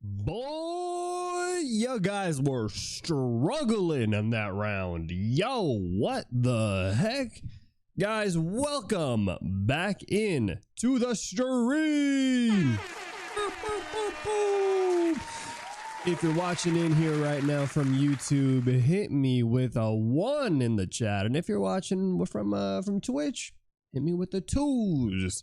Boy, you guys were struggling in that round. Yo, what the heck? Guys, welcome back in to the stream. If you're watching in here right now from YouTube, hit me with a 1 in the chat. And if you're watching from Twitch, hit me with the 2s.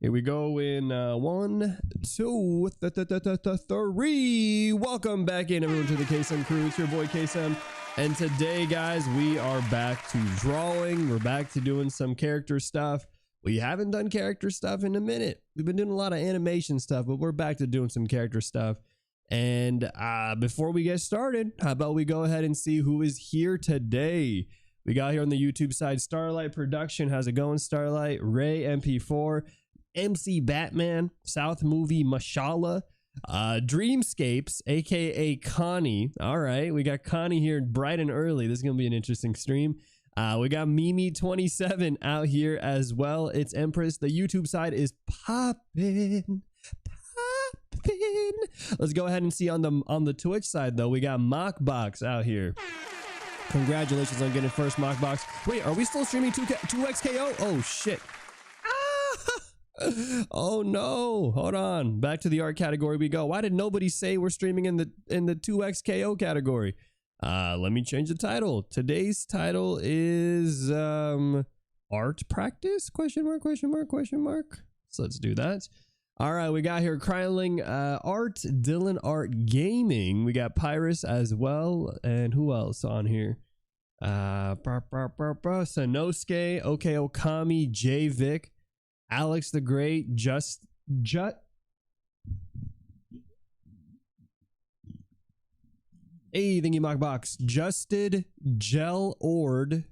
Here we go in 1, 2, 3. Welcome back in, everyone, to the KSM crew. It's your boy KSM, and today, guys, we are back to drawing. We're back to doing some character stuff. We haven't done character stuff in a minute. We've been doing a lot of animation stuff, but we're back to doing some character stuff. And before we get started, how about we go ahead and see who is here today? We got here on the YouTube side, Starlight Production. How's it going, Starlight? Ray MP4, MC Batman, South Movie Mashallah, Dreamscapes, aka Connie. All right, we got Connie here bright and early. This is gonna be an interesting stream. We got Mimi27 out here as well. It's Empress. The YouTube side is poppin'. Let's go ahead and see on the Twitch side though. We got Mockbox out here. Congratulations on getting first Mockbox. Wait, are we still streaming 2XKO? Oh shit. Oh no, hold on, back to the art category we go. Why did nobody say we're streaming in the 2XKO category? Let me change the title. Today's title is art practice ? So let's do that. All right, we got here Kryling Art, Dylan Art Gaming. We got Pyrus as well, and who else on here? Sanosuke, OK Okami, J Vic, Alex the Great, Hey, thank you, Mockbox. Justed Gel Ord.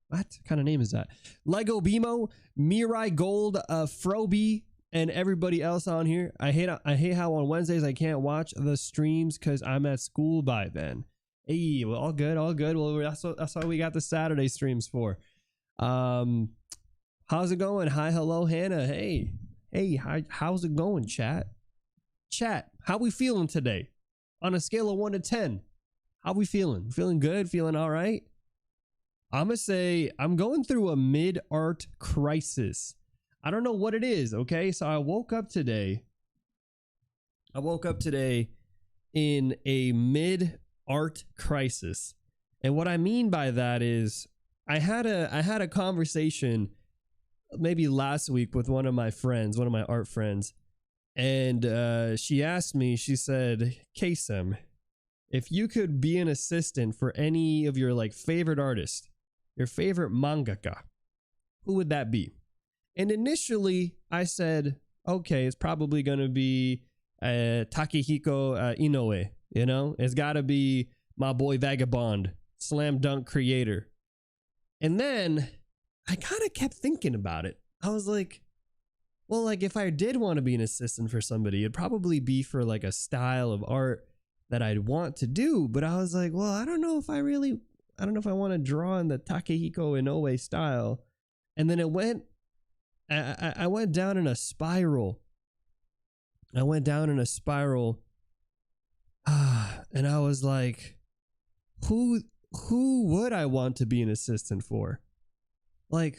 What kind of name is that? Lego Bimo, Mirai Gold, Froby, and everybody else on here. I hate how on Wednesdays I can't watch the streams because I'm at school by then. Hey, well, all good. Well, that's why we got the Saturday streams for. How's it going? Hi, hello, Hannah. Hey, how's it going, chat? How we feeling today? On a scale of 1 to 10, how we feeling? Feeling good? Feeling all right? I'm gonna say I'm going through a mid-art crisis. I don't know what it is, okay? So I woke up today in a mid-art crisis. And what I mean by that is I had a conversation maybe last week with one of my art friends, and she asked me, she said, KSM, if you could be an assistant for any of your favorite artists, your favorite mangaka, who would that be? And initially I said, okay, it's probably gonna be Takehiko Inoue. You know, it's gotta be my boy Vagabond, slam dunk creator. And then I kind of kept thinking about it. I was like, well, if I did want to be an assistant for somebody, it'd probably be for a style of art that I'd want to do. But I was like, well, I don't know if I want to draw in the Takehiko Inoue style. And then I went down in a spiral. And I was like, who would I want to be an assistant for?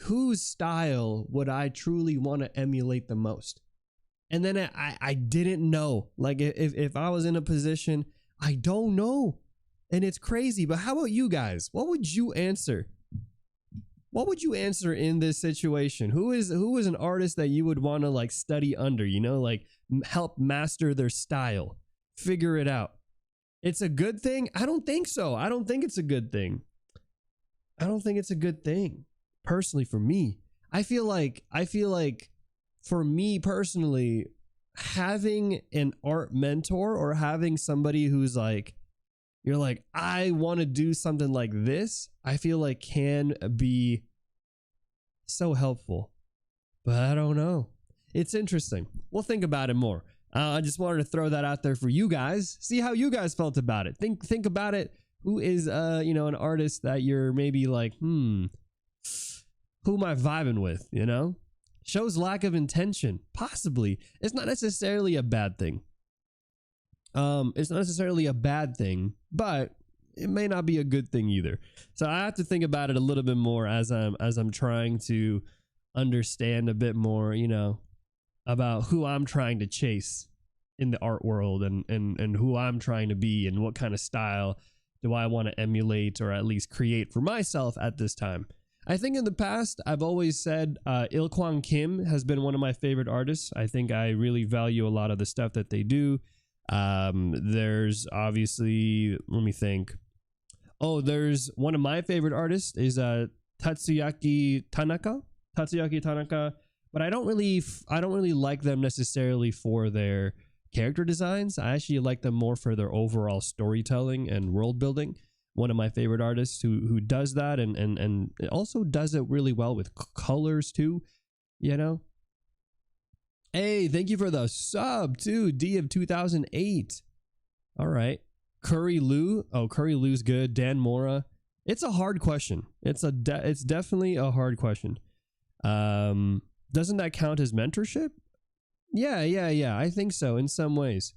Whose style would I truly want to emulate the most? And then I didn't know. If I was in a position, I don't know. And it's crazy. But how about you guys? What would you answer? What would you answer in this situation? Who is an artist that you would want to study under, help master their style, figure it out? It's a good thing? I don't think so. I don't think it's a good thing. Personally, for me, I feel like for me personally, having an art mentor or having somebody who's I want to do something like this, I feel can be so helpful. But I don't know. It's interesting. We'll think about it more. I just wanted to throw that out there for you guys. See how you guys felt about it. Think about it. Who is an artist that you're maybe who am I vibing with, you know? Shows lack of intention. Possibly. It's not necessarily a bad thing. It's not necessarily a bad thing, but it may not be a good thing either. So I have to think about it a little bit more as I'm trying to understand a bit more, you know, about who I'm trying to chase in the art world, and who I'm trying to be, and what kind of style do I want to emulate or at least create for myself at this time. I think in the past, I've always said Il Kwang Kim has been one of my favorite artists. I think I really value a lot of the stuff that they do. There's obviously, let me think. Oh, there's one of my favorite artists is Tatsuyaki Tanaka. But I don't really like them necessarily for their character designs. I actually like them more for their overall storytelling and world building. One of my favorite artists who does that, and also does it really well with colors too, you know. Hey, thank you for the sub too, D of 2008. All right, Curry Lou. Oh, Curry Lou's good. Dan Mora. It's a hard question. It's definitely a hard question. Doesn't that count as mentorship? Yeah. I think so in some ways.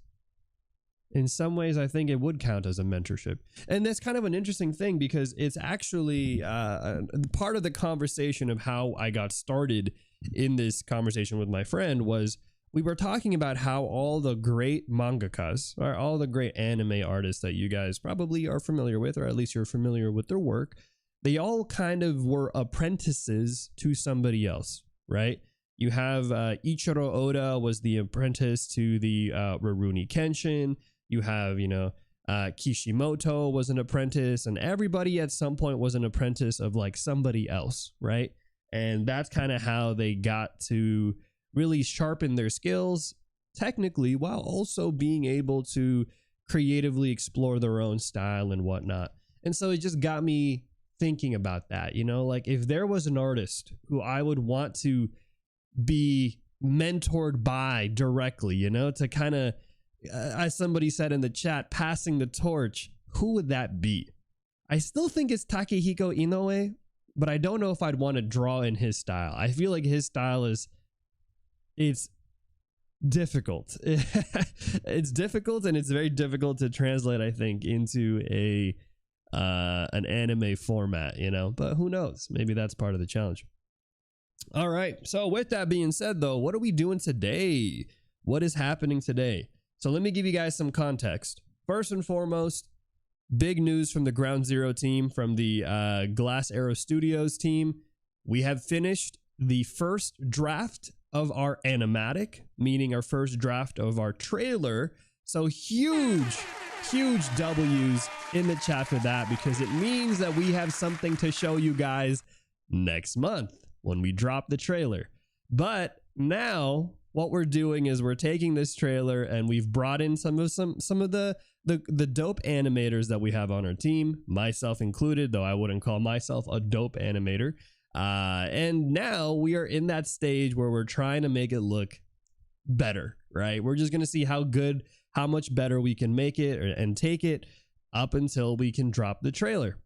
In some ways, I think it would count as a mentorship. And that's kind of an interesting thing, because it's actually part of the conversation of how I got started in this conversation with my friend was we were talking about how all the great mangakas, or all the great anime artists that you guys probably are familiar with, or at least you're familiar with their work, they all kind of were apprentices to somebody else, right? You have Ichiro Oda was the apprentice to the Rurouni Kenshin. You have, you know, Kishimoto was an apprentice, and everybody at some point was an apprentice of like somebody else, right? And that's kind of how they got to really sharpen their skills technically, while also being able to creatively explore their own style and whatnot. And so it just got me thinking about that, you know, like if there was an artist who I would want to be mentored by directly, you know, to kind of, as somebody said in the chat, passing the torch, who would that be? I still think it's Takehiko Inoue, but I don't know if I'd want to draw in his style. I feel like his style it's difficult. It's difficult, and it's very difficult to translate, I think, into an anime format, you know, but who knows? Maybe that's part of the challenge. All right. So with that being said, though, what are we doing today? What is happening today? So let me give you guys some context. First and foremost, big news from the Ground Zero team, from the Glass Arrow Studios team. We have finished the first draft of our animatic, meaning our first draft of our trailer. So huge W's in the chat for that, because it means that we have something to show you guys next month when we drop the trailer. But now what we're doing is we're taking this trailer and we've brought in some of the dope animators that we have on our team, myself included, though I wouldn't call myself a dope animator. And now we are in that stage where we're trying to make it look better, right? We're just going to see how much better we can make it and take it up until we can drop the trailer.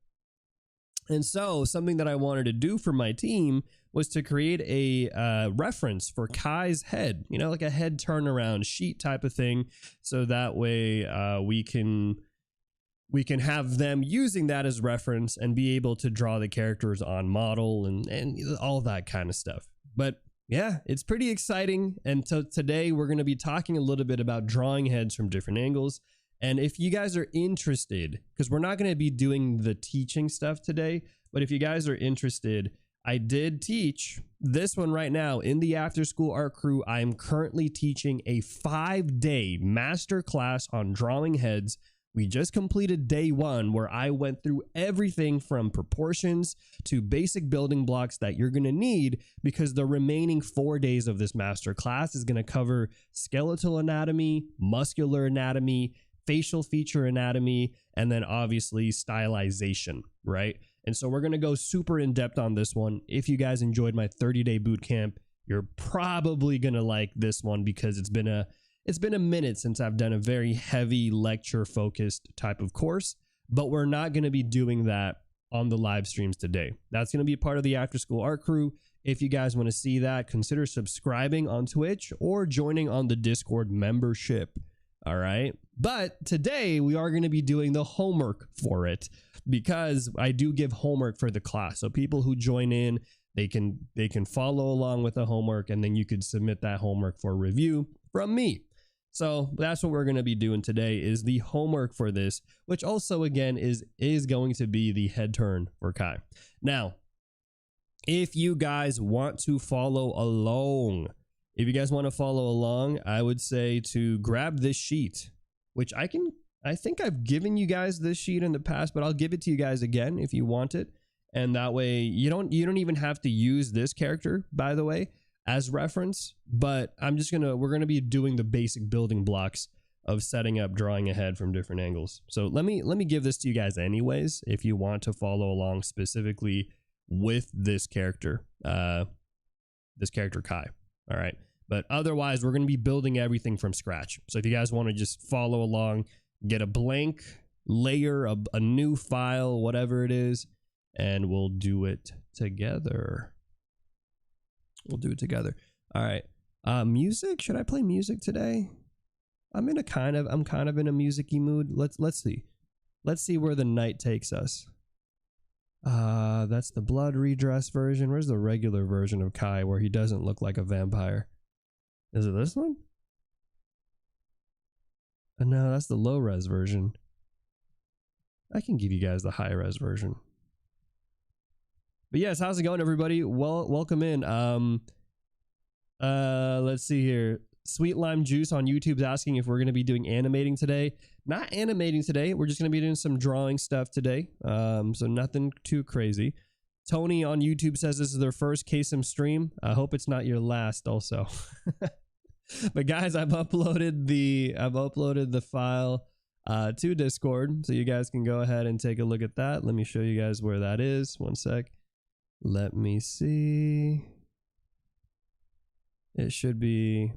And so something that I wanted to do for my team was to create a reference for Kai's head, you know, like a head turnaround sheet type of thing. So that way we can have them using that as reference and be able to draw the characters on model and all that kind of stuff. But yeah, it's pretty exciting. And so today we're going to be talking a little bit about drawing heads from different angles. And if you guys are interested, because we're not going to be doing the teaching stuff today, but if you guys are interested, I did teach this one right now in the After School Art Crew. I am currently teaching a 5-day master class on drawing heads. We just completed day 1, where I went through everything from proportions to basic building blocks that you're going to need, because the remaining 4 days of this master class is going to cover skeletal anatomy, muscular anatomy, facial feature anatomy, and then obviously stylization, right? And so we're going to go super in depth on this one. If you guys enjoyed my 30-day boot camp, you're probably going to like this one, because it's been a minute since I've done a very heavy lecture focused type of course, but we're not going to be doing that on the live streams today. That's going to be part of the After School Art Crew. If you guys want to see that, consider subscribing on Twitch or joining on the Discord membership. All right. But today we are going to be doing the homework for it, because I do give homework for the class. So people who join in, they can follow along with the homework, and then you could submit that homework for review from me. So that's what we're going to be doing today, is the homework for this, which also again is going to be the head turn for Kai. Now, if you guys want to follow along, I would say to grab this sheet, which I think I've given you guys this sheet in the past, but I'll give it to you guys again if you want it. And that way you don't even have to use this character, by the way, as reference, but we're going to be doing the basic building blocks of setting up drawing ahead from different angles. So let me give this to you guys anyways, if you want to follow along specifically with this character Kai. All right. But otherwise, we're going to be building everything from scratch. So if you guys want to just follow along, get a blank layer, a new file, whatever it is, and we'll do it together. All right. Music. Should I play music today? I'm kind of in a music-y mood. Let's see. Let's see where the night takes us. That's the blood redress version. Where's the regular version of Kai where he doesn't look like a vampire? Is it this one? No, that's the low res version. I can give you guys the high res version. But yes, how's it going, everybody? Well, welcome in. Let's see here. Sweet Lime Juice on YouTube's asking if we're going to be doing animating today. Not animating today. We're just going to be doing some drawing stuff today. So nothing too crazy. Tony on YouTube says this is their first KSIM stream. I hope it's not your last also. But guys, I've uploaded the file to Discord, so you guys can go ahead and take a look at that. Let me show you guys where that is. One sec. Let me see. It should be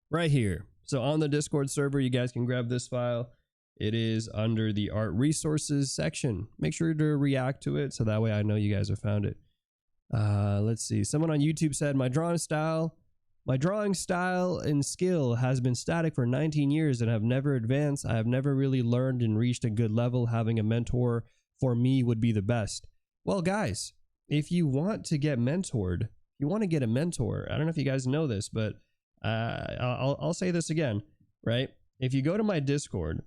right here. So on the Discord server, you guys can grab this file. It is under the art resources section. Make sure to react to it so that way I know you guys have found it. Let's see. Someone on YouTube said my drawing style and skill has been static for 19 years and have never advanced. I have never really learned and reached a good level. Having a mentor for me would be the best. Well, guys, if you want to get mentored, you want to get a mentor. I don't know if you guys know this, but I'll say this again, right? If you go to my Discord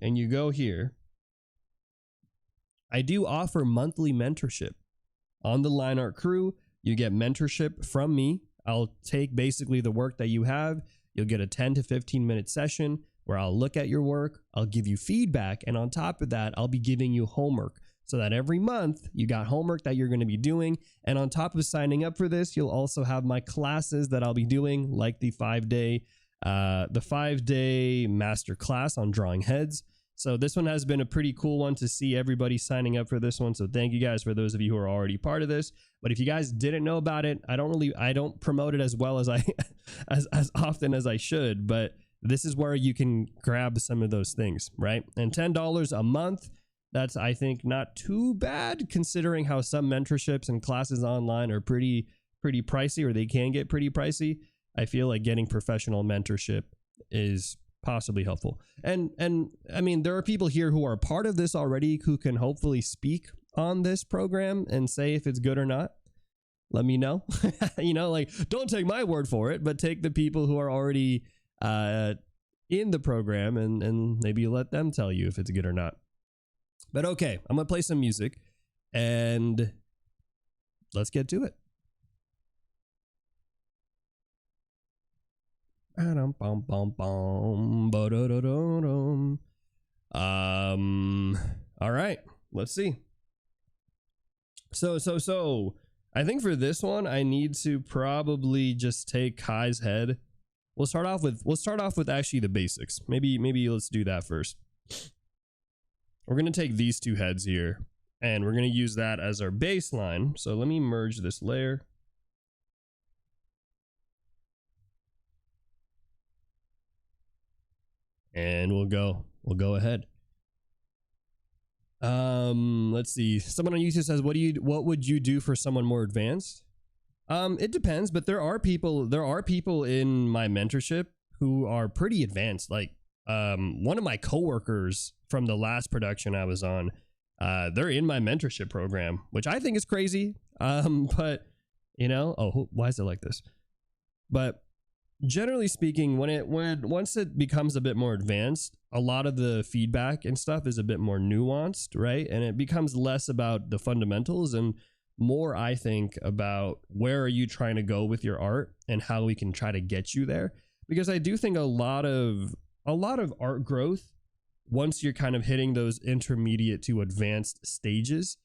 and you go here, I do offer monthly mentorship. On the Line Art crew, you get mentorship from me. I'll take basically the work that you have. You'll get a 10 to 15 minute session where I'll look at your work. I'll give you feedback. And on top of that, I'll be giving you homework so that every month you got homework that you're going to be doing. And on top of signing up for this, you'll also have my classes that I'll be doing, like the 5-day master class on drawing heads. So this one has been a pretty cool one to see everybody signing up for this one. So thank you guys for those of you who are already part of this. But if you guys didn't know about it, I don't promote it as well as as often as I should, but this is where you can grab some of those things, right? And $10 a month, that's, I think, not too bad considering how some mentorships and classes online are pretty pricey, or they can get pretty pricey. I feel like getting professional mentorship is possibly helpful. And I mean, there are people here who are part of this already who can hopefully speak on this program and say if it's good or not. Let me know. You know, like, don't take my word for it, but take the people who are already in the program and maybe let them tell you if it's good or not. But okay, I'm gonna play some music and let's get to it. All right, let's see. So I think for this one I need to probably just take Kai's head. We'll start off with actually the basics. Maybe let's do that first. We're gonna take these two heads here and we're gonna use that as our baseline. So let me merge this layer. And we'll go ahead. Let's see. Someone on YouTube says, what would you do for someone more advanced? It depends, but there are people in my mentorship who are pretty advanced. Like one of my coworkers from the last production I was on, they're in my mentorship program, which I think is crazy. But you know, why is it like this? But generally speaking, once it becomes a bit more advanced, a lot of the feedback and stuff is a bit more nuanced, right? And it becomes less about the fundamentals and more, I think, about where are you trying to go with your art and how we can try to get you there. Because I do think a lot of art growth, once you're kind of hitting those intermediate to advanced stages,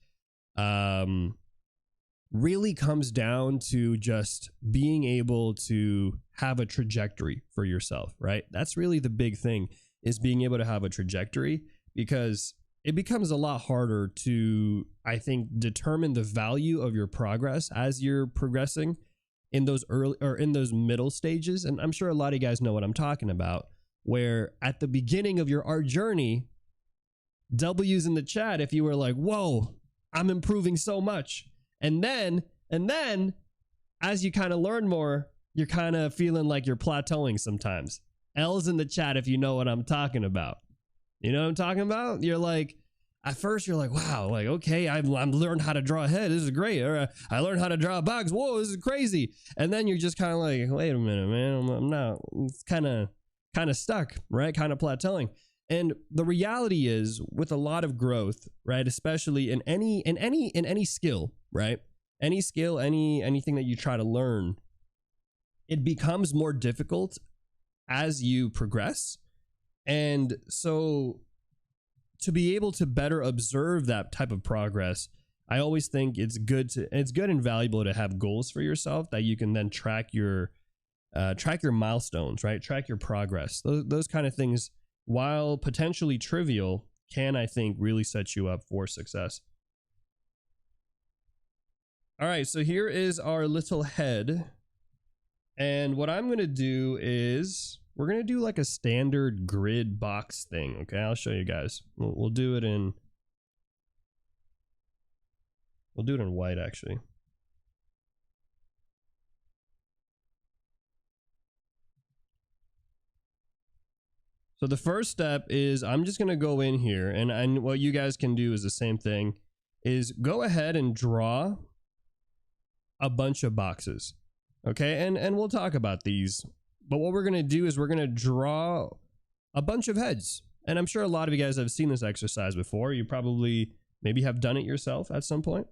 really comes down to just being able to have a trajectory for yourself, right? That's really the big thing, is being able to have a trajectory, because it becomes a lot harder to, I think, determine the value of your progress as you're progressing in those early or in those middle stages. And I'm sure a lot of you guys know what I'm talking about, where at the beginning of your art journey, W's in the chat if you were like, whoa, I'm improving so much. And then as you kind of learn more, you're kind of feeling like you're plateauing sometimes. L's in the chat if you know what I'm talking about. You know what I'm talking about? You're like, at first you're like, wow, like, okay, I'm learned how to draw a head. This is great. Or I learned how to draw a box. Whoa, this is crazy. And then you're just kind of like, wait a minute, man, I'm not, it's kind of stuck, right? Kind of plateauing. And the reality is, with a lot of growth, right, especially in any skill, right? Any skill, anything that you try to learn, it becomes more difficult as you progress. And so to be able to better observe that type of progress, I always think it's good and valuable to have goals for yourself that you can then track your milestones, right? Track your progress. Those kind of things, while potentially trivial, can, I think, really set you up for success. All right, so here is our little head. And what I'm going to do is we're going to do like a standard grid box thing. Okay, I'll show you guys. We'll do it in white, actually. So the first step is I'm just going to go in here, and what you guys can do is the same thing, is go ahead and draw a bunch of boxes. Okay, and we'll talk about these, but what we're going to do is we're going to draw a bunch of heads. And I'm sure a lot of you guys have seen this exercise before. You probably maybe have done it yourself at some point.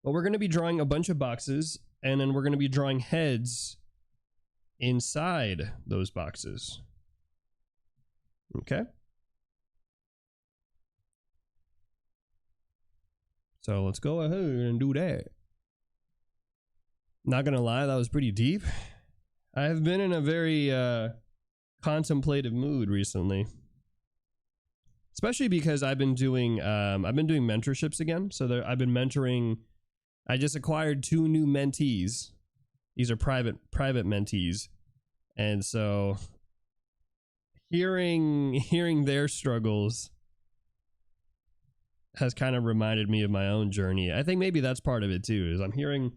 But we're going to be drawing a bunch of boxes, and then we're going to be drawing heads inside those boxes. Okay. So let's go ahead and do that. Not gonna lie, that was pretty deep. I have been in a very contemplative mood recently, especially because I've been doing mentorships again. So I've been mentoring. I just acquired 2 new mentees. These are private mentees, and so hearing their struggles has kind of reminded me of my own journey. I think maybe that's part of it too, is I'm hearing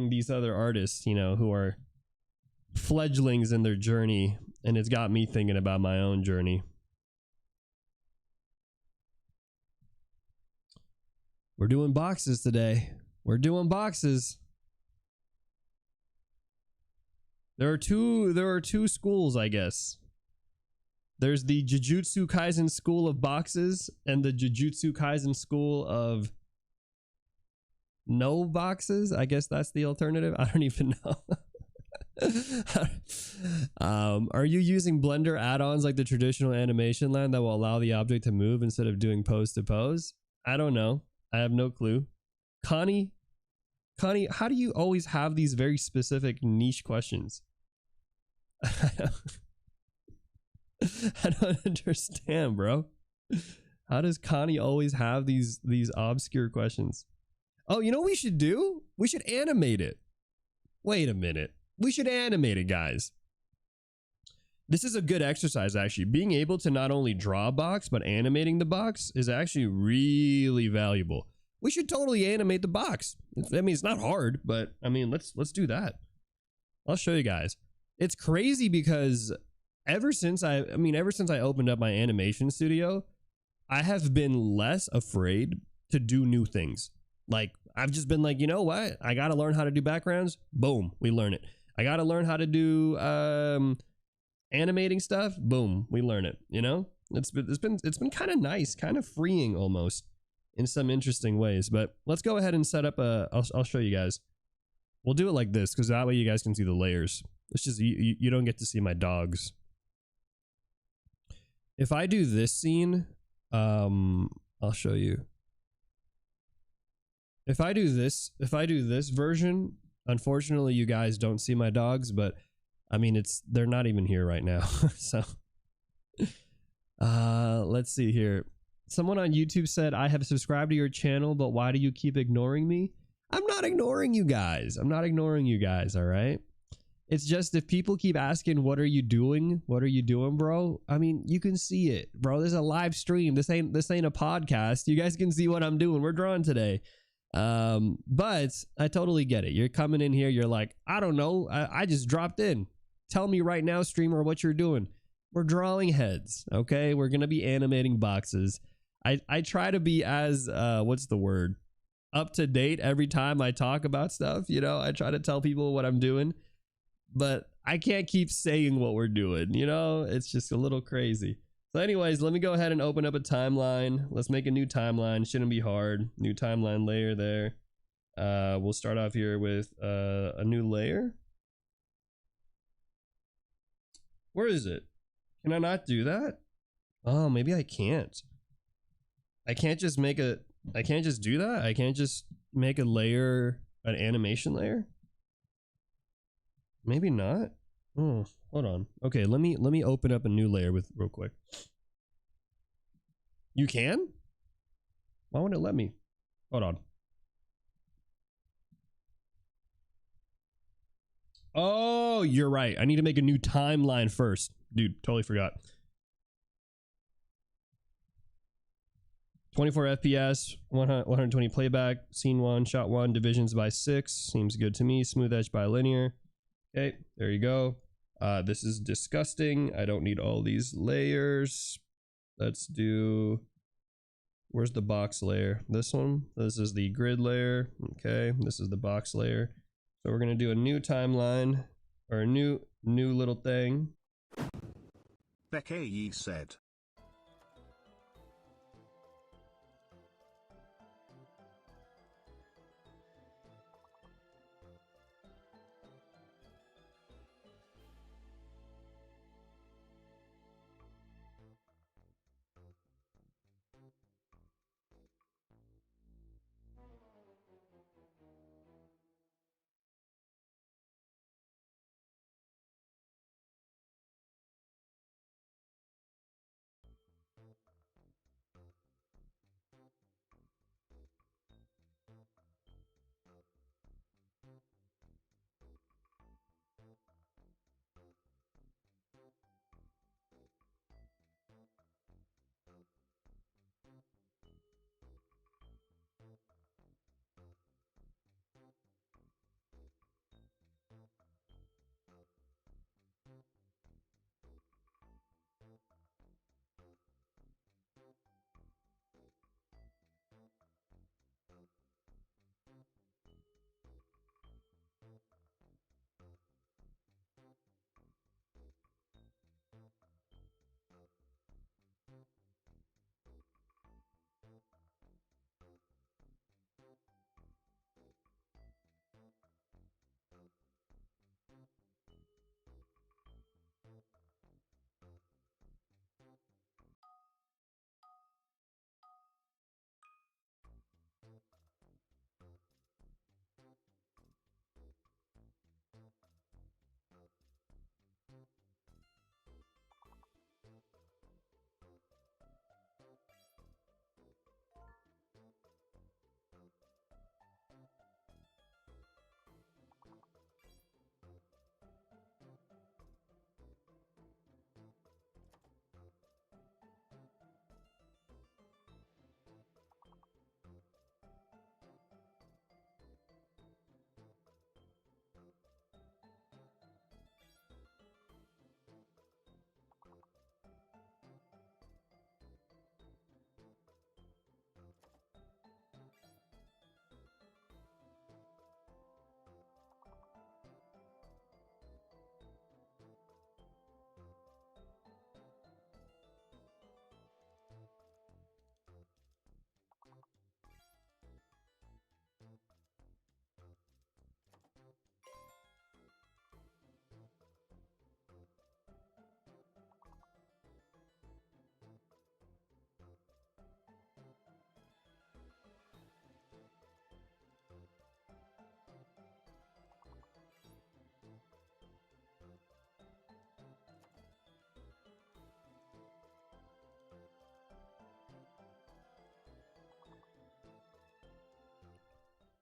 these other artists, you know, who are fledglings in their journey, and it's got me thinking about my own journey. We're doing boxes today. We're doing boxes. There are two schools, I guess. There's the Jujutsu Kaisen school of boxes and the Jujutsu Kaisen school of no boxes. I guess that's the alternative. I don't even know. Are you using Blender add-ons like the traditional animation land that will allow the object to move instead of doing pose to pose? I don't know. I have no clue. Connie, how do you always have these very specific niche questions? I don't understand, bro. How does Connie always have these obscure questions? Oh, you know what we should do? We should animate it. Wait a minute. We should animate it, guys. This is a good exercise, actually. Being able to not only draw a box, but animating the box is actually really valuable. We should totally animate the box. I mean, it's not hard, but I mean, let's do that. I'll show you guys. it's crazy because ever since I opened up my animation studio, I have been less afraid to do new things. Like, I've just been like, you know what? I got to learn how to do backgrounds. Boom, we learn it. I got to learn how to do animating stuff. Boom, we learn it. You know, it's been kind of nice, kind of freeing almost in some interesting ways. But let's go ahead and set up I'll show you guys. We'll do it like this because that way you guys can see the layers. It's just you don't get to see my dogs. If I do this scene, I'll show you. If I do this version, unfortunately you guys don't see my dogs, but I mean they're not even here right now. So let's see here. Someone on YouTube said, I have subscribed to your channel, but why do you keep ignoring me? I'm not ignoring you guys. I'm not ignoring you guys, all right? It's just if people keep asking, what are you doing? What are you doing, bro? I mean, you can see it, bro. There's a live stream. This ain't a podcast. You guys can see what I'm doing. We're drawing today. But I totally get it. You're coming in here. You're like, I don't know. I just dropped in. Tell me right now, streamer, what you're doing. We're drawing heads. Okay. We're going to be animating boxes. I try to be as, what's the word? Up to date every time I talk about stuff. You know, I try to tell people what I'm doing, but I can't keep saying what we're doing. You know, it's just a little crazy. So anyways, let me go ahead and open up a timeline. Let's make a new timeline. Shouldn't be hard. New timeline layer there. We'll start off here with a new layer. Where is it? Can I not do that? Oh, maybe I can't. I can't just make a, I can't just do that. I can't just make a layer, an animation layer. Maybe not. Oh, hold on. Okay, let me open up a new layer with real quick. You can? Why wouldn't it let me? Hold on. Oh, you're right. I need to make a new timeline first. Dude, totally forgot. 24 FPS, 120 playback, scene 1, shot 1, divisions by 6. Seems good to me. Smooth edge by linear. Okay, there you go. This is disgusting. I don't need all these layers. Let's do... Where's the box layer? This one? This is the grid layer. Okay, this is the box layer. So we're going to do a new timeline, or a new little thing. Becky said.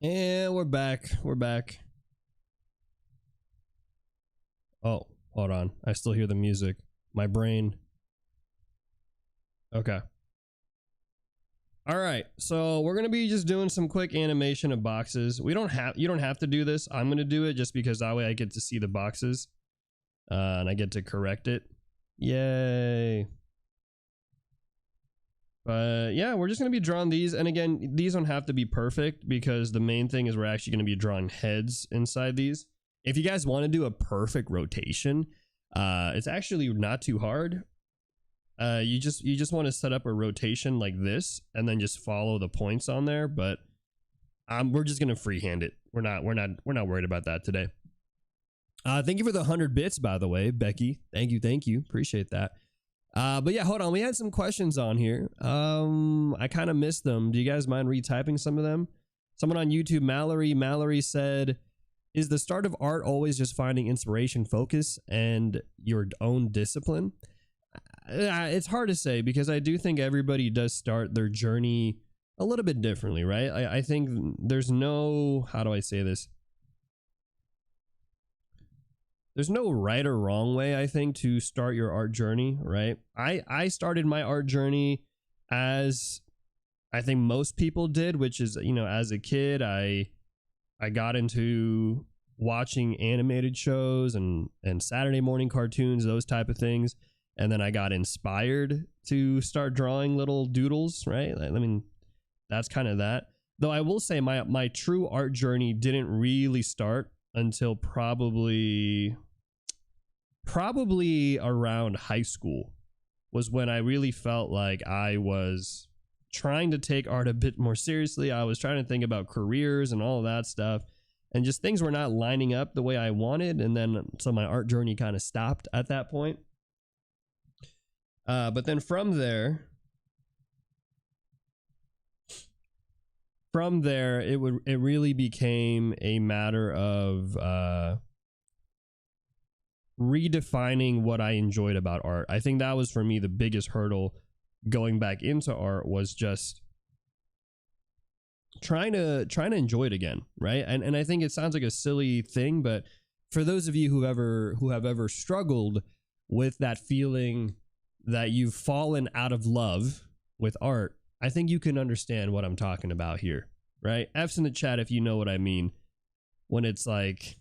And we're back. We're back. Oh, hold on. I still hear the music. My brain. Okay. All right. So we're going to be just doing some quick animation of boxes. You don't have to do this. I'm going to do it just because that way I get to see the boxes. And I get to correct it. Yay. But yeah, we're just going to be drawing these. And again, these don't have to be perfect because the main thing is we're actually going to be drawing heads inside these. If you guys want to do a perfect rotation, it's actually not too hard. You just want to set up a rotation like this and then just follow the points on there. But we're just going to freehand it. We're not worried about that today. Thank you for the 100 bits, by the way, Becky. Thank you. Appreciate that. But yeah, hold on. We had some questions on here. I kind of missed them. Do you guys mind retyping some of them? Someone on YouTube, Mallory said, is the start of art always just finding inspiration, focus, and your own discipline? It's hard to say because I do think everybody does start their journey a little bit differently, right? I think there's no, how do I say this? There's no right or wrong way, I think, to start your art journey, right? I started my art journey as I think most people did, which is, you know, as a kid, I got into watching animated shows and Saturday morning cartoons, those type of things. And then I got inspired to start drawing little doodles, right? I mean, that's kind of that. Though I will say my true art journey didn't really start until probably around high school was when I really felt like I was trying to take art a bit more seriously. I was trying to think about careers and all of that stuff, and just things were not lining up the way I wanted. And then so my art journey kind of stopped at that point. But then from there, it really became a matter of redefining what I enjoyed about art. I think that was for me the biggest hurdle going back into art, was just trying to enjoy it again, right? And I think it sounds like a silly thing, but for those of you who have ever struggled with that feeling that you've fallen out of love with art, I think you can understand what I'm talking about here, right? F's in the chat if you know what I mean. When it's like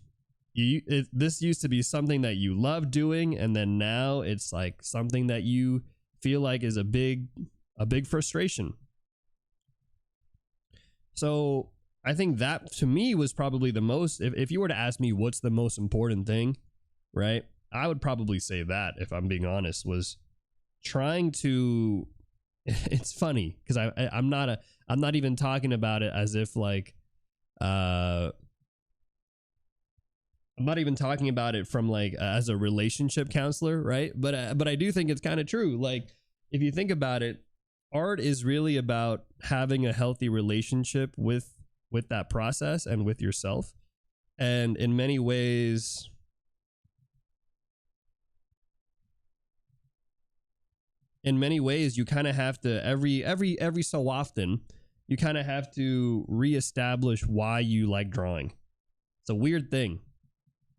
this used to be something that you love doing, and then now it's like something that you feel like is a big frustration. So I think that to me was probably the most, if you were to ask me what's the most important thing, right, I would probably say that, if I'm being honest, was trying to, it's funny because I'm not even talking about it as if like I'm not even talking about it from like as a relationship counselor, right? But I do think it's kind of true. Like if you think about it, art is really about having a healthy relationship with that process and with yourself. And in many ways, you kind of have to every so often, you kind of have to reestablish why you like drawing. It's a weird thing,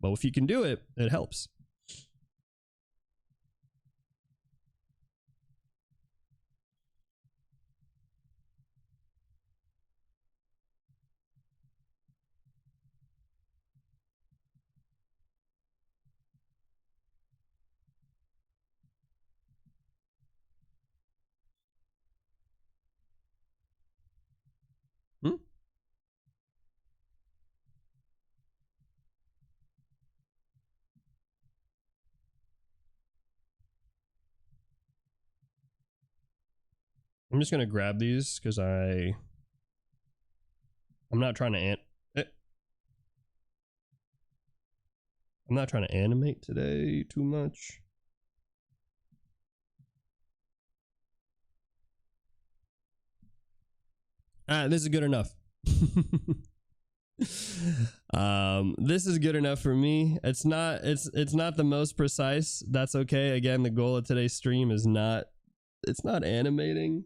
but if you can do it, it helps. Hmm? I'm just gonna grab these because I'm not trying to I'm not trying to animate today too much. This is good enough. This is good enough for me. It's not the most precise. That's okay. Again, the goal of today's stream is not, it's not animating.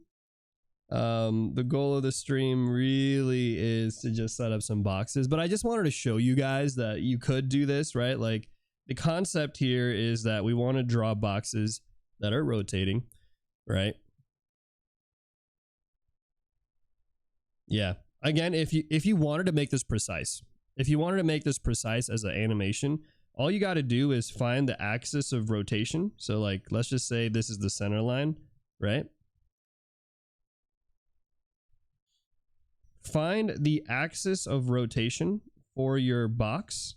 The goal of the stream really is to just set up some boxes, but I just wanted to show you guys that you could do this, right? Like the concept here is that we want to draw boxes that are rotating, right? Yeah. Again, if you wanted to make this precise, as an animation, all you got to do is find the axis of rotation. So like, let's just say this is the center line, right? Find the axis of rotation for your box,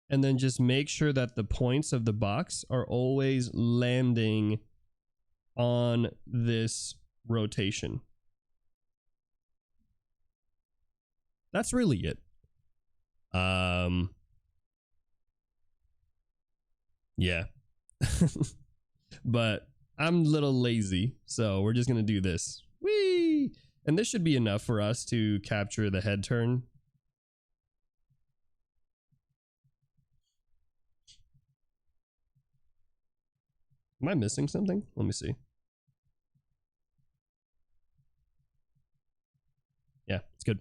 and then just make sure that the points of the box are always landing on this rotation. That's really it. Yeah. But I'm a little lazy, so we're just gonna do this. Whee! And this should be enough for us to capture the head turn. Am I missing something? Let me see. Yeah, it's good.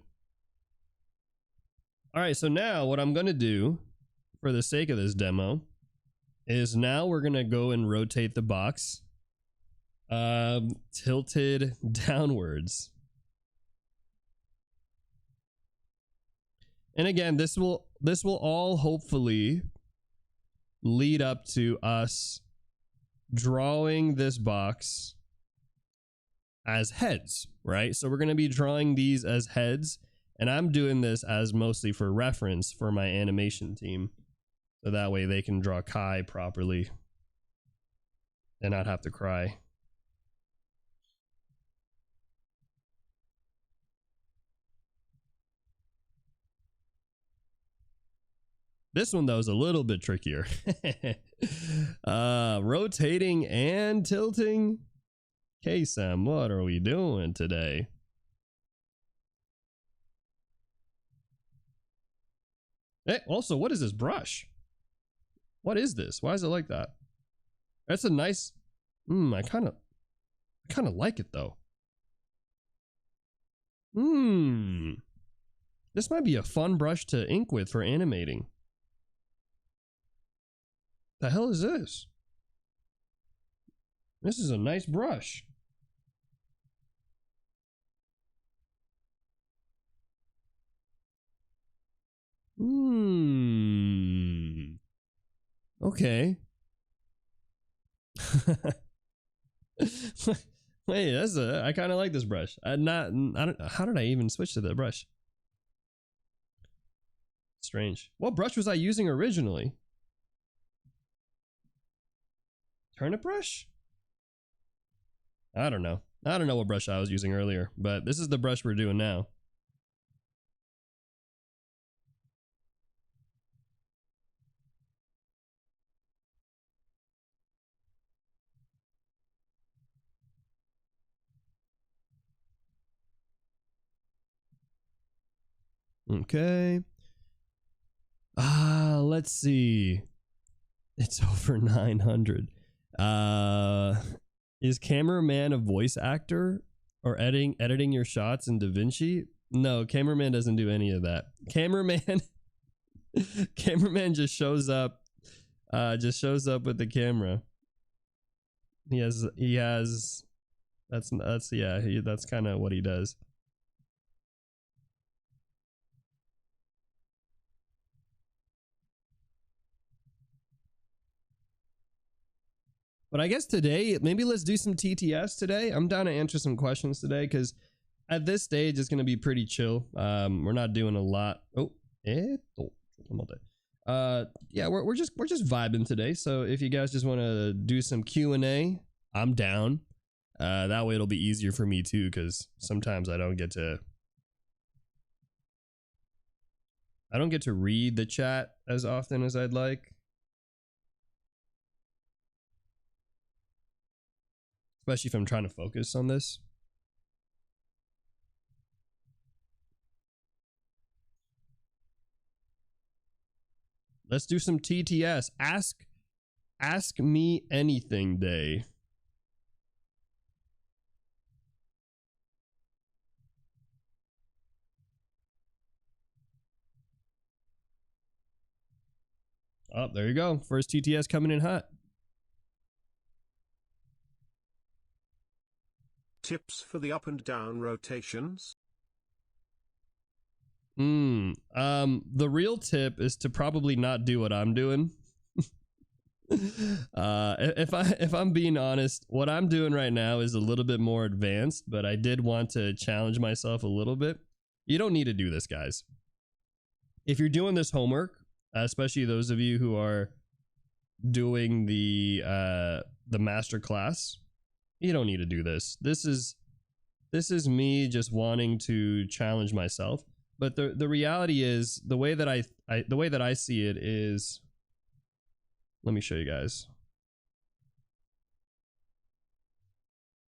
All right, so now what I'm gonna do for the sake of this demo is now we're gonna go and rotate the box tilted downwards. And again, this will all hopefully lead up to us drawing this box as heads, right? So we're going to be drawing these as heads, and I'm doing this as mostly for reference for my animation team, so that way they can draw Kai properly and not have to cry. This one, though, is a little bit trickier. Rotating and tilting. Okay, Sam, what are we doing today? Hey, also, what is this brush? What is this? Why is it like that? That's a nice... I kind of like it, though. This might be a fun brush to ink with for animating. The hell is this? This is a nice brush. Okay. Wait, I kind of like this brush. How did I even switch to the brush? Strange. What brush was I using originally? Turnip brush? I don't know. I don't know what brush I was using earlier, but this is the brush we're doing now. Okay. Let's see. It's over 900. Is cameraman a voice actor or editing your shots in DaVinci? No, cameraman doesn't do any of that. Cameraman just shows up with the camera. That's kind of what he does. But I guess today, maybe let's do some TTS today. I'm down to answer some questions today because at this stage, it's going to be pretty chill. We're not doing a lot. Yeah, we're just vibing today. So if you guys just want to do some Q&A, I'm down. That way it'll be easier for me too, because sometimes I don't get to read the chat as often as I'd like. Especially if I'm trying to focus on this. Let's do some TTS. Ask me anything day. Oh, there you go. First TTS coming in hot. Tips for the up and down rotations? The real tip is to probably not do what I'm doing. If I'm being honest, what I'm doing right now is a little bit more advanced, but I did want to challenge myself a little bit. You don't need to do this, guys. If you're doing this homework, especially those of you who are doing the master class, you don't need to do this. This is me just wanting to challenge myself. But the reality is, the way that I see it is, let me show you guys.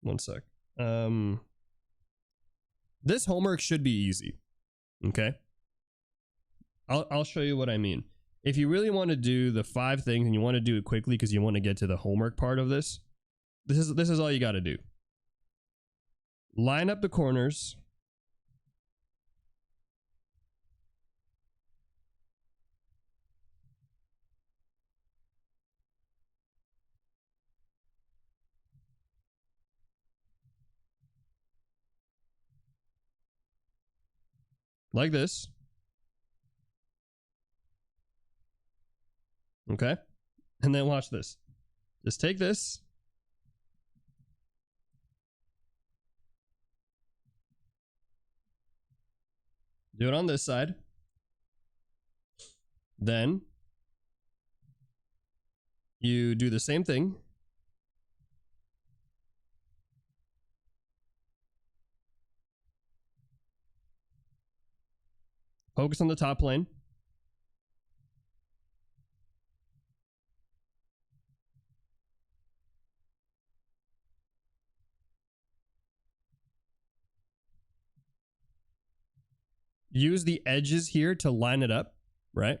One sec. This homework should be easy. Okay. I'll show you what I mean. If you really want to do the 5 things and you want to do it quickly because you want to get to the homework part of this, this is all you got to do. Line up the corners. Like this. Okay. And then watch this. Just take this. Do it on this side. Then you do the same thing. Focus on the top plane. Use the edges here to line it up, right?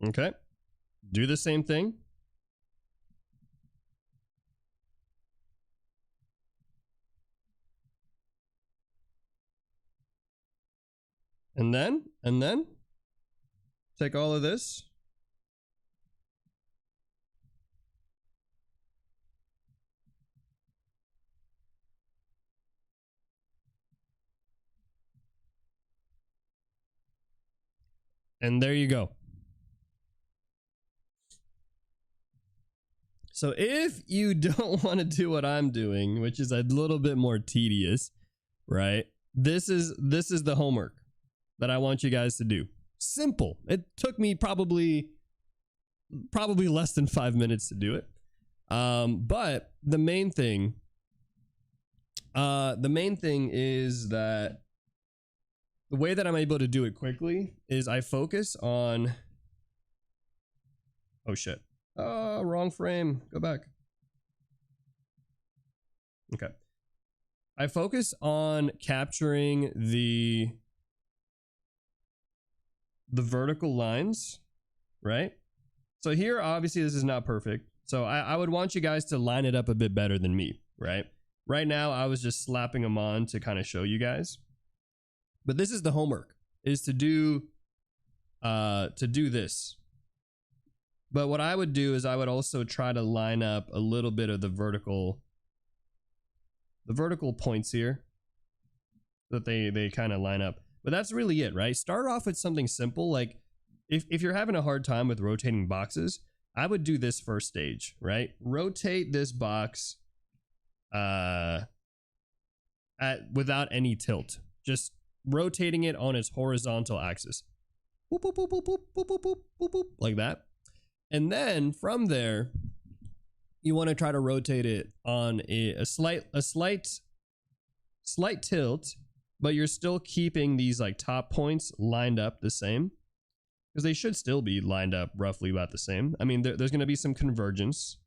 Okay. Do the same thing. And then take all of this. And there you go. So if you don't want to do what I'm doing, which is a little bit more tedious, right? This is the homework that I want you guys to do. Simple. It took me probably less than 5 minutes to do it. But the main thing is that the way that I'm able to do it quickly is I focus on, oh shit. Wrong frame. Go back. Okay. I focus on capturing the vertical lines, right? So here, obviously, this is not perfect. So I would want you guys to line it up a bit better than me, right? Right now, I was just slapping them on to kind of show you guys. But this is the homework, is to do this. But what I would do is I would also try to line up a little bit of the vertical points here, so that they kind of line up. But that's really it, right? Start off with something simple. Like if you're having a hard time with rotating boxes, I would do this first stage, right? Rotate this box without any tilt, just rotating it on its horizontal axis. Boop, boop, boop, boop, boop, boop, boop, boop, boop, boop, like that. And then from there, you want to try to rotate it on a slight tilt but you're still keeping these like top points lined up the same, because they should still be lined up roughly about the same. I mean, there's going to be some convergence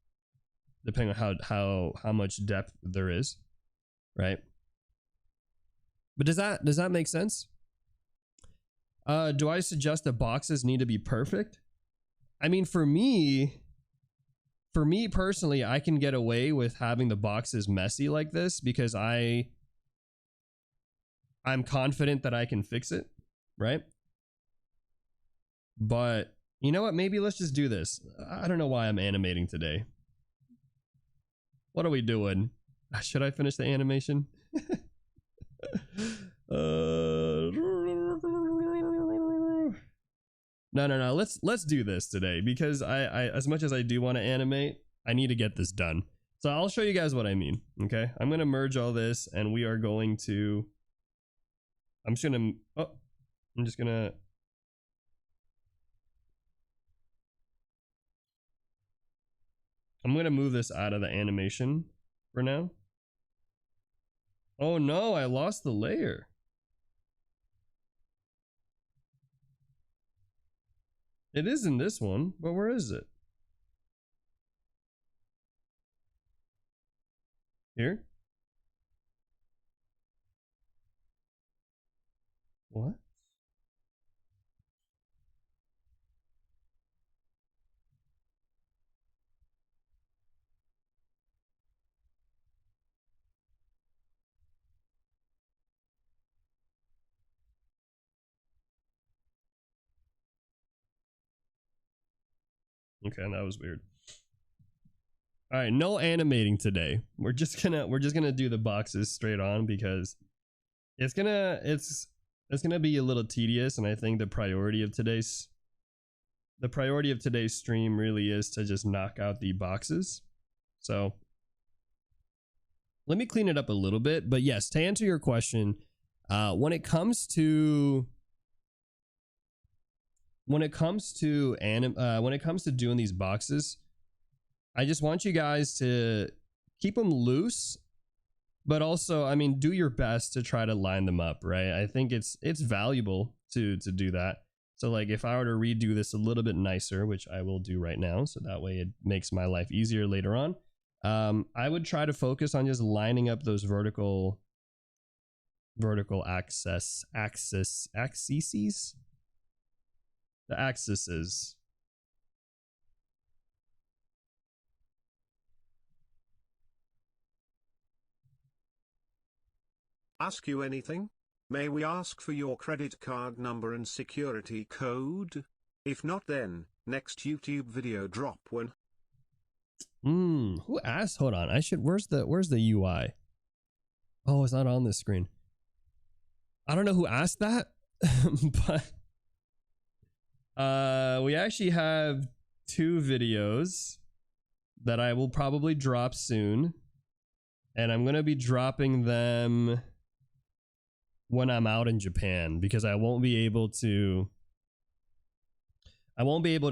depending on how much depth there is, right? But does that make sense? Do I suggest that boxes need to be perfect? I mean, for me personally, I can get away with having the boxes messy like this because I'm confident that I can fix it, right? But you know what? Maybe let's just do this. I don't know why I'm animating today. What are we doing? Should I finish the animation? No. Let's do this today because I as much as I do want to animate, I need to get this done. So I'll show you guys what I mean. Okay, I'm gonna merge all this, and we are going to. I'm just gonna. I'm gonna move this out of the animation for now. Oh no, I lost the layer. It is in this one, but where is it? Here? What? Okay, that was weird. All right, no animating today. We're just gonna do the boxes straight on because it's gonna be a little tedious, and I think the priority of today's stream really is to just knock out the boxes. So let me clean it up a little bit, but yes, to answer your question, when it comes to doing these boxes, I just want you guys to keep them loose, but also, I mean, do your best to try to line them up, right? I think it's valuable to do that. So like if I were to redo this a little bit nicer, which I will do right now, so that way it makes my life easier later on, I would try to focus on just lining up those vertical axes, the axes. Ask you anything? May we ask for your credit card number and security code? If not, then next YouTube video drop when. Who asked? Hold on. Where's the UI? Oh, it's not on this screen. I don't know who asked that, but we actually have 2 videos that I will probably drop soon, and I'm gonna be dropping them when I'm out in Japan because I won't be able to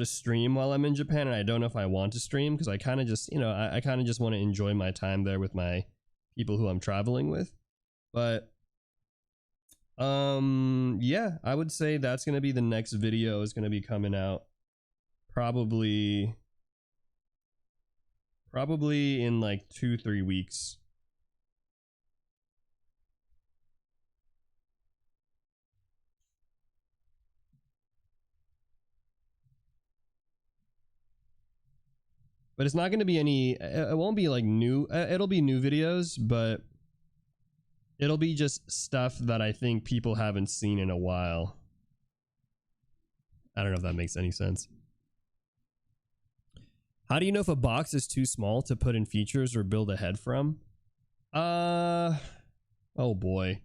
stream while I'm in Japan, and I don't know if I want to stream because I kind of just, I kind of just want to enjoy my time there with my people who I'm traveling with. But yeah, I would say that's going to be the next video is going to be coming out probably in like 2-3 weeks. But it's not going to be it won't be like new, it'll be new videos, but it'll be just stuff that I think people haven't seen in a while. I don't know if that makes any sense. How do you know if a box is too small to put in features or build ahead from? Oh boy.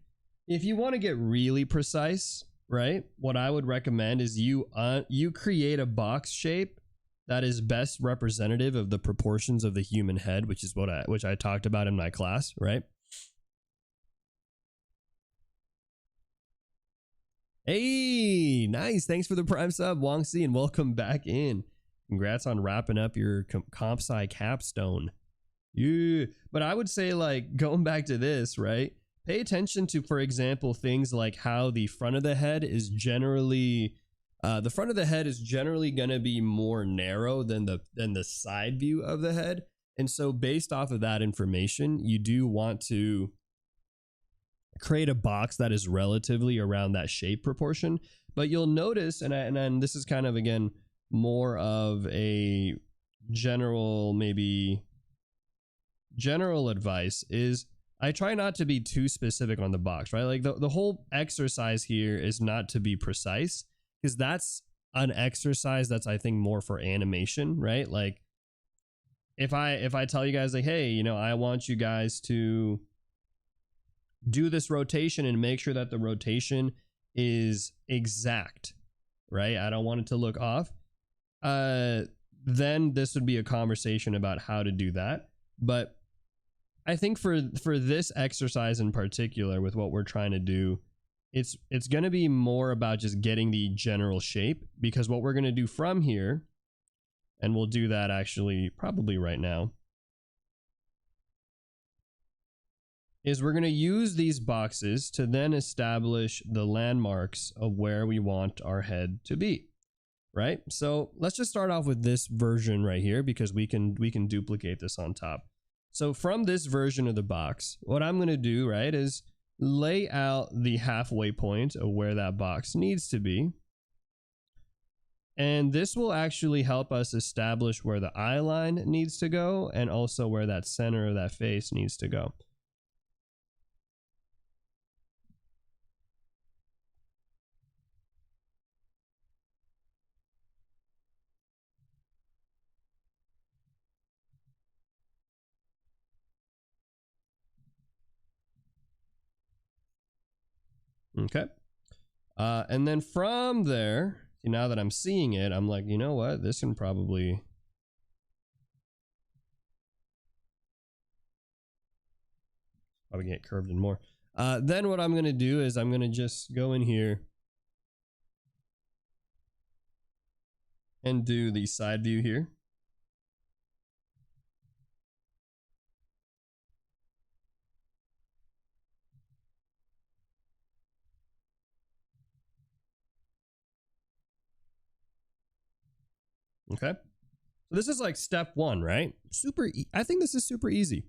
If you want to get really precise, right? What I would recommend is you create a box shape that is best representative of the proportions of the human head, which is which I talked about in my class, right? Hey, nice. Thanks for the prime sub, Wong Si, and welcome back in. Congrats on wrapping up your comp sci capstone. Yeah, but I would say, like, going back to this, right? pay attention to, for example, things like how the front of the head is generally going to be more narrow than the side view of the head. And so based off of that information, you do want to create a box that is relatively around that shape proportion. But you'll notice, and this is kind of, again, more of a general advice, is I try not to be too specific on the box, right? Like the whole exercise here is not to be precise, because that's an exercise that's, I think, more for animation, right? Like if I tell you guys, like, hey, you know, I want you guys to do this rotation and make sure that the rotation is exact, right? I don't want it to look off. Then this would be a conversation about how to do that. But I think for this exercise in particular, with what we're trying to do, it's going to be more about just getting the general shape, because what we're going to do from here, and we'll do that actually probably right now, is we're going to use these boxes to then establish the landmarks of where we want our head to be, right? So let's just start off with this version right here, because we can duplicate this on top. So from this version of the box, what I'm going to do, right, is lay out the halfway point of where that box needs to be. And this will actually help us establish where the eye line needs to go, and also where that center of that face needs to go. Okay. And then from there, now that I'm seeing it, I'm like, you know what? This can probably get curved in more. Then what I'm going to do is I'm going to just go in here and do the side view here. Okay. So this is like step one, right? I think this is super easy.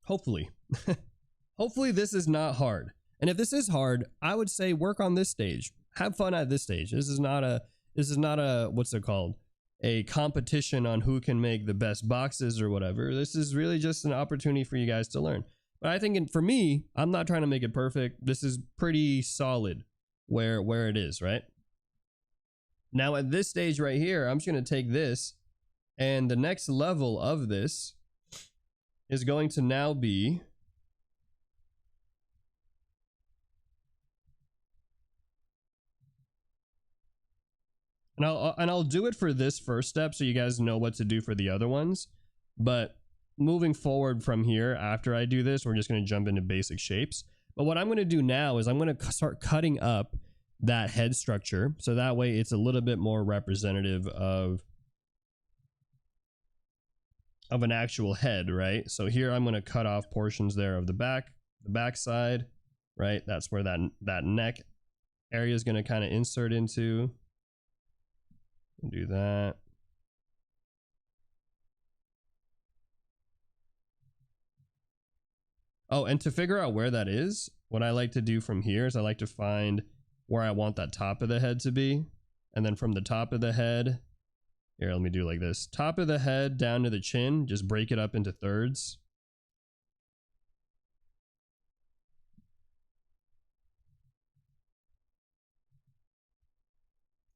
Hopefully. Hopefully this is not hard. And if this is hard, I would say work on this stage. Have fun at this stage. This is not a what's it called? A competition on who can make the best boxes or whatever. This is really just an opportunity for you guys to learn. But I think for me, I'm not trying to make it perfect. This is pretty solid where it is, right? Now at this stage right here, I'm just going to take this, and the next level of this is going to now be and I'll do it for this first step so you guys know what to do for the other ones. But moving forward from here, after I do this, we're just going to jump into basic shapes. But what I'm going to do now is I'm going to start cutting up that head structure, so that way it's a little bit more representative of an actual head, right? So here I'm going to cut off portions there of the back side, right? That's where that neck area is going to kind of insert into. Do that. Oh, and to figure out where that is, what I like to do from here is I like to find where I want that top of the head to be. And then from the top of the head, here, let me do like this. Top of the head down to the chin, just break it up into thirds.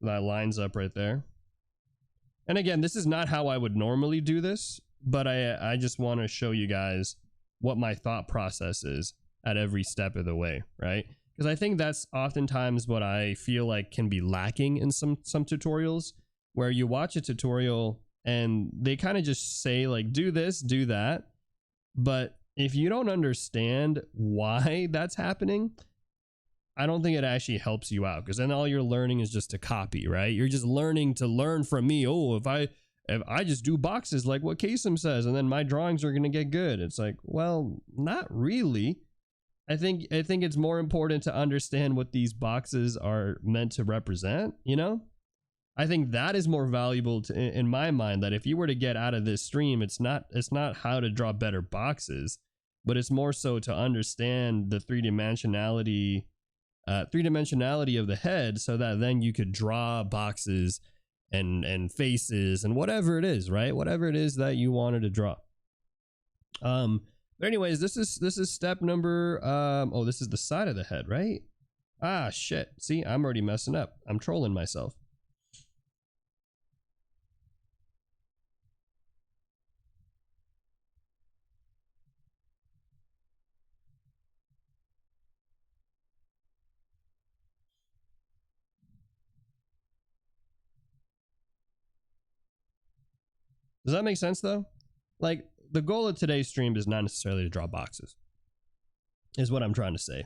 That lines up right there. And again, this is not how I would normally do this, but I just want to show you guys what my thought process is at every step of the way, right? Because I think that's oftentimes what I feel like can be lacking in some tutorials, where you watch a tutorial and they kind of just say like, do this, do that. But if you don't understand why that's happening, I don't think it actually helps you out, because then all you're learning is just to copy, right? You're just learning to learn from me. Oh, if I just do boxes like what Kasem says, and then my drawings are going to get good. It's like, well, not really. I think it's more important to understand what these boxes are meant to represent, you know? I think that is more valuable in my mind, that if you were to get out of this stream, it's not how to draw better boxes, but it's more so to understand the three-dimensionality of the head, so that then you could draw boxes and faces and whatever it is, right? Whatever it is that you wanted to draw. But anyways, this is step number oh, this is the side of the head, right? Ah, shit. See, I'm already messing up. I'm trolling myself. Does that make sense though? Like, the goal of today's stream is not necessarily to draw boxes, is what I'm trying to say.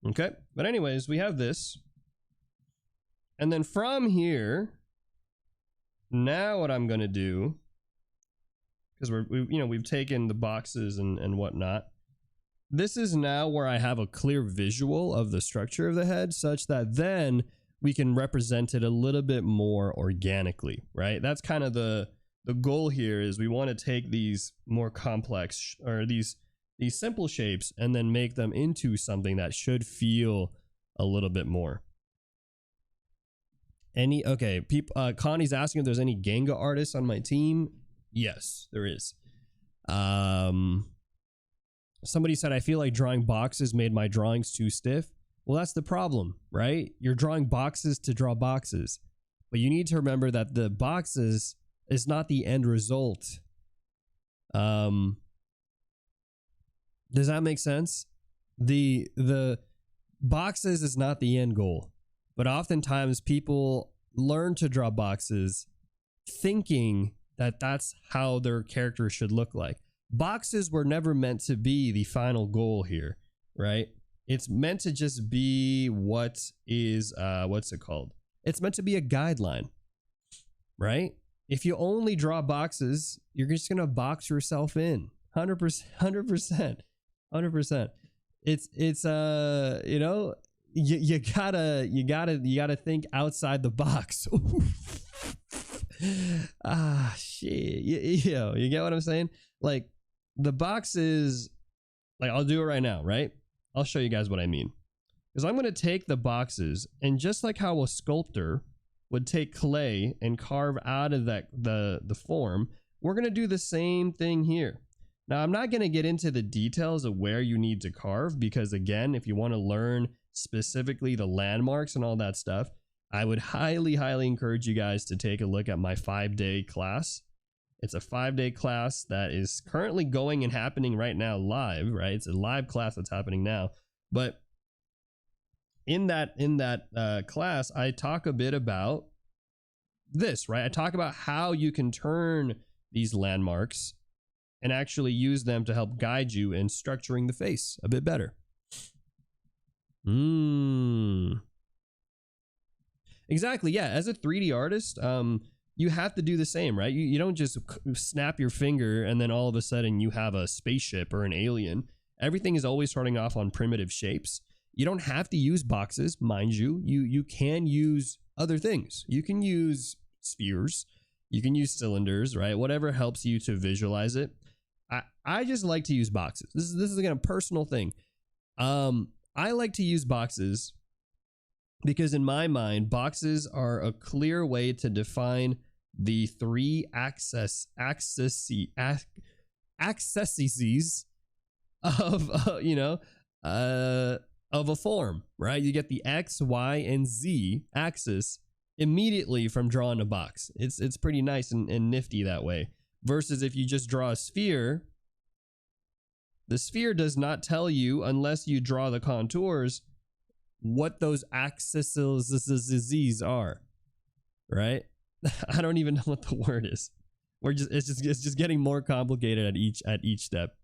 Okay, but anyways, we have this. And then from here, now what I'm going to do, because we've taken the boxes and whatnot. This is now where I have a clear visual of the structure of the head, such that then we can represent it a little bit more organically, right? That's kind of the goal here, is we want to take these more complex, or these simple shapes, and then make them into something that should feel a little bit more. Okay, Connie's asking if there's any Ganga artists on my team. Yes, there is. Somebody said, I feel like drawing boxes made my drawings too stiff. Well, that's the problem, right? You're drawing boxes to draw boxes, but you need to remember that the boxes is not the end result. Does that make sense? The boxes is not the end goal, but oftentimes people learn to draw boxes thinking that that's how their character should look like. Boxes were never meant to be the final goal here, right? It's meant to just be what is, what's it called? It's meant to be a guideline, right? If you only draw boxes, you're just going to box yourself in. 100%, 100%. It's, you know, you gotta think outside the box. Ah, shit. You get what I'm saying? Like, the box is, like, I'll do it right now, right? I'll show you guys what I mean. Because I'm going to take the boxes, and just like how a sculptor would take clay and carve out of the form, we're going to do the same thing here. Now, I'm not going to get into the details of where you need to carve, because again, if you want to learn specifically the landmarks and all that stuff, I would highly encourage you guys to take a look at my 5-day class. It's a 5-day class that is currently going and happening right now live, right? It's a live class that's happening now. But in that class, I talk a bit about this, right? I talk about how you can turn these landmarks and actually use them to help guide you in structuring the face a bit better. Exactly, yeah. As a 3D artist, you have to do the same, right? You don't just snap your finger and then all of a sudden you have a spaceship or an alien. Everything is always starting off on primitive shapes. You don't have to use boxes, mind you. You can use other things. You can use spheres. You can use cylinders, right? Whatever helps you to visualize it. I just like to use boxes. This is again a personal thing. I like to use boxes because in my mind, boxes are a clear way to define the three axes of of a form, right? You get the X, Y, and Z axis immediately from drawing a box. It's pretty nice and nifty that way. Versus if you just draw a sphere, the sphere does not tell you, unless you draw the contours, what those axes are, right? I don't even know what the word is. It's just getting more complicated at each step.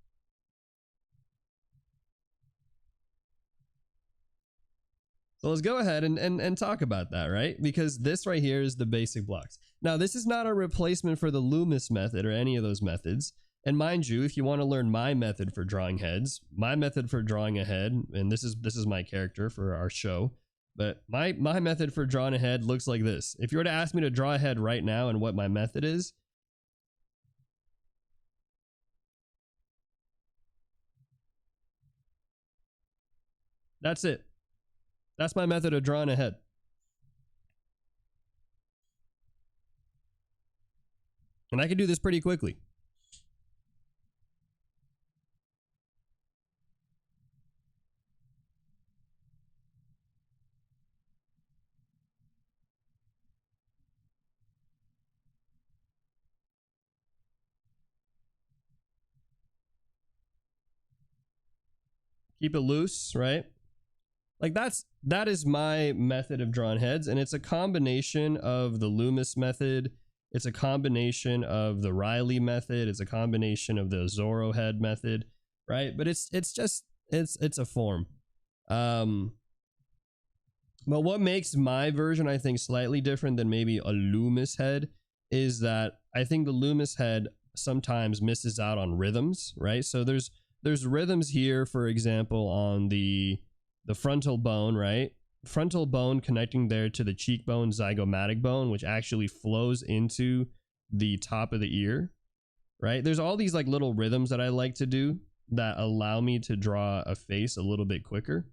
So let's go ahead and talk about that, right? Because this right here is the basic blocks. Now, this is not a replacement for the Loomis method or any of those methods. And mind you, if you want to learn my method for drawing heads, my method for drawing a head, and this is my character for our show, but my method for drawing a head looks like this. If you were to ask me to draw a head right now and what my method is, that's it. That's my method of drawing a head. And I can do this pretty quickly. Keep it loose, right? Like that is my method of drawing heads, and it's a combination of the Loomis method, it's a combination of the Riley method, it's a combination of the Zorro head method, right? But it's a form. But what makes my version, I think, slightly different than maybe a Loomis head is that I think the Loomis head sometimes misses out on rhythms, right? So there's rhythms here, for example, on the frontal bone, right? Frontal bone connecting there to the cheekbone zygomatic bone, which actually flows into the top of the ear, right? There's all these like little rhythms that I like to do that allow me to draw a face a little bit quicker.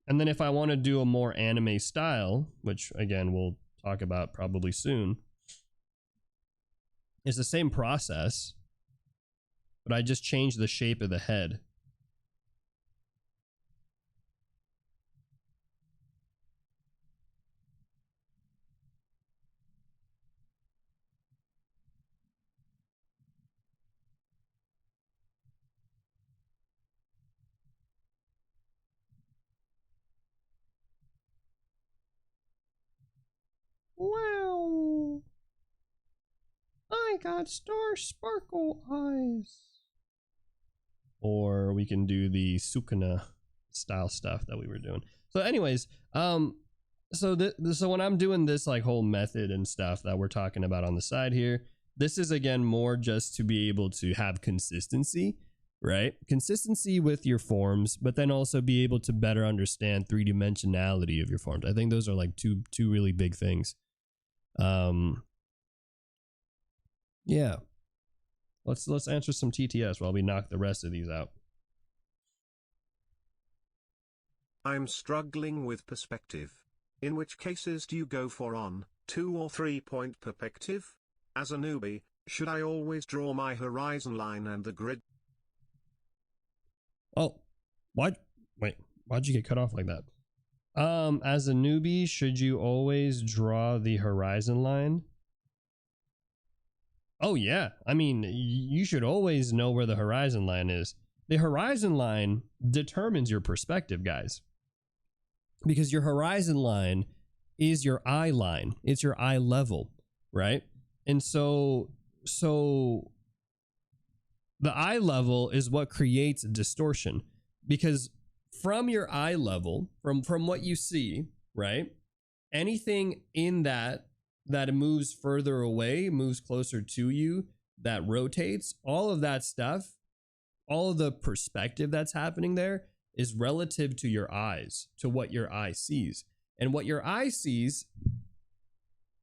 And then if I want to do a more anime style, which again we'll talk about probably soon, it's the same process, but I just change the shape of the head. Wow. I got star sparkle eyes. Or we can do the Sukuna style stuff that we were doing. So anyways, so when I'm doing this like whole method and stuff that we're talking about on the side here, this is again more just to be able to have consistency, right? Consistency with your forms, but then also be able to better understand three-dimensionality of your forms. I think those are like two really big things. Yeah. Let's answer some TTS while we knock the rest of these out. I'm struggling with perspective. In which cases do you go for 1, 2 or 3 point perspective? As a newbie, should I always draw my horizon line and the grid? Oh, why'd you get cut off like that? As a newbie, should you always draw the horizon line? Oh yeah, I mean, you should always know where the horizon line is. The horizon line determines your perspective, guys. Because your horizon line is your eye line. It's your eye level, right? And so the eye level is what creates distortion. Because from your eye level, from what you see, right? Anything in that moves further away, moves closer to you, that rotates, all of that stuff, all of the perspective that's happening there is relative to your eyes, to what your eye sees. And what your eye sees,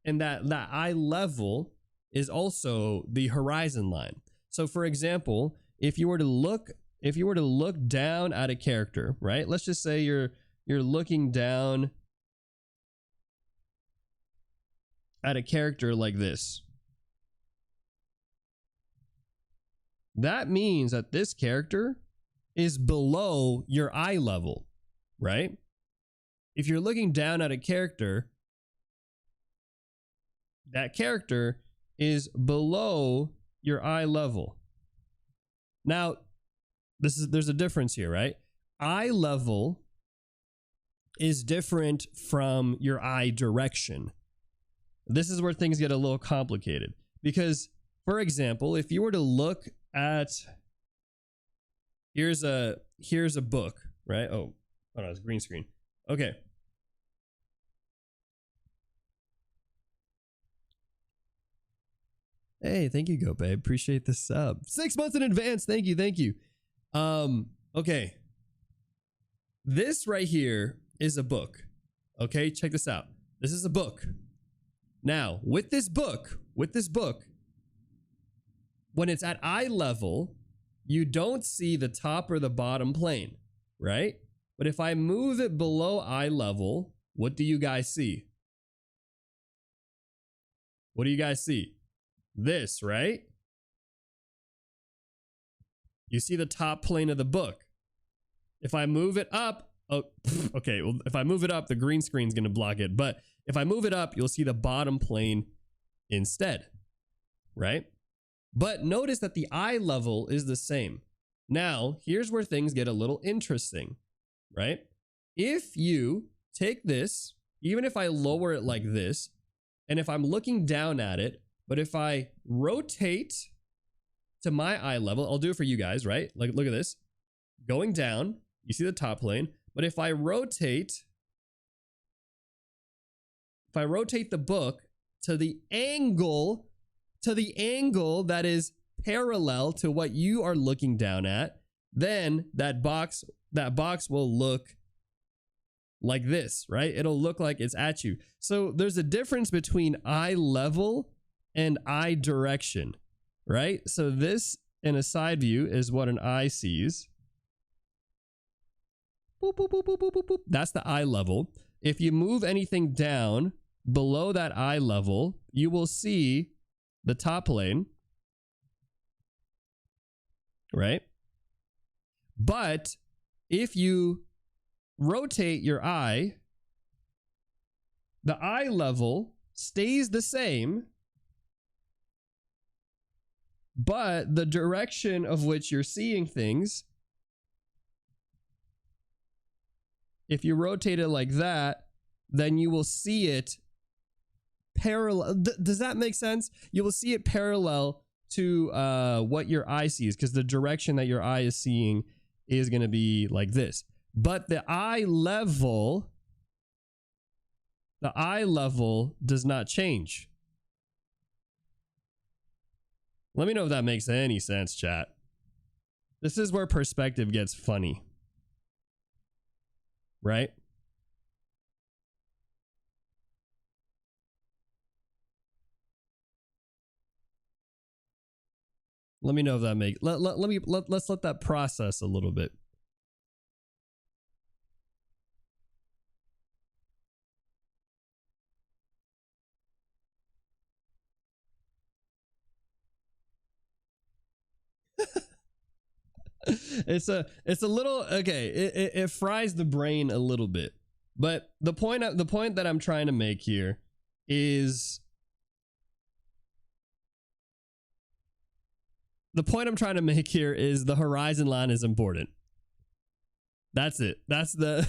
and that eye level is also the horizon line. So for example, if you were to look down at a character, right? Let's just say you're looking down at a character like this. That means that this character is below your eye level, right? If you're looking down at a character, that character is below your eye level. Now, there's a difference here, right? Eye level is different from your eye direction. This is where things get a little complicated, Because, for example, if you were to look at, here's a book, right? Oh, no, it's green screen. Okay. Hey, thank you, Go Babe. Appreciate the sub. 6 months in advance. Thank you, thank you. Okay. This right here is a book. Okay, check this out. This is a book. Now, with this book, when it's at eye level, you don't see the top or the bottom plane, right? But if I move it below eye level, what do you guys see? What do you guys see? This, right? You see the top plane of the book. If I move it up, oh, okay, well, if I move it up, the green screen's going to block it. But if I move it up, you'll see the bottom plane instead, right? But notice that the eye level is the same. Now, here's where things get a little interesting, right? If you take this, even if I lower it like this, and if I'm looking down at it, but if I rotate to my eye level, I'll do it for you guys, right? Like, look at this. Going down, you see the top plane, but if I rotate the book to the angle that is parallel to what you are looking down at, then that box will look like this, right? It'll look like it's at you. So there's a difference between eye level and eye direction, right? So this in a side view is what an eye sees. Boop, boop, boop, boop, boop, boop, boop. That's the eye level. If you move anything down below that eye level, you will see the top plane, right? But if you rotate your eye, the eye level stays the same, but the direction of which you're seeing things, if you rotate it like that, then you will see it parallel. Does that make sense? You will see it parallel to what your eye sees, because the direction that your eye is seeing is going to be like this. But the eye level does not change. Let me know if that makes any sense, chat. This is where perspective gets funny, right? Let me know if that makes, let's let that process a little bit. It's a little, okay, it fries the brain a little bit. But the point that I'm trying to make here is the horizon line is important. That's it. That's the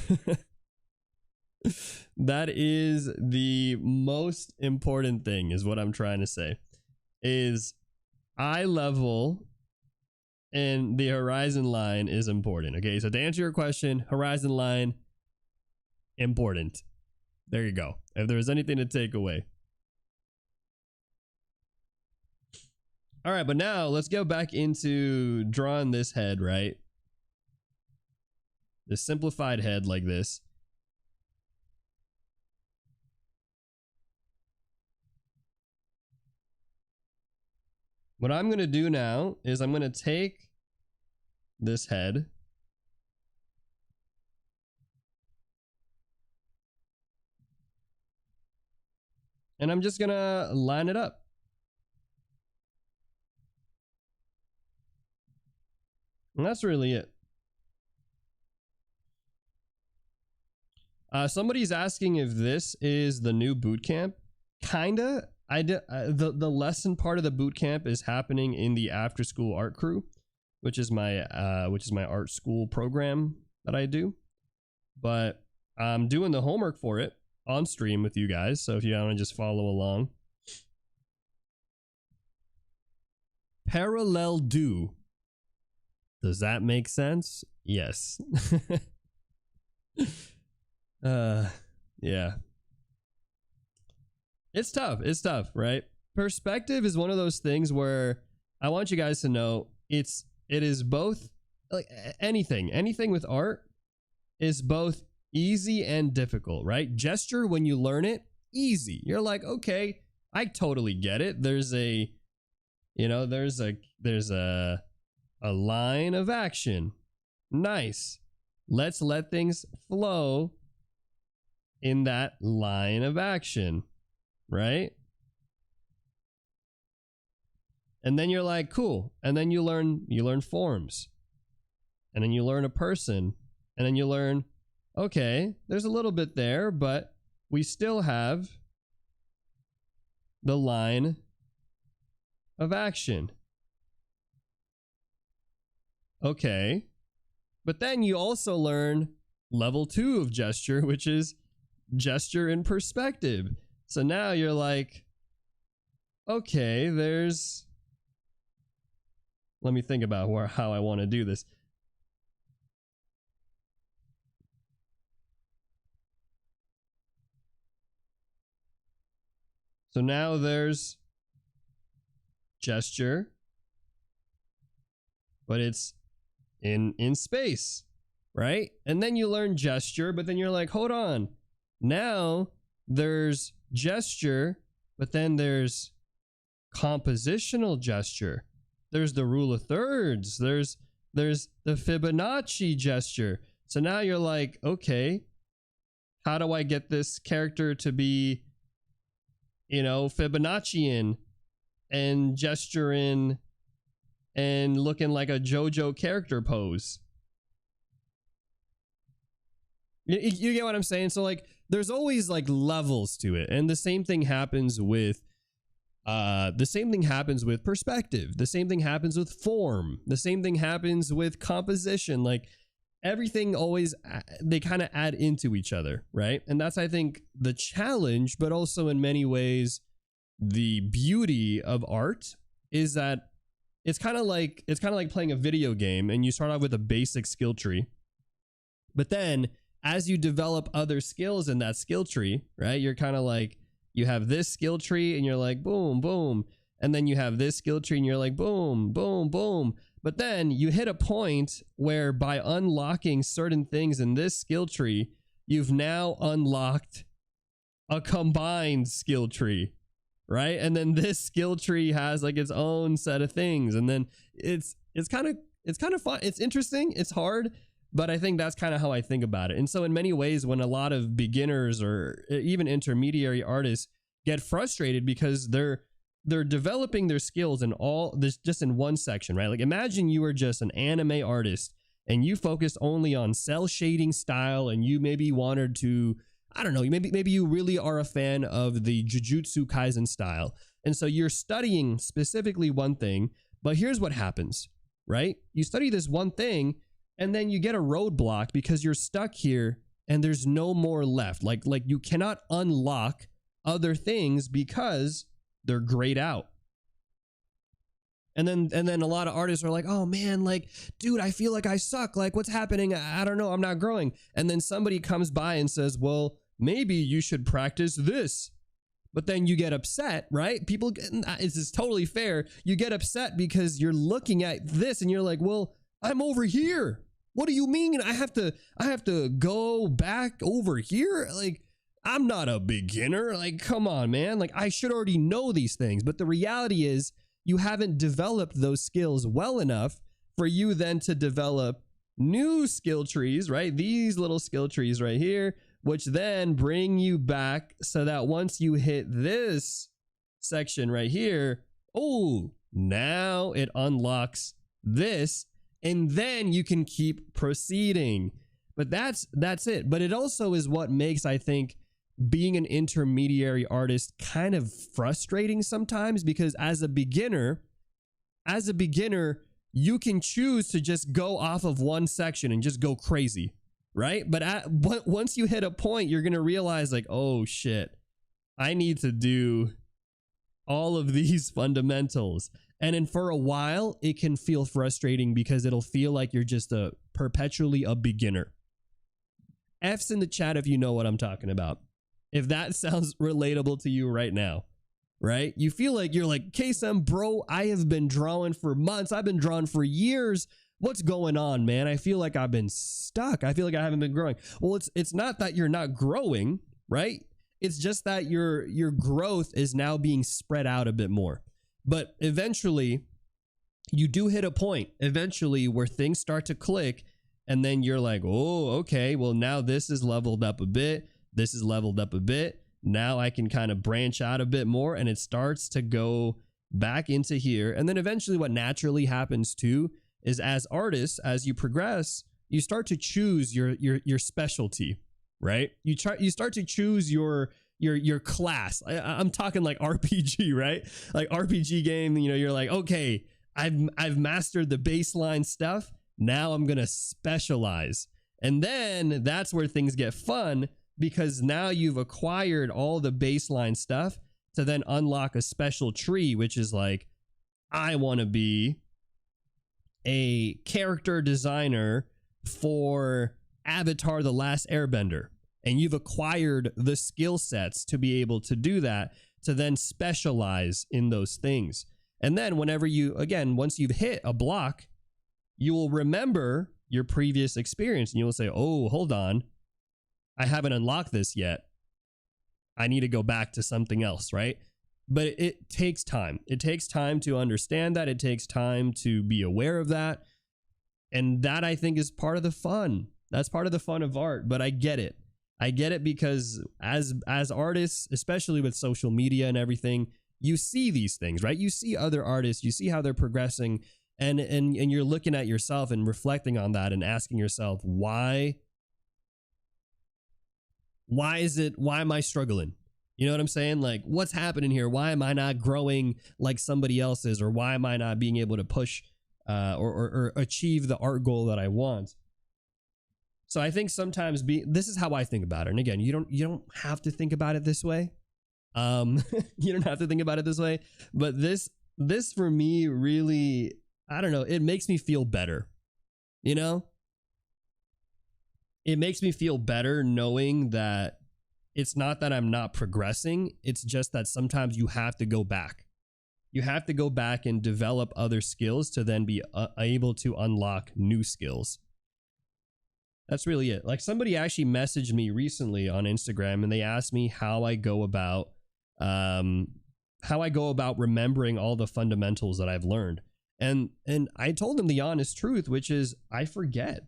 that is the most important thing, is what I'm trying to say, is eye level and the horizon line is important. Okay, so to answer your question, horizon line, important. There you go. If there's anything to take away. All right, but now let's go back into drawing this head, right? This simplified head like this. What I'm going to do now is I'm going to take this head and I'm just going to line it up. And that's really it. Somebody's asking if this is the new boot camp. Kinda. The lesson part of the boot camp is happening in the after school art crew, which is my art school program that I do. But I'm doing the homework for it on stream with you guys, so if you want to just follow along. parallel do. Does that make sense? Yes. Yeah. It's tough, right? Perspective is one of those things where I want you guys to know it is both, like anything with art is both easy and difficult, right? Gesture, when you learn it, easy. You're like, okay, I totally get it. There's a line of action. Nice. Let's let things flow in that line of action, right? And then you're like, cool. And then you learn forms. And then you learn a person. And then you learn, okay, there's a little bit there, but we still have the line of action. Okay. But then you also learn level 2 of gesture, which is gesture in perspective. So now you're like, okay, let me think about how I want to do this. So now there's gesture, but it's in space, right? And then you learn gesture, but then you're like, hold on. Now there's gesture, but then there's compositional gesture. There's the rule of thirds. There's the Fibonacci gesture. So now you're like, okay, how do I get this character to be, Fibonaccian and gesture in and looking like a JoJo character pose? You get what I'm saying? So like, there's always like levels to it, and the same thing happens with perspective. The same thing happens with form. The same thing happens with composition. Like everything always, they kind of add into each other, right? And that's, I think, the challenge, but also in many ways the beauty of art is that it's kind of like playing a video game, and you start off with a basic skill tree, but then as you develop other skills in that skill tree, right, you're kind of like, you have this skill tree and you're like, boom, boom. And then you have this skill tree and you're like, boom, boom, boom. But then you hit a point where by unlocking certain things in this skill tree, you've now unlocked a combined skill tree, right? And then this skill tree has like its own set of things. And then it's kind of fun. It's interesting. It's hard. But I think that's kind of how I think about it. And so in many ways, when a lot of beginners or even intermediary artists get frustrated because they're developing their skills in all this just in one section, right? Like imagine you were just an anime artist and you focused only on cell shading style, and you maybe wanted to, I don't know, maybe you really are a fan of the Jujutsu Kaisen style. And so you're studying specifically one thing, but here's what happens, right? You study this one thing, and then you get a roadblock because you're stuck here and there's no more left. Like you cannot unlock other things because they're grayed out. And then a lot of artists are like, oh man, like, dude, I feel like I suck. Like, what's happening? I don't know. I'm not growing. And then somebody comes by and says, well, maybe you should practice this. But then you get upset, right? People, this is totally fair. You get upset because you're looking at this and you're like, well, I'm over here. What do you mean I have to go back over here? Like, I'm not a beginner. Like, come on, man. Like, I should already know these things. But the reality is you haven't developed those skills well enough for you then to develop new skill trees, right? These little skill trees right here, which then bring you back so that once you hit this section right here, oh, now it unlocks this. And then you can keep proceeding. But that's it. But it also is what makes, I think, being an intermediary artist kind of frustrating sometimes, because as a beginner, you can choose to just go off of one section and just go crazy, right? But once you hit a point, you're going to realize like, oh shit, I need to do all of these fundamentals. And then for a while, it can feel frustrating because it'll feel like you're just perpetually a beginner. F's in the chat if you know what I'm talking about. If that sounds relatable to you right now, right? You feel like you're like, KSM, bro, I have been drawing for months. I've been drawing for years. What's going on, man? I feel like I've been stuck. I feel like I haven't been growing. Well, it's not that you're not growing, right? It's just that your growth is now being spread out a bit more. But eventually, you do hit a point eventually where things start to click, and then you're like, oh, okay, well, now this is leveled up a bit. This is leveled up a bit. Now I can kind of branch out a bit more, and it starts to go back into here. And then eventually what naturally happens too is, as artists, as you progress, you start to choose your specialty, right? You start to choose your class. I'm talking like RPG, right? Like RPG game, you know, you're like, okay, I've mastered the baseline stuff. Now I'm going to specialize. And then that's where things get fun, because now you've acquired all the baseline stuff to then unlock a special tree, which is like, I want to be a character designer for Avatar: The Last Airbender. And you've acquired the skill sets to be able to do that, to then specialize in those things. And then whenever you, again, once you've hit a block, you will remember your previous experience and you will say, oh, hold on, I haven't unlocked this yet. I need to go back to something else, right? But it takes time. It takes time to understand that. It takes time to be aware of that. And that, I think, is part of the fun. That's part of the fun of art. But I get it. I get it because as artists, especially with social media and everything, you see these things, right? You see other artists, you see how they're progressing, and you're looking at yourself and reflecting on that and asking yourself, why am I struggling? You know what I'm saying? Like, what's happening here? Why am I not growing like somebody else is? Or why am I not being able to push or achieve the art goal that I want? So I think sometimes this is how I think about it. And again, you don't have to think about it this way. You don't have to think about it this way. But this for me really, I don't know, it makes me feel better. You know? It makes me feel better knowing that it's not that I'm not progressing. It's just that sometimes you have to go back. You have to go back and develop other skills to then be able to unlock new skills. That's really it. Like, somebody actually messaged me recently on Instagram and they asked me how I go about remembering all the fundamentals that I've learned. And I told them the honest truth, which is I forget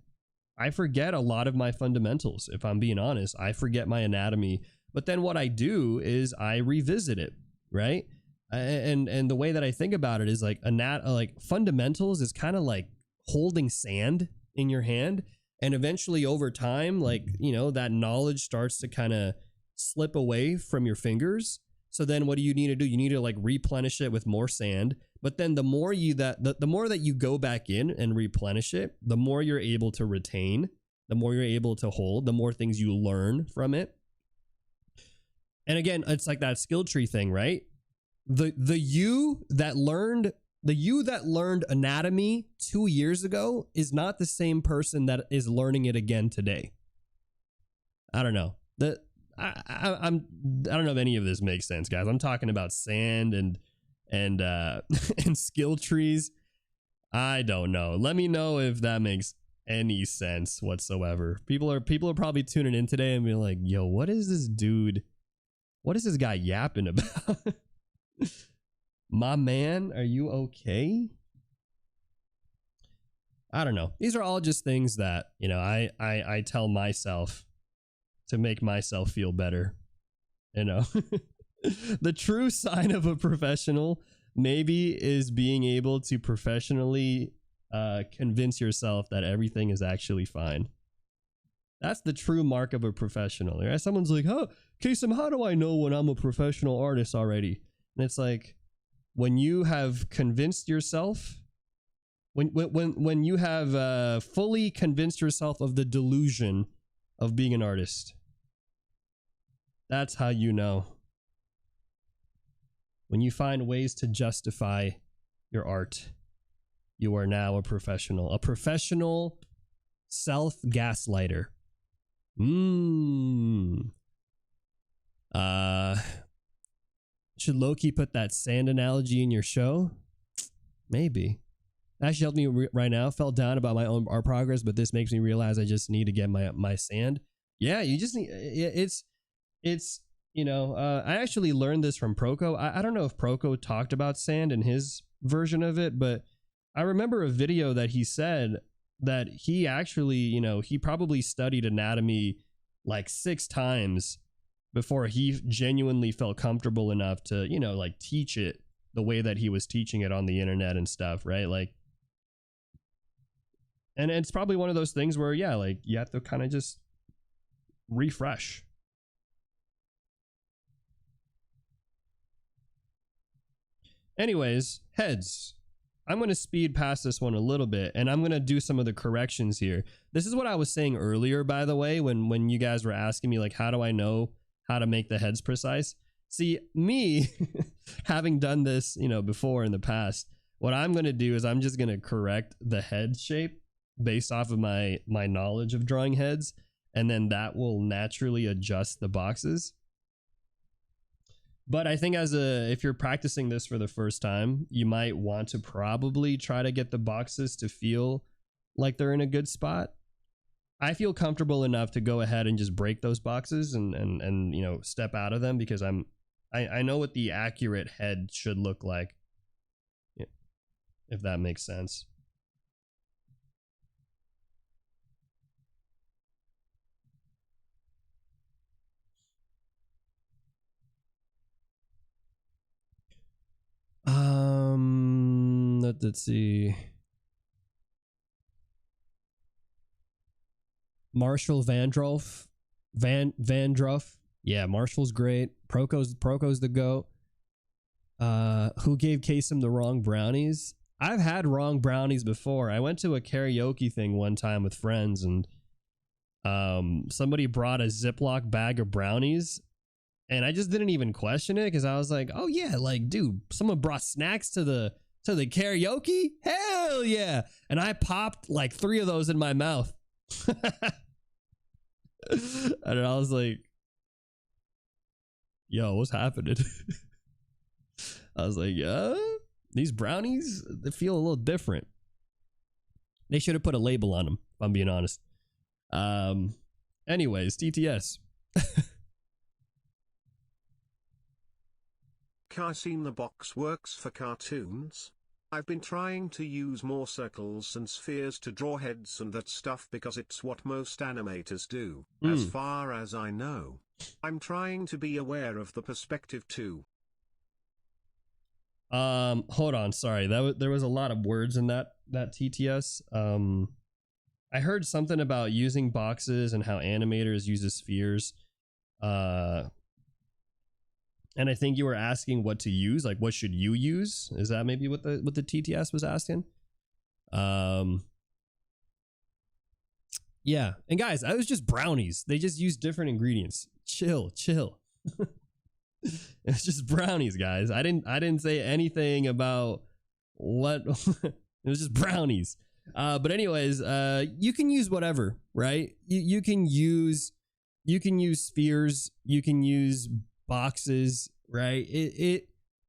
a lot of my fundamentals. If I'm being honest, I forget my anatomy. But then what I do is I revisit it, right? And the way that I think about it is like fundamentals is kind of like holding sand in your hand. And eventually over time, like, you know, that knowledge starts to kind of slip away from your fingers. So then what do you need to do? You need to like replenish it with more sand. But then the more that you go back in and replenish it, the more you're able to retain, the more you're able to hold, the more things you learn from it. And again, it's like that skill tree thing, right? The you that learned anatomy 2 years ago is not the same person that is learning it again today. I don't know. I don't know if any of this makes sense, guys. I'm talking about sand and and skill trees. I don't know. Let me know if that makes any sense whatsoever. People are probably tuning in today and being like, yo, what is this dude? What is this guy yapping about? My man, are you okay? I don't know. These are all just things that, you know, I tell myself to make myself feel better. You know, the true sign of a professional maybe is being able to professionally convince yourself that everything is actually fine. That's the true mark of a professional. Right? Someone's like, "Oh, Kasem, how do I know when I'm a professional artist already?" And it's like, when you have convinced yourself, when you have fully convinced yourself of the delusion of being an artist, that's how you know. When you find ways to justify your art. You are now a professional self gaslighter. Should Loki put that sand analogy in your show? Maybe. Actually helped me right now. Felt down about my own art progress, but this makes me realize I just need to get my sand. Yeah, you just need. It's I actually learned this from Proco. I don't know if Proco talked about sand in his version of it, but I remember a video that he said that he actually, he probably studied anatomy like 6 times before he genuinely felt comfortable enough to, like teach it the way that he was teaching it on the internet and stuff, right? Like, and it's probably one of those things where, yeah, like you have to kind of just refresh. Anyways, heads. I'm going to speed past this one a little bit, and I'm going to do some of the corrections here. This is what I was saying earlier, by the way, when you guys were asking me, like, how do I know how to make the heads precise? See, me, having done this, before in the past, what I'm going to do is I'm just going to correct the head shape based off of my knowledge of drawing heads, and then that will naturally adjust the boxes. But I think if you're practicing this for the first time, you might want to probably try to get the boxes to feel like they're in a good spot. I feel comfortable enough to go ahead and just break those boxes and step out of them because I know what the accurate head should look like, if that makes sense. Let's see. Marshall Vandroff. Vandroff. Yeah, Marshall's great. Proco's the GOAT. Who gave Kasem the wrong brownies? I've had wrong brownies before. I went to a karaoke thing one time with friends, and somebody brought a Ziploc bag of brownies, and I just didn't even question it because I was like, oh yeah, like dude, someone brought snacks to the karaoke? Hell yeah. And I popped like 3 of those in my mouth. And I was like, yo, what's happening? I was like, yeah, these brownies, they feel a little different. They should have put a label on them, if I'm being honest. Anyways, TTS. Seen the box works for cartoons. I've been trying to use more circles and spheres to draw heads and that stuff because it's what most animators do, as far as I know. I'm trying to be aware of the perspective too. Hold on, sorry. There was a lot of words in that TTS. I heard something about using boxes and how animators use spheres. And I think you were asking what to use, like what should you use? Is that maybe what the TTS was asking? Yeah. And guys, I was just brownies. They just use different ingredients. Chill. It's just brownies, guys. I didn't say anything about what it was just brownies. But anyways, you can use whatever, right? You can use spheres, you can use boxes, right?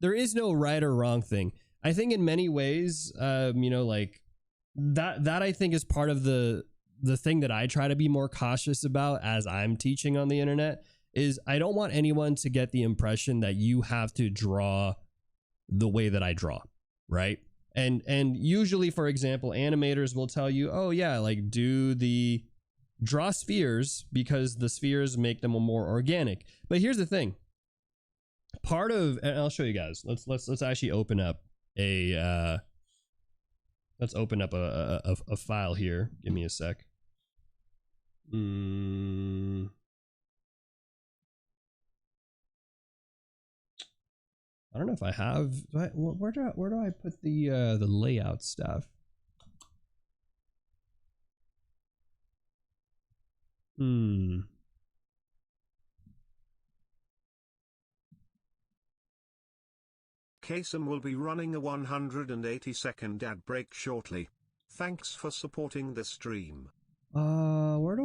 There is no right or wrong thing. I think in many ways, like that I think is part of the thing that I try to be more cautious about as I'm teaching on the internet is I don't want anyone to get the impression that you have to draw the way that I draw, right? And usually, for example, animators will tell you, oh yeah, like draw spheres because the spheres make them more organic. But here's the thing. And I'll show you guys. Let's actually open up a file here. Give me a sec. I don't know if I have. Where do I put the layout stuff? KSM will be running a 180-second ad break shortly. Thanks for supporting the stream. Where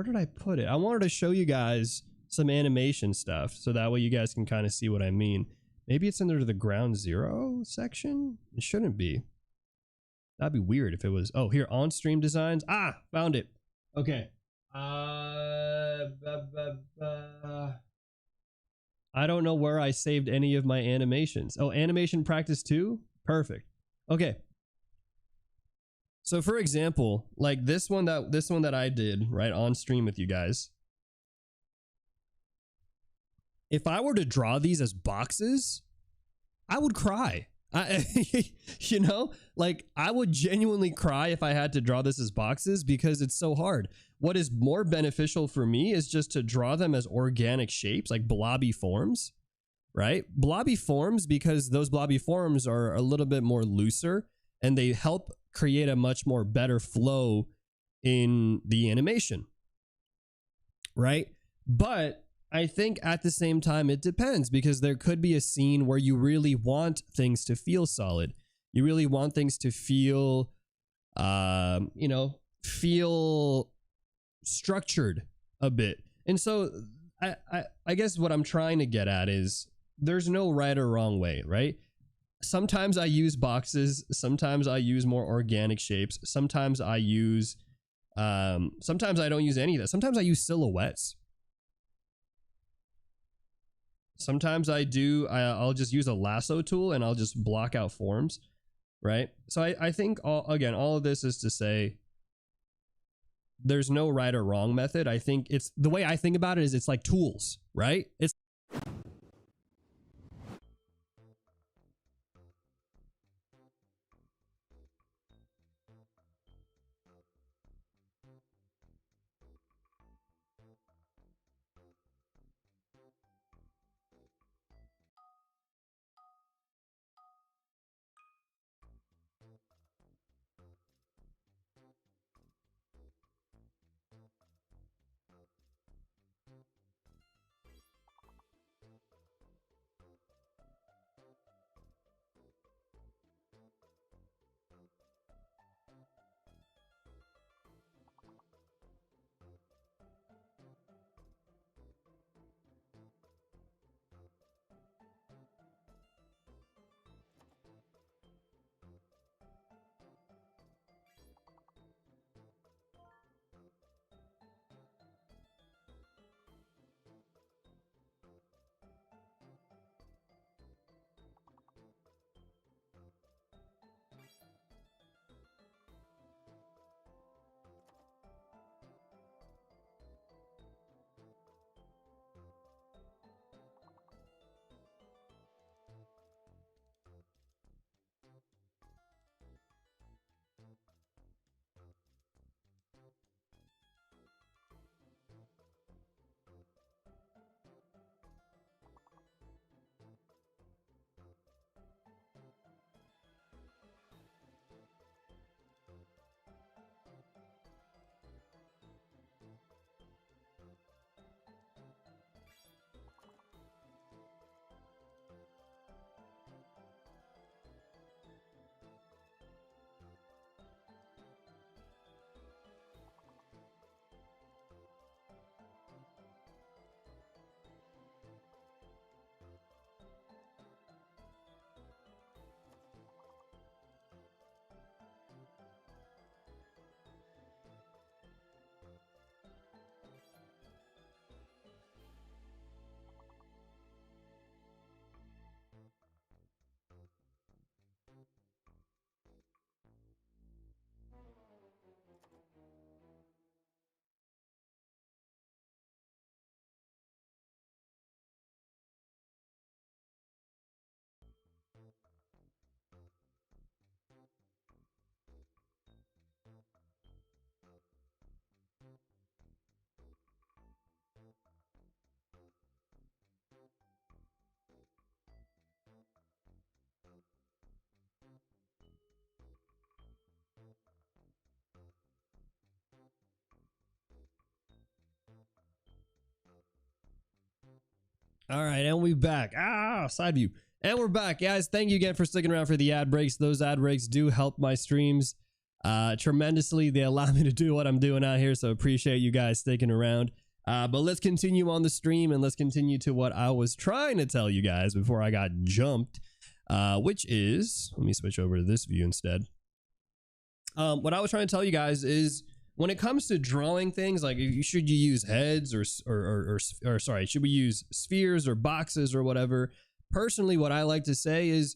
did I put it? I wanted to show you guys some animation stuff so that way you guys can kind of see what I mean. Maybe it's under the ground zero section? It shouldn't be. That'd be weird if it was. Oh, here, on stream designs. Ah, found it. Okay. I don't know where I saved any of my animations. Oh, animation practice 2? Perfect. Okay. So for example, like this one that I did right on stream with you guys. If I were to draw these as boxes, I would cry. You know, like I would genuinely cry if I had to draw this as boxes because it's so hard. What is more beneficial for me is just to draw them as organic shapes, like blobby forms, right? Blobby forms, because those blobby forms are a little bit more looser and they help create a much more better flow in the animation, right? But I think at the same time, it depends, because there could be a scene where you really want things to feel solid. You really want things to feel, you know, feel structured a bit. And so I guess what I'm trying to get at is there's no right or wrong way, right? Sometimes I use boxes. Sometimes I use more organic shapes. Sometimes I use, sometimes I don't use any of that. Sometimes I use silhouettes. Sometimes I'll just use a lasso tool and I'll just block out forms, right? So I think, all of this is to say there's no right or wrong method. I think it's, the way I think about it is it's like tools, right? It's all right, and we back. Side view. And we're back, guys. Thank you again for sticking around for the ad breaks. Those ad breaks do help my streams tremendously. They allow me to do what I'm doing out here, so appreciate you guys sticking around. But let's continue on the stream, and let's continue to what I was trying to tell you guys before I got jumped, which is, let me switch over to this view instead. What I was trying to tell you guys is, when it comes to drawing things, like should you use heads or sorry, should we use spheres or boxes or whatever? Personally, what I like to say is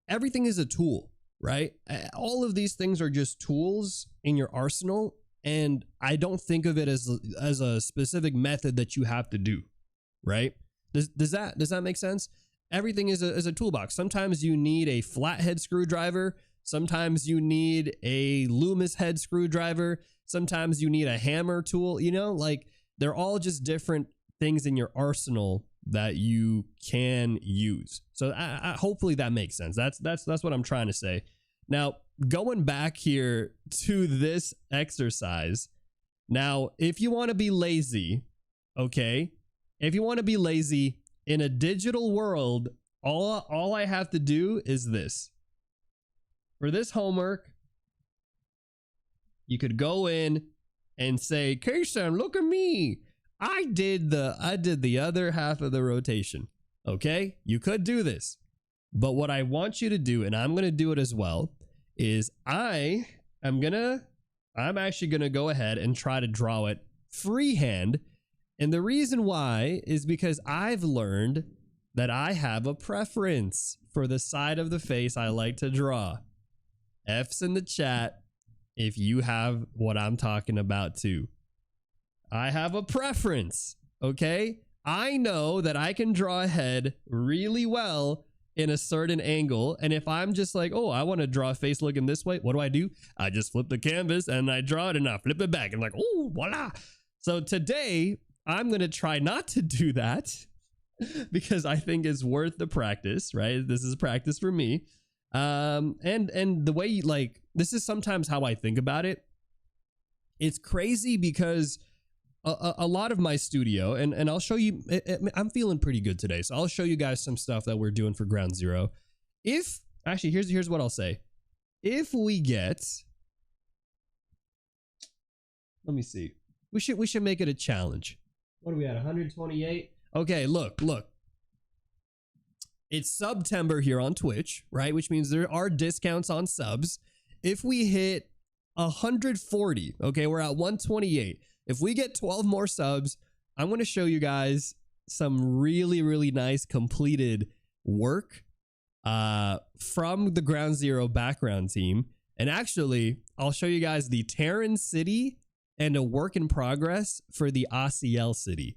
everything is a tool, right? All of these things are just tools in your arsenal, and I don't think of it as a specific method that you have to do, right? Does that make sense? Everything is a toolbox. Sometimes you need a flathead screwdriver. Sometimes you need a Loomis head screwdriver. Sometimes you need a hammer tool. You know, like they're all just different things in your arsenal that you can use. So hopefully that makes sense. That's what I'm trying to say. Now, going back here to this exercise. Now, if you want to be lazy, okay? If you want to be lazy in a digital world, all I have to do is this. For this homework, you could go in and say, Kason, look at me. I did the other half of the rotation. Okay? You could do this. But what I want you to do, and I'm going to do it as well, is I'm actually going to go ahead and try to draw it freehand. And the reason why is because I've learned that I have a preference for the side of the face I like to draw. F's in the chat if you have what I'm talking about too. I have a preference, okay? I know that I can draw a head really well in a certain angle, and if I'm just like, oh, I want to draw a face looking this way, what do? I just flip the canvas and I draw it and I flip it back and I'm like, oh, voila. So today, I'm going to try not to do that because I think it's worth the practice, right? This is practice for me. And the way, like, this is sometimes how I think about it. It's crazy because a lot of my studio, and I'll show you, I'm feeling pretty good today, so I'll show you guys some stuff that we're doing for Ground Zero. If, actually, here's what I'll say. If we get, let me see, we should make it a challenge. What are we at, 128? Okay, look. It's September here on Twitch, right? Which means there are discounts on subs. If we hit 140, okay, we're at 128. If we get 12 more subs, I'm going to show you guys some really, really nice completed work from the Ground Zero background team. And actually, I'll show you guys the Terran City and a work in progress for the ACL City.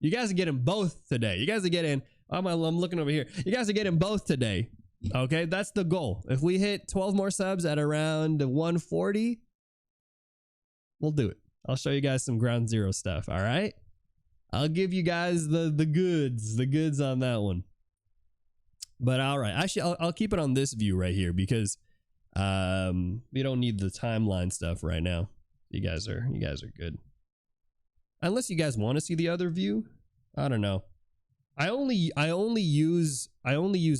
You guys are getting both today. You guys are getting, I'm looking over here. You guys are getting both today. Okay, that's the goal. If we hit 12 more subs at around 140, we'll do it. I'll show you guys some Ground Zero stuff, all right? I'll give you guys the goods on that one. But all right, actually, I'll keep it on this view right here because we don't need the timeline stuff right now. You guys are good. Unless you guys want to see the other view, I don't know. I only use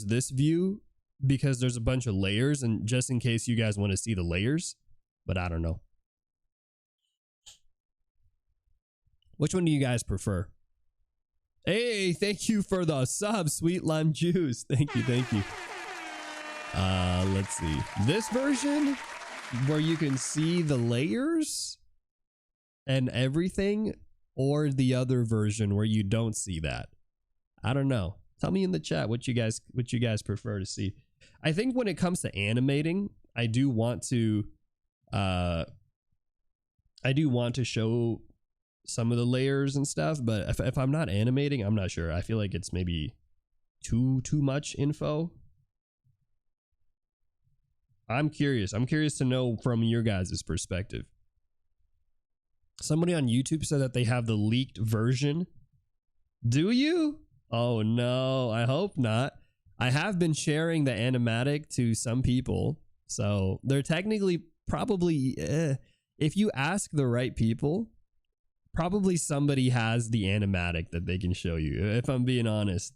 this view because there's a bunch of layers, and just in case you guys want to see the layers, but I don't know. Which one do you guys prefer? Hey, thank you for the sub, Sweet Lime Juice. Thank you. Let's see. This version where you can see the layers and everything, or the other version where you don't see that. I don't know. Tell me in the chat what you guys prefer to see. I think when it comes to animating, I do want to show some of the layers and stuff, but if I'm not animating, I'm not sure. I feel like it's maybe too much info. I'm curious to know from your guys' perspective. Somebody on YouTube said that they have the leaked version. Do you? Oh no, I hope not. I have been sharing the animatic to some people, so they're technically probably, if you ask the right people, probably somebody has the animatic that they can show you, if I'm being honest.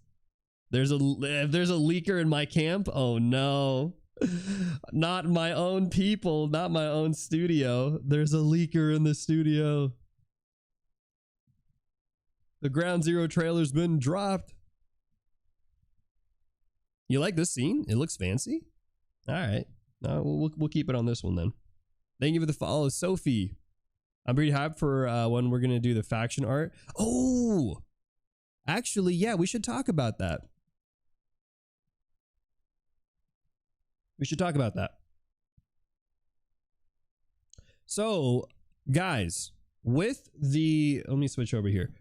If there's a leaker in my camp, oh no. Not my own people, not my own studio. There's a leaker in the studio. The Ground Zero trailer's been dropped. You like this scene? It looks fancy. All right. No, we'll keep it on this one then. Thank you for the follow, Sophie. I'm pretty hyped for when we're going to do the faction art. Oh, actually, yeah, we should talk about that. We should talk about that. So, guys, with the... Let me switch over here.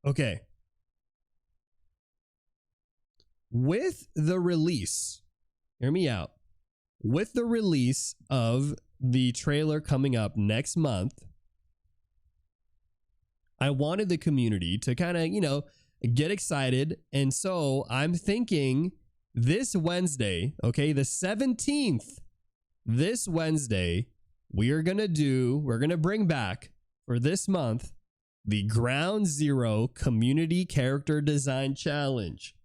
Okay. With the release, hear me out. With the release of the trailer coming up next month, I wanted the community to kind of, you know, get excited. And so I'm thinking this Wednesday, okay, the 17th, this Wednesday, we're going to bring back for this month the Ground Zero Community Character Design Challenge.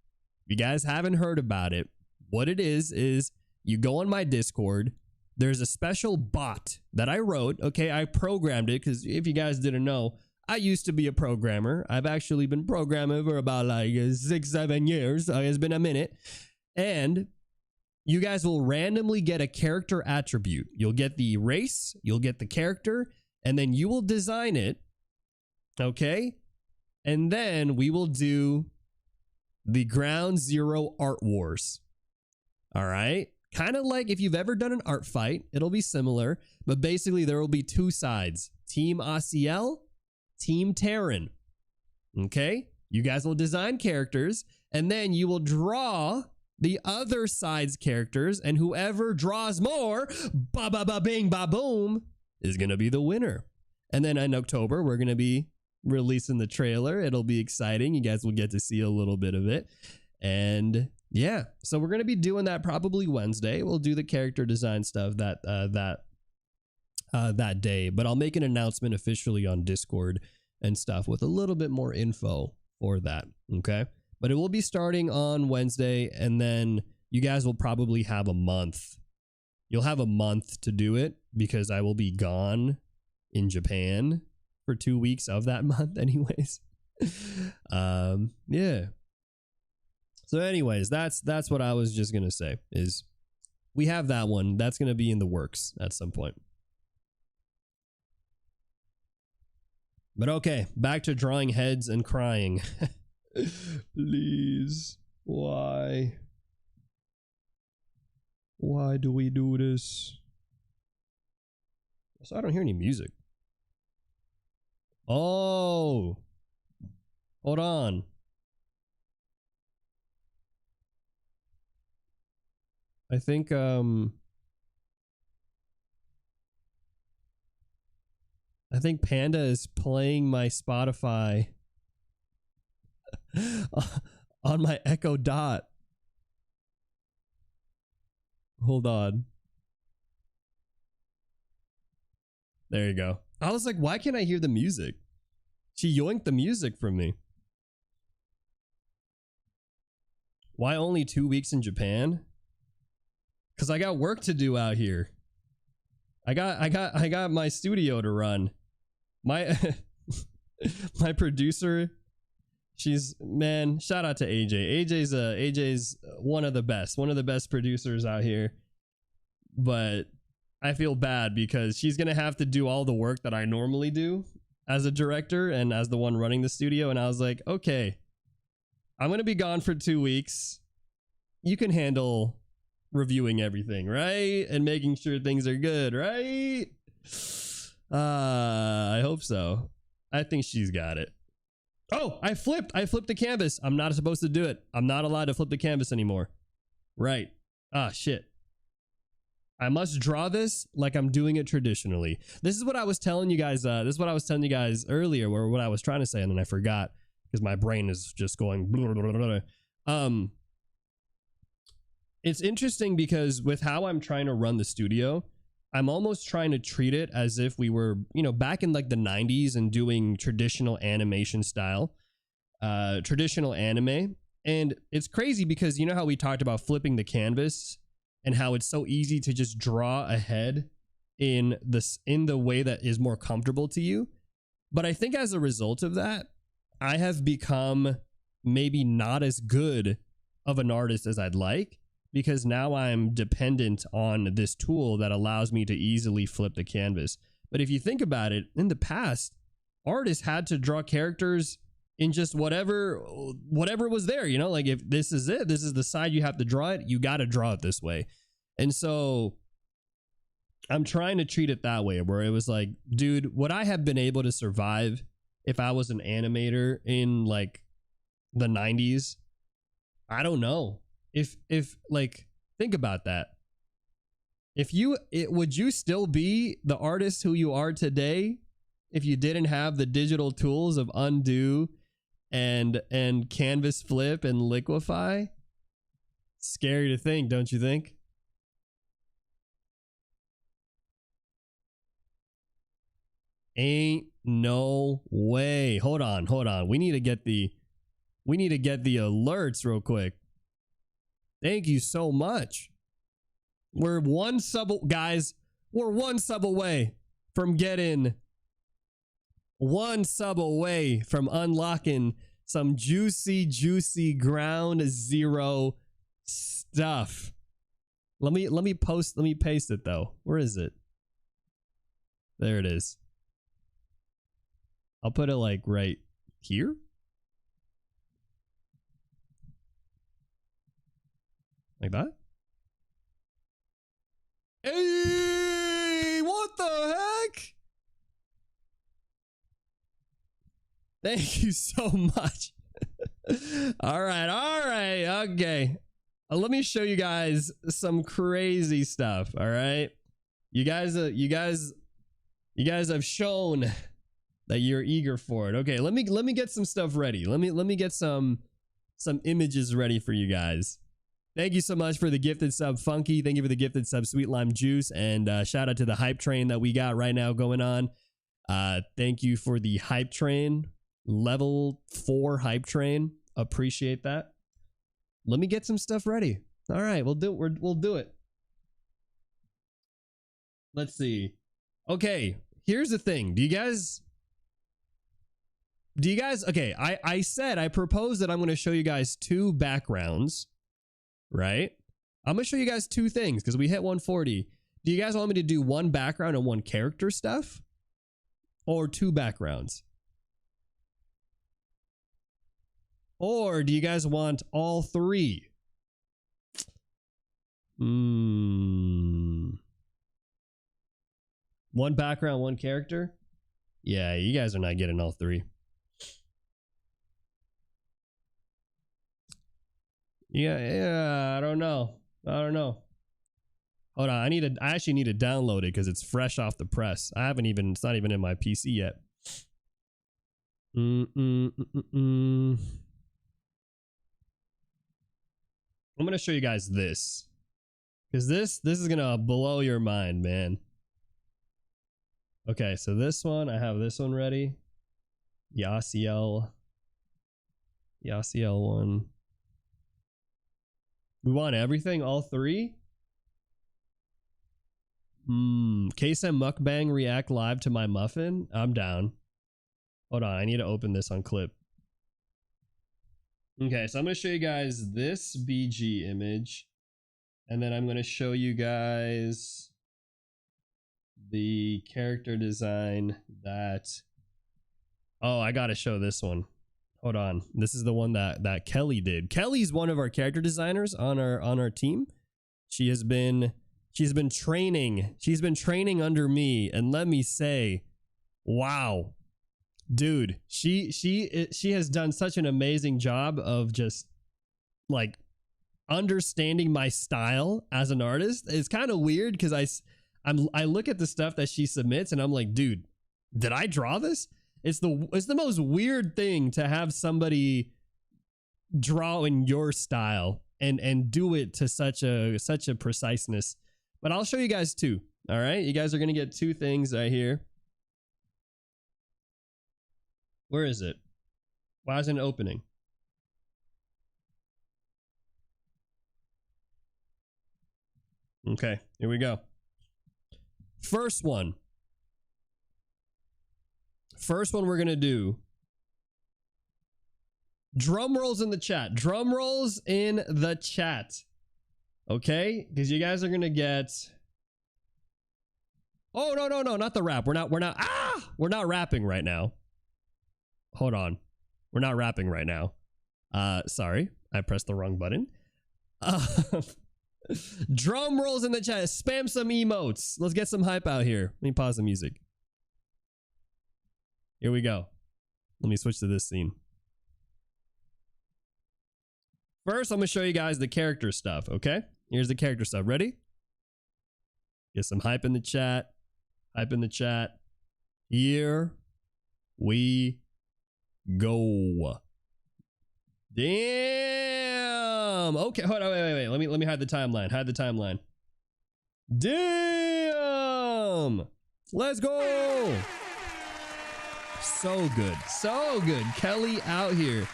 If you guys haven't heard about it, what it is you go on my Discord. There's a special bot that I wrote. Okay, I programmed it because if you guys didn't know, I used to be a programmer. I've actually been programming for about like 6-7 years. It's been a minute. And you guys will randomly get a character attribute. You'll get the race, you'll get the character, and then you will design it. Okay? And then we will do the Ground Zero Art Wars. All right? Kind of like if you've ever done an art fight, it'll be similar, but basically there will be two sides. Team Asiel, Team Terran. Okay? You guys will design characters, and then you will draw the other side's characters, and whoever draws more, ba-ba-ba-bing, ba-boom, is going to be the winner. And then in October, we're going to be releasing the trailer. It'll be exciting. You guys will get to see a little bit of it. And yeah, so we're going to be doing that probably Wednesday. We'll do the character design stuff that day, but I'll make an announcement officially on Discord and stuff with a little bit more info for that. Okay. But it will be starting on Wednesday, and then you guys will probably have a month. You'll have a month to do it because I will be gone in Japan for 2 weeks of that month anyways. Yeah. So anyways, that's what I was just going to say is we have that one. That's going to be in the works at some point. But okay, back to drawing heads and crying. Please. Why? Why do we do this? So I don't hear any music. Oh. Hold on. I think Panda is playing my Spotify on my Echo Dot. Hold on. There you go. I was like, why can't I hear the music? She yoinked the music from me. Why only 2 weeks in Japan? Because I got work to do out here. I got my studio to run. My my producer, man, shout out to AJ. AJ's one of the best producers out here. But I feel bad because she's gonna have to do all the work that I normally do as a director and as the one running the studio. And I was like, okay, I'm gonna be gone for 2 weeks. You can handle reviewing everything, right? And making sure things are good, right? I hope so. I think she's got it. Oh, I flipped the canvas. I'm not supposed to do it. I'm not allowed to flip the canvas anymore. Right. Ah, shit. I must draw this like I'm doing it traditionally. This is what I was telling you guys. This is what I was telling you guys earlier, or what I was trying to say, and then I forgot because my brain is just going blah, blah, blah, blah. It's interesting because with how I'm trying to run the studio, I'm almost trying to treat it as if we were, back in like the 90s and doing traditional animation style. traditional anime. And it's crazy because you know how we talked about flipping the canvas and how it's so easy to just draw ahead in the way that is more comfortable to you. But I think as a result of that, I have become maybe not as good of an artist as I'd like, because now I'm dependent on this tool that allows me to easily flip the canvas. But if you think about it, in the past, artists had to draw characters in just whatever was there, you know, like if this is it, this is the side you have to draw it, you got to draw it this way. And so I'm trying to treat it that way, where it was like, dude, would I have been able to survive if I was an animator in like the 90s? I don't know. If like, think about that. Would you still be the artist who you are today if you didn't have the digital tools of undo and canvas flip and liquefy? Scary to think, don't you think? Ain't no way. Hold on. We need to get the alerts real quick. Thank you so much. We're one sub, guys. We're one sub away from getting unlocking some juicy ground zero stuff. Let me paste it though. Where is it? There it is. I'll put it like right here. Like that. Hey, what the heck? Thank you so much. All right, okay. Let me show you guys some crazy stuff. All right, you guys have shown that you're eager for it. Okay, let me get some stuff ready. Let me get some images ready for you guys. Thank you so much for the gifted sub, Funky. Thank you for the gifted sub, Sweet Lime Juice. And shout out to the hype train that we got right now going on. Thank you for the hype train, level 4 hype train. Appreciate that. Let me get some stuff ready. All right, we'll do it. Let's see. Okay, here's the thing. Do you guys, okay, I proposed that I'm going to show you guys 2 backgrounds. Right? I'm gonna show you guys 2 things because we hit 140. Do you guys want me to do 1 background and 1 character stuff, or 2 backgrounds? Or do you guys want all 3? 1 background, 1 character? Yeah, you guys are not getting all 3. Yeah, I don't know. Hold on, I actually need to download it because it's fresh off the press. It's not even in my PC yet. I'm gonna show you guys this, because this is gonna blow your mind, man. Okay, so this one, I have this one ready. Yasiel 1. We want everything, all 3? KSM Mukbang react live to my muffin? I'm down. Hold on, I need to open this on clip. Okay, so I'm going to show you guys this BG image. And then I'm going to show you guys the character design that... Oh, I got to show this one. Hold on. This is the one that Kelly did. Kelly's one of our character designers on our team. She's been training under me, and let me say, wow, dude, she has done such an amazing job of just like understanding my style as an artist. It's kind of weird because I look at the stuff that she submits and I'm like, dude, did I draw this? It's the most weird thing to have somebody draw in your style and do it to such a preciseness. But I'll show you guys 2. All right, you guys are gonna get 2 things right here. Where is it? Why isn't it opening? Okay, here we go. First one we're gonna do. Drum rolls in the chat. Drum rolls in the chat. Okay, because you guys are gonna get. Oh no, not the rap. We're not rapping right now. Hold on, we're not rapping right now. Sorry, I pressed the wrong button. Drum rolls in the chat. Spam some emotes. Let's get some hype out here. Let me pause the music. Here we go. Let me switch to this scene. First, I'm gonna show you guys the character stuff. Okay, here's the character stuff. Ready? Get some hype in the chat. Hype in the chat. Here we go. Damn. Okay, hold on, wait. Let me hide the timeline. Hide the timeline. Damn. Let's go. So good. So good. Kelly out here.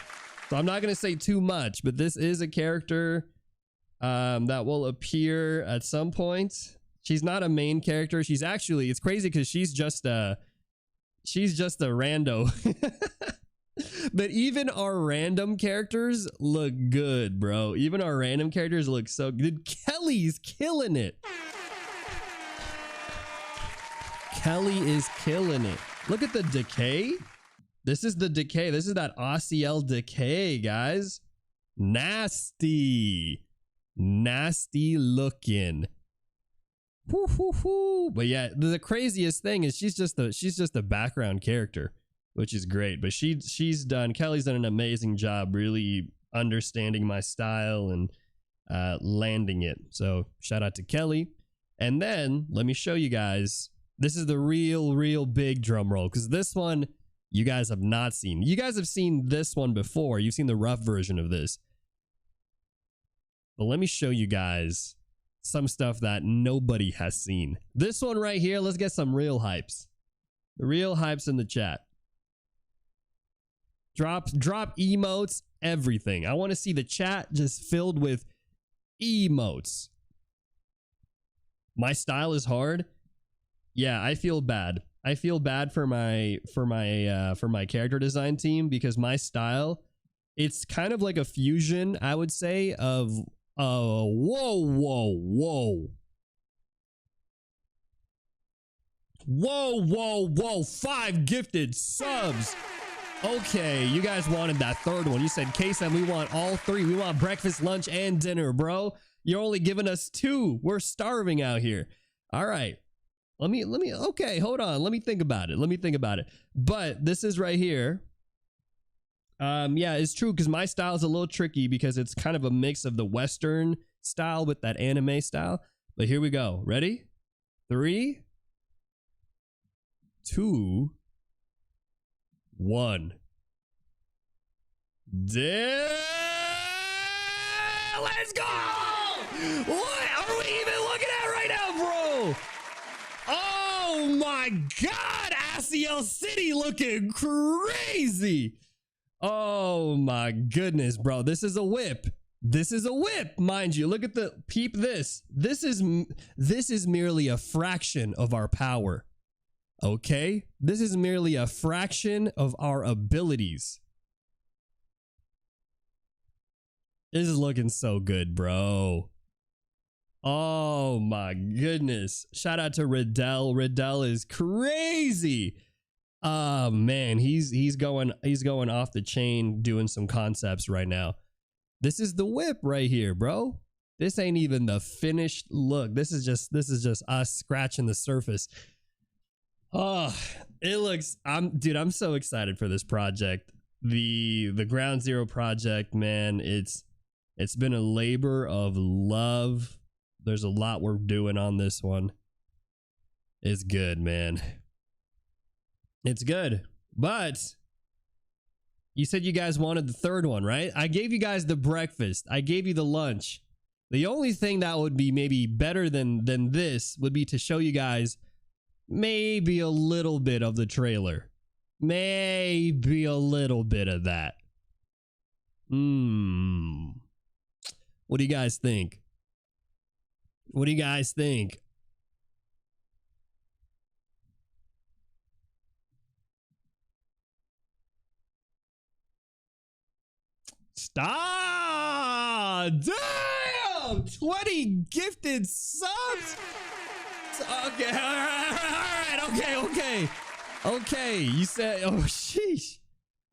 So I'm not gonna say too much, but this is a character that will appear at some point. She's not a main character. She's actually, it's crazy because she's just a rando. But even our random characters look good, bro. Even our random characters look so good. Kelly's killing it. Kelly is killing it. Look at the decay. This is the decay. This is that OCL decay, guys. Nasty. Nasty looking. Woo, woo, woo. But yeah, the craziest thing is she's just a background character, which is great. But Kelly's done an amazing job really understanding my style and landing it. So shout out to Kelly. And then let me show you guys. This is the real big drum roll, because this one you guys have not seen. You guys have seen this one before. You've seen the rough version of this. But let me show you guys some stuff that nobody has seen. This one right here, let's get some real hypes. The real hypes in the chat. Drop emotes, everything. I want to see the chat just filled with emotes. My style is hard. Yeah, I feel bad. I feel bad for my character design team, because my style, it's kind of like a fusion, I would say, of whoa, 5 gifted subs. Okay, you guys wanted that third one. You said, KSM, we want all 3. We want breakfast, lunch, and dinner, bro. You're only giving us 2. We're starving out here. All right. Okay, hold on. Let me think about it. But this is right here. Yeah, it's true, because my style is a little tricky because it's kind of a mix of the Western style with that anime style. But here we go. Ready? 3, 2, 1. Let's go! What are we even looking at right now, bro? Oh my God, ACL City looking crazy. Oh my goodness, bro. This is a whip. This is a whip, mind you. Look at the peep this. This is merely a fraction of our power. Okay? This is merely a fraction of our abilities. This is looking so good, bro. Oh my goodness. Shout out to Riddell. Riddell is crazy. Oh man, he's going off the chain doing some concepts right now. This is the whip right here, bro. This ain't even the finished look. This is just us scratching the surface. Oh, it looks, I'm so excited for this project. The Ground Zero project, man, it's been a labor of love. There's a lot we're doing on this one. It's good, man. It's good. But you said you guys wanted the third one, right? I gave you guys the breakfast. I gave you the lunch. The only thing that would be maybe better than this would be to show you guys maybe a little bit of the trailer. Maybe a little bit of that. What do you guys think? What do you guys think? Stop! Damn! 20 gifted subs? Okay, all right, okay. You said, oh, sheesh.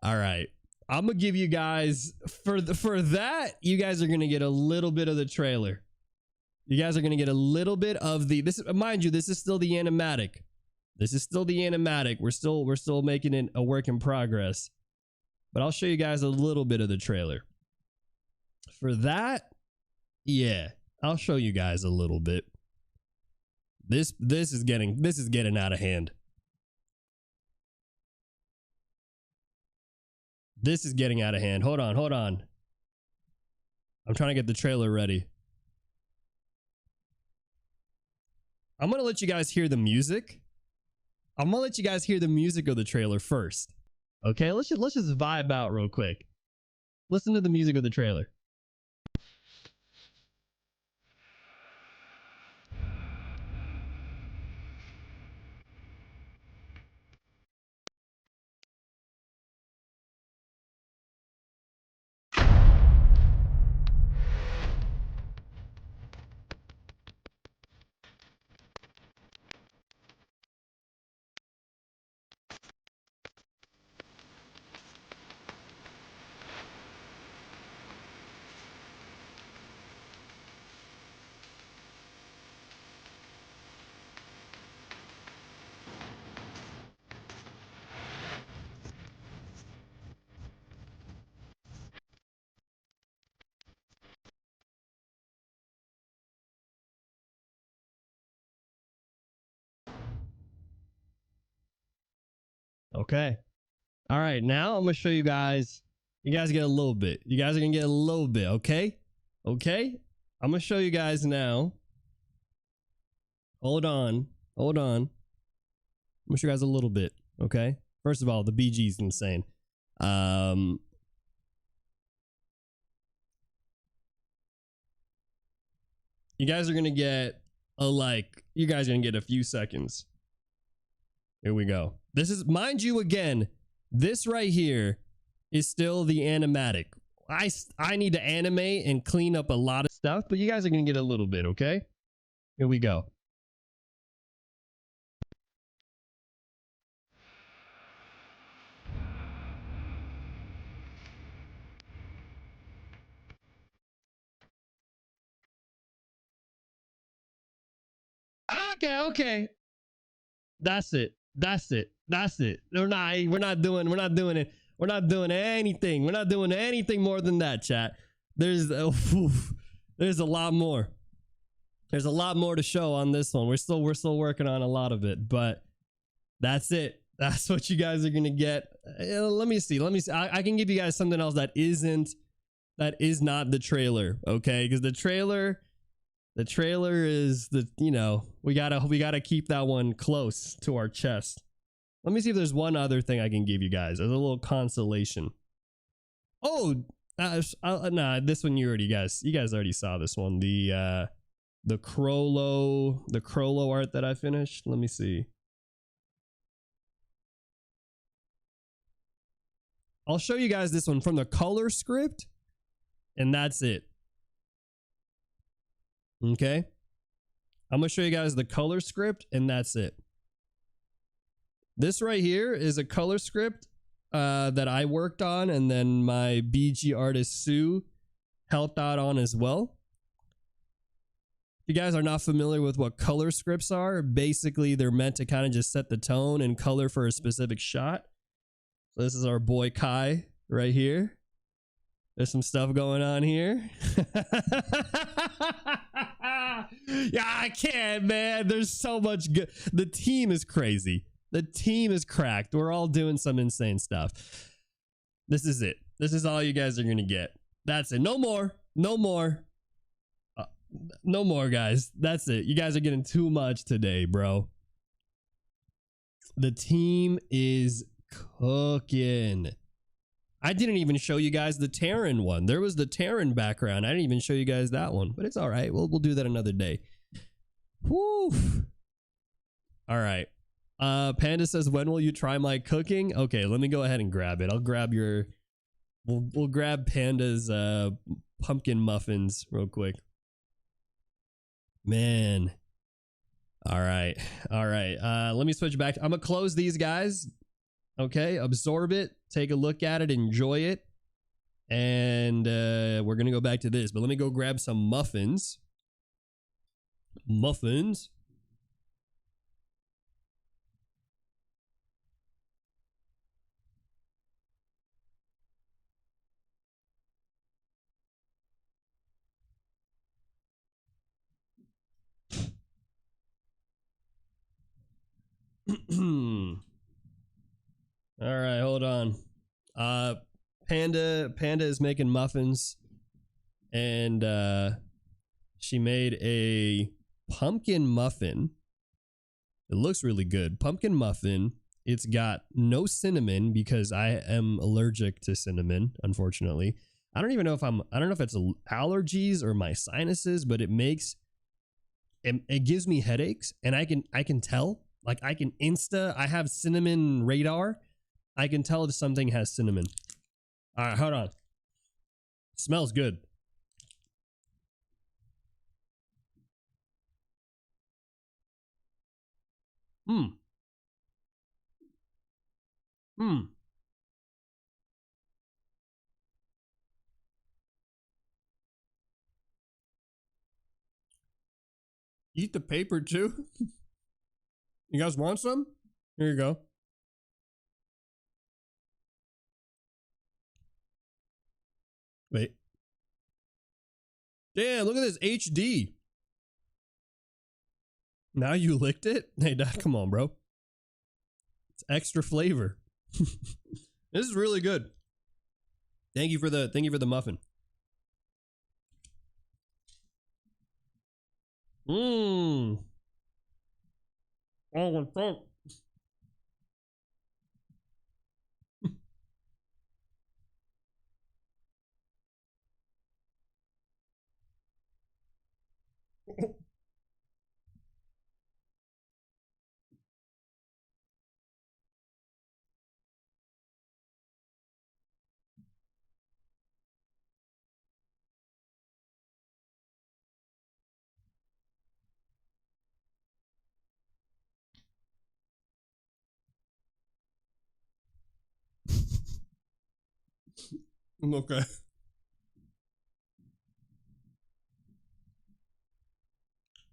All right. I'm gonna give you guys for that. You guys are gonna get a little bit of the trailer. You guys are gonna get a little bit of the mind you, this is still the animatic. We're still making it a work in progress. But I'll show you guys a little bit of the trailer. For that, yeah, I'll show you guys a little bit. This is getting out of hand. This is getting out of hand. Hold on. I'm trying to get the trailer ready. I'm going to let you guys hear the music. I'm going to let you guys hear the music of the trailer first. Okay, let's just vibe out real quick. Listen to the music of the trailer. Okay. All right, now I'm going to show you guys. You guys get a little bit. You guys are going to get a little bit, okay? Okay? I'm going to show you guys now. Hold on. I'm going to show you guys a little bit, okay? First of all, the BG is insane. You guys are going to get you guys are going to get a few seconds. Here we go. This is, mind you, again, this right here is still the animatic. I need to animate and clean up a lot of stuff, but you guys are going to get a little bit, okay? Here we go. Okay. That's it. We're not doing it. We're not doing anything. We're not doing anything more than that, chat. There's a lot more. There's a lot more to show on this one. We're still working on a lot of it, but that's it. That's what you guys are gonna get. Let me see. I can give you guys something else that is not the trailer, okay? Because the trailer is we gotta keep that one close to our chest. Let me see if there's one other thing I can give you guys as a little consolation. Oh, nah, this one you guys already saw this one. The Crollo art that I finished. Let me see. I'll show you guys this one from the color script, and that's it. Okay, I'm gonna show you guys the color script, and that's it. This right here is a color script that I worked on, and then my BG artist Sue helped out on as well. If you guys are not familiar with what color scripts are, basically they're meant to kind of just set the tone and color for a specific shot. So this is our boy Kai right here. There's some stuff going on here. Yeah, I can't, man. There's so much good. The team is crazy. The team is cracked. We're all doing some insane stuff. This is it. This is all you guys are going to get. That's it. No more. No more. No more, guys. That's it. You guys are getting too much today, bro. The team is cooking. I didn't even show you guys the Terran one. There was the Terran background. I didn't even show you guys that one, but it's all right. We'll do that another day. Whew. All right. Panda says, when will you try my cooking? Okay, let me go ahead and grab it. I'll grab your, we'll grab Panda's pumpkin muffins real quick. Man. All right. Let me switch back. I'm gonna close these guys. Okay, absorb it, take a look at it, enjoy it, and we're gonna go back to this. But let me go grab some muffins. Muffins. All right, hold on. Panda is making muffins, and she made a pumpkin muffin. It looks really good. Pumpkin muffin. It's got no cinnamon because I am allergic to cinnamon, unfortunately. I don't know if it's allergies or my sinuses, but it gives me headaches, and I can tell. Like, I have cinnamon radar. I can tell if something has cinnamon. All right, hold on. It smells good. Eat the paper too? You guys want some? Here you go. Wait. Damn, look at this HD. Now you licked it? Hey, Dad, come on, bro. It's extra flavor. This is really good. Thank you for the muffin. Oh, what's up? Okay.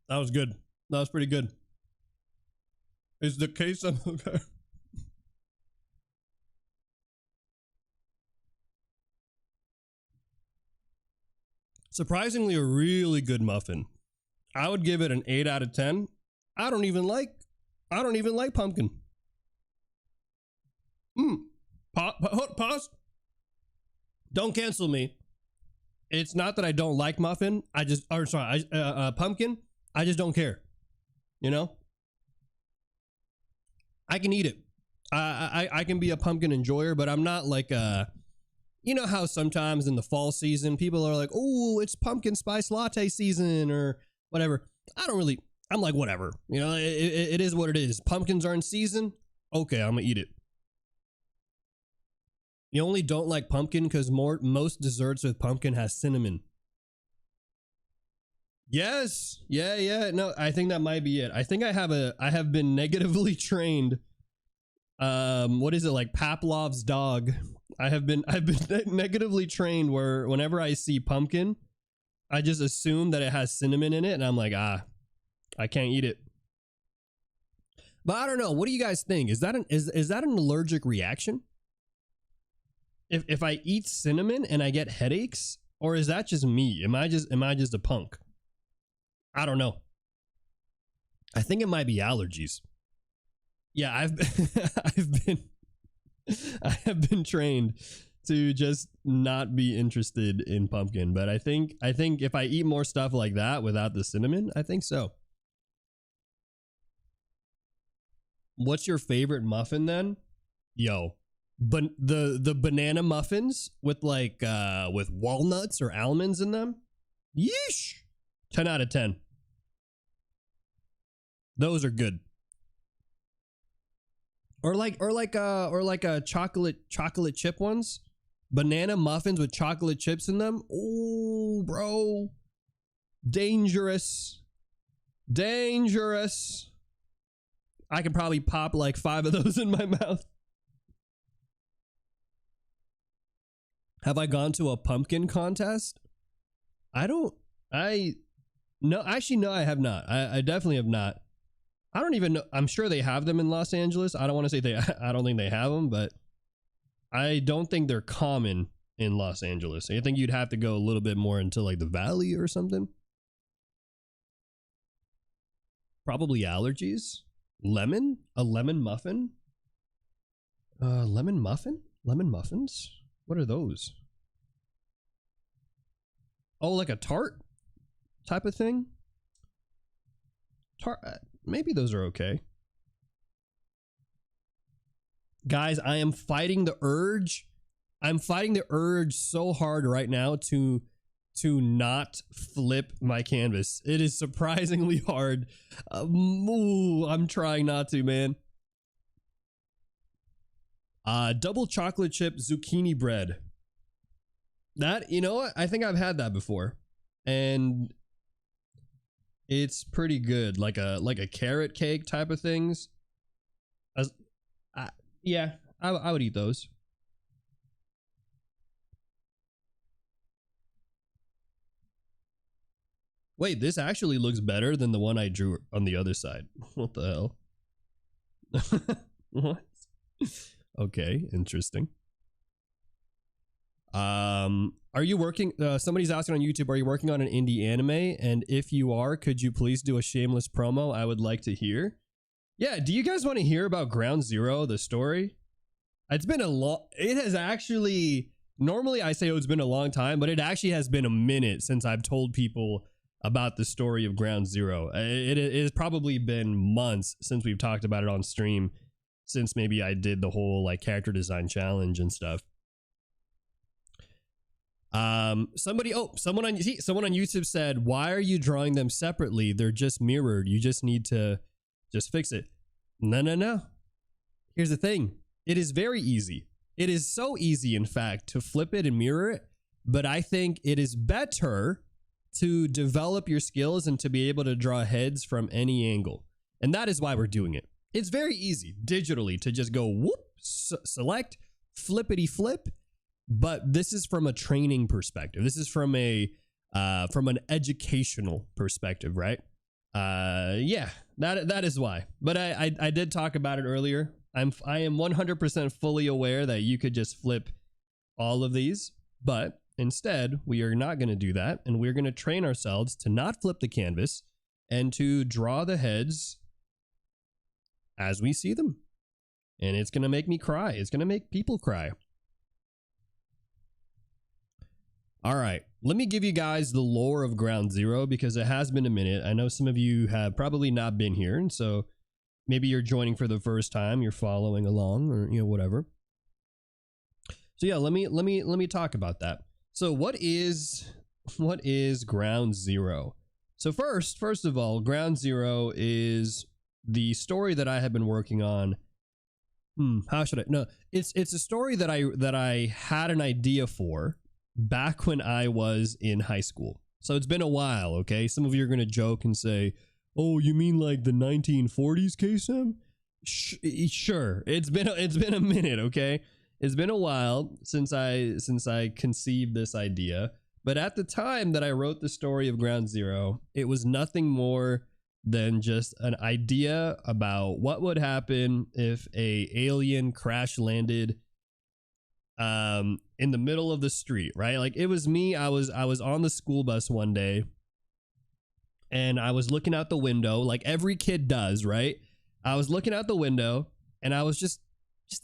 That was good. That was pretty good. Is the case of okay? Surprisingly, a really good muffin. I would give it an 8 out of 10. I don't even like pumpkin. Pause. Don't cancel me. It's not that I don't like pumpkin. I just don't care. You know? I can eat it. I can be a pumpkin enjoyer, but I'm not like you know how sometimes in the fall season people are like, oh, it's pumpkin spice latte season or whatever. I'm like, whatever. You know, it is what it is. Pumpkins are in season. Okay, I'm gonna eat it. You only don't like pumpkin because most desserts with pumpkin has cinnamon. Yes. Yeah. No, I think that might be it. I think I have been negatively trained. What is it, like Pavlov's dog? I've been negatively trained where whenever I see pumpkin, I just assume that it has cinnamon in it, and I'm like, I can't eat it. But I don't know. What do you guys think? Is that an allergic reaction? If I eat cinnamon and I get headaches, or is that just me? Am I just a punk? I don't know. I think it might be allergies. Yeah, I have been trained to just not be interested in pumpkin, but I think if I eat more stuff like that without the cinnamon, I think so. What's your favorite muffin then? Yo, but the banana muffins with like with walnuts or almonds in them. Yeesh. 10 out of 10. Those are good. Or like chocolate chip ones. Banana muffins with chocolate chips in them. Oh, bro. Dangerous. Dangerous. I could probably pop like 5 of those in my mouth. Have I gone to a pumpkin contest? No, actually, no, I have not. I definitely have not. I don't even know. I'm sure they have them in Los Angeles. I don't want to say I don't think they have them, but I don't think they're common in Los Angeles. I think you'd have to go a little bit more into like the valley or something. Probably allergies. Lemon? A lemon muffin? Lemon muffin? Lemon muffins? What are those? Oh, like a tart type of thing? Tart? Maybe those are okay. Guys, I am fighting the urge. I'm fighting the urge so hard right now to not flip my canvas. It is surprisingly hard. I'm trying not to, man. Double chocolate chip zucchini bread. That, you know what? I think I've had that before. And it's pretty good. Like a carrot cake type of things. Yeah, I would eat those. Wait, this actually looks better than the one I drew on the other side. What the hell? What? Okay, interesting. Are you working? Somebody's asking on YouTube, are you working on an indie anime? And if you are, could you please do a shameless promo? I would like to hear. Yeah, do you guys want to hear about Ground Zero, the story? It's been it has actually, normally I say it's been a long time, but it actually has been a minute since I've told people about the story of Ground Zero. It has probably been months since we've talked about it on stream, since maybe I did the whole like character design challenge and stuff. Someone on YouTube said, why are you drawing them separately? They're just mirrored. You just need to just fix it. No. Here's the thing. It is very easy. It is so easy, in fact, to flip it and mirror it. But I think it is better to develop your skills and to be able to draw heads from any angle. And that is why we're doing it. It's very easy digitally to just go whoop, select, flippity flip. But this is from a training perspective. This is from from an educational perspective, right? Yeah, that is why. But I did talk about it earlier. I am 100% fully aware that you could just flip all of these, but instead we are not going to do that, and we're going to train ourselves to not flip the canvas and to draw the heads as we see them. And it's going to make me cry. It's going to make people cry. All right, let me give you guys the lore of Ground Zero, because it has been a minute. I know some of you have probably not been here, and so maybe you're joining for the first time, you're following along, or whatever. So yeah, let me talk about that. So what is Ground Zero? So first of all, Ground Zero is the story that I have been working on. How should I? No, it's a story that I had an idea for back when I was in high school. So it's been a while, okay? Some of you are going to joke and say, oh, you mean like the 1940s, KSM? Sure. It's been a minute, okay? It's been a while since I conceived this idea. But at the time that I wrote the story of Ground Zero, it was nothing more than just an idea about what would happen if a alien crash landed in the middle of the street, right? Like, it was me. I was on the school bus one day, and I was looking out the window like every kid does, right? I was looking out the window, and I was just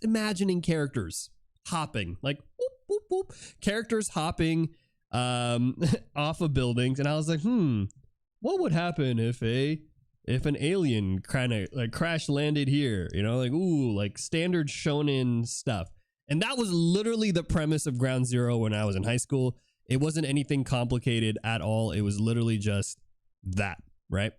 imagining characters hopping, like whoop, whoop, whoop, characters hopping off of buildings, and I was like, what would happen if an alien kind of like crash landed here, like, ooh, like standard shonen stuff. And that was literally the premise of Ground Zero when I was in high school. It wasn't anything complicated at all. It was literally just that, right?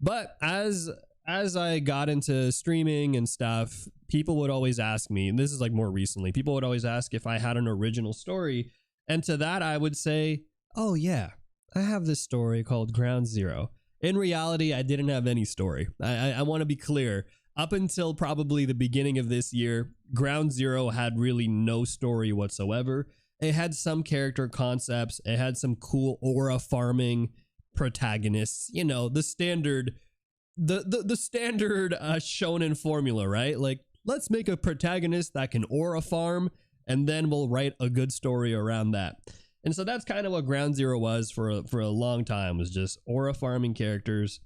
But as I got into streaming and stuff, people would always ask me, and this is like more recently, people would always ask if I had an original story. And to that, I would say, oh yeah, I have this story called Ground Zero. In reality, I didn't have any story. I want to be clear. Up until probably the beginning of this year, Ground Zero had really no story whatsoever. It had some character concepts. It had some cool aura farming protagonists. You know, the standard, the standard shonen formula, right? Like, let's make a protagonist that can aura farm, and then we'll write a good story around that. And so that's kind of what Ground Zero was for a long time, was just aura farming characters.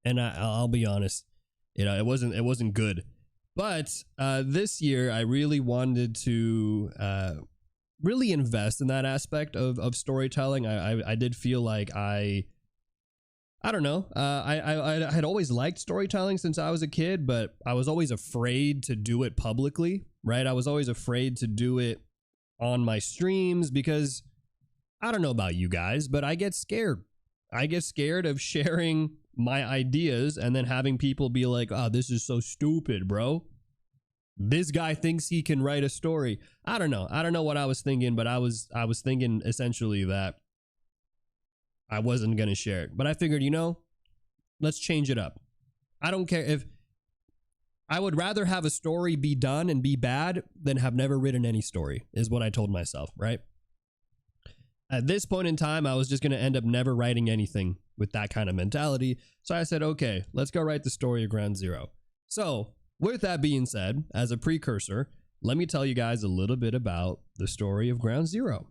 And I'll be honest, you know, it wasn't good. But this year, I really wanted to really invest in that aspect of storytelling. I did feel like I don't know. I had always liked storytelling since I was a kid, but I was always afraid to do it publicly, right? I was always afraid to do it on my streams because I don't know about you guys, but I get scared. I get scared of sharing my ideas and then having people be like, oh, this is so stupid, bro. This guy thinks he can write a story. I don't know what I was thinking, but I was thinking essentially that I wasn't going to share it. But I figured, you know, let's change it up. I don't care if I would rather have a story be done and be bad than have never written any story, is what I told myself, right? At this point in time, I was just going to end up never writing anything with that kind of mentality. So I said, okay, let's go write the story of Ground Zero. So with that being said, as a precursor, let me tell you guys a little bit about the story of Ground Zero.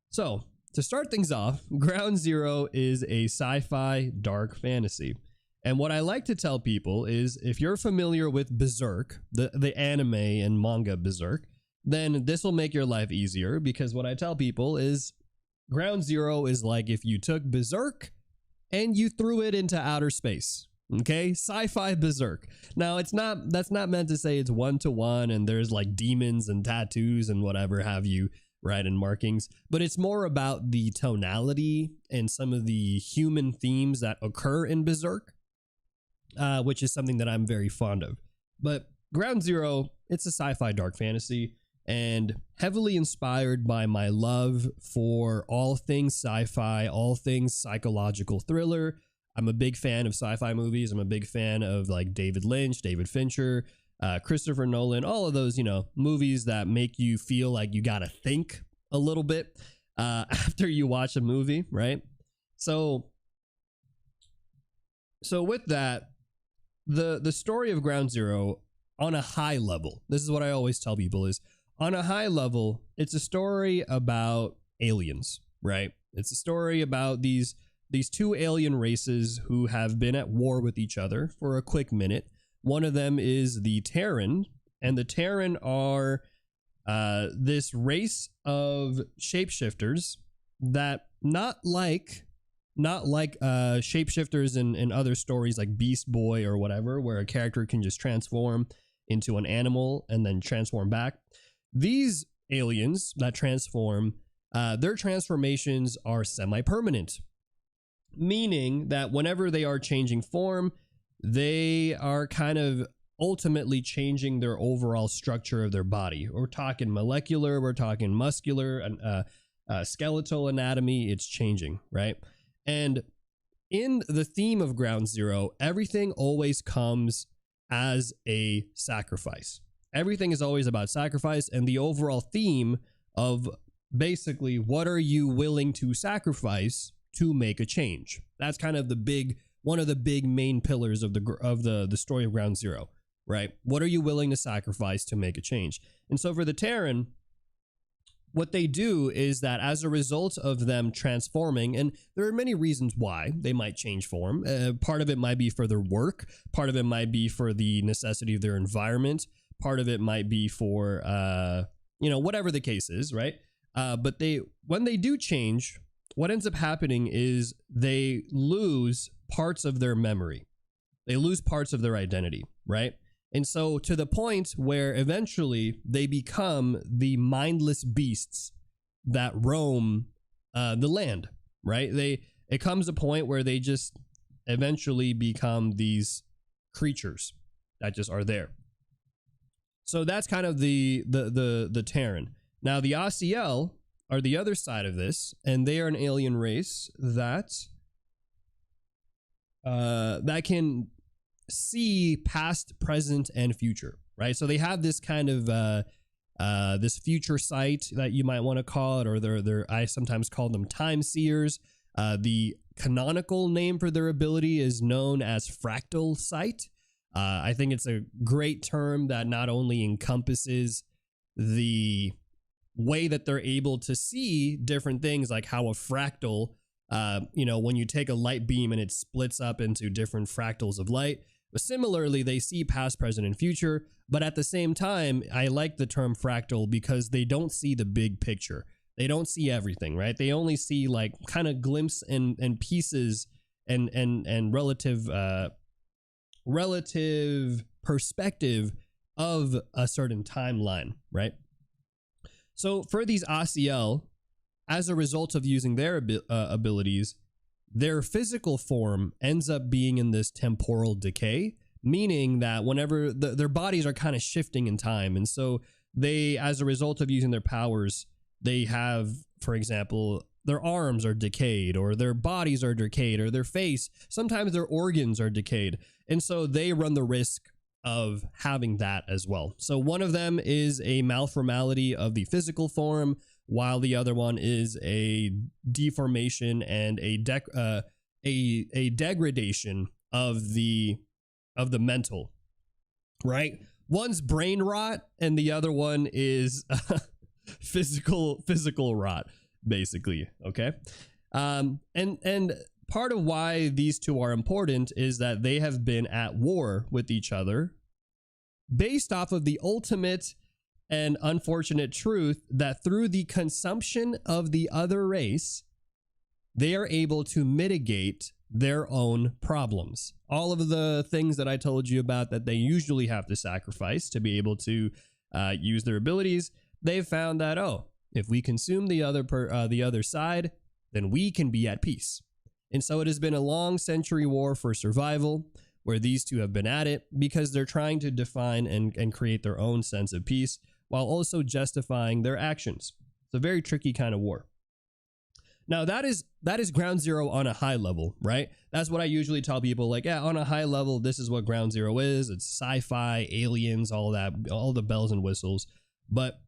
So to start things off, Ground Zero is a sci-fi dark fantasy. And what I like to tell people is, if you're familiar with Berserk, the anime and manga Berserk, then this will make your life easier, because what I tell people is Ground Zero is like if you took Berserk and you threw it into outer space. Okay, sci-fi Berserk. Now, that's not meant to say it's one-to-one and there's like demons and tattoos and whatever have you, right, and markings, but it's more about the tonality and some of the human themes that occur in Berserk, which is something that I'm very fond of. But Ground Zero, it's a sci-fi dark fantasy and heavily inspired by my love for all things sci-fi, all things psychological thriller. I'm a big fan of sci-fi movies. I'm a big fan of like David Lynch, David Fincher, Christopher Nolan, all of those, you know, movies that make you feel like you got to think a little bit after you watch a movie, right? So with that, the story of Ground Zero on a high level, this is what I always tell people, is on a high level, it's a story about aliens, right? It's a story about these two alien races who have been at war with each other for a quick minute. One of them is the Terran, and the Terran are this race of shapeshifters that not like shapeshifters in other stories like Beast Boy or whatever, where a character can just transform into an animal and then transform back. These aliens that transform, their transformations are semi-permanent, meaning that whenever they are changing form, they are kind of ultimately changing their overall structure of their body. We're talking molecular, we're talking muscular, and skeletal anatomy, it's changing, right? And in the theme of Ground Zero, everything always comes as a sacrifice. Everything is always about sacrifice, and the overall theme of basically what are you willing to sacrifice to make a change. That's kind of one of the big main pillars of the story of Ground Zero, right? What are you willing to sacrifice to make a change? And so for the Terran, what they do is that as a result of them transforming, and there are many reasons why they might change form. Part of it might be for their work. Part of it might be for the necessity of their environment. Part of it might be for, whatever the case is, right? But when they do change, what ends up happening is they lose parts of their memory. They lose parts of their identity, right? And so to the point where eventually they become the mindless beasts that roam the land, right? It comes a point where they just eventually become these creatures that just are there. So that's kind of the Terran. Now the Asiel are the other side of this, and they are an alien race that can see past, present, and future, right? So they have this kind of this future sight that you might want to call it, or they're I sometimes call them time seers. The canonical name for their ability is known as fractal sight. I think it's a great term that not only encompasses the way that they're able to see different things, like how a fractal, when you take a light beam and it splits up into different fractals of light. But similarly, they see past, present, and future. But at the same time, I like the term fractal because they don't see the big picture. They don't see everything, right? They only see like kind of glimpses and pieces and relative perspective of a certain timeline, right? So for these Asiel, as a result of using their abilities, their physical form ends up being in this temporal decay, meaning that whenever their bodies are kind of shifting in time. And so they, as a result of using their powers, they have, for example, their arms are decayed, or their bodies are decayed, or their face, sometimes their organs are decayed. And so they run the risk of having that as well. So one of them is a malformality of the physical form, while the other one is a deformation and a degradation of the mental, right? One's brain rot and the other one is physical rot, basically. Okay. And part of why these two are important is that they have been at war with each other based off of the ultimate and unfortunate truth that through the consumption of the other race, they are able to mitigate their own problems. All of the things that I told you about that they usually have to sacrifice to be able to use their abilities, they've found that, if we consume the other side, then we can be at peace. And so it has been a long century war for survival where these two have been at it because they're trying to define and create their own sense of peace while also justifying their actions. It's a very tricky kind of war. Now that is Ground Zero on a high level, right? That's what I usually tell people, like, yeah, on a high level, this is what Ground Zero is. It's sci-fi, aliens, all that, all the bells and whistles. But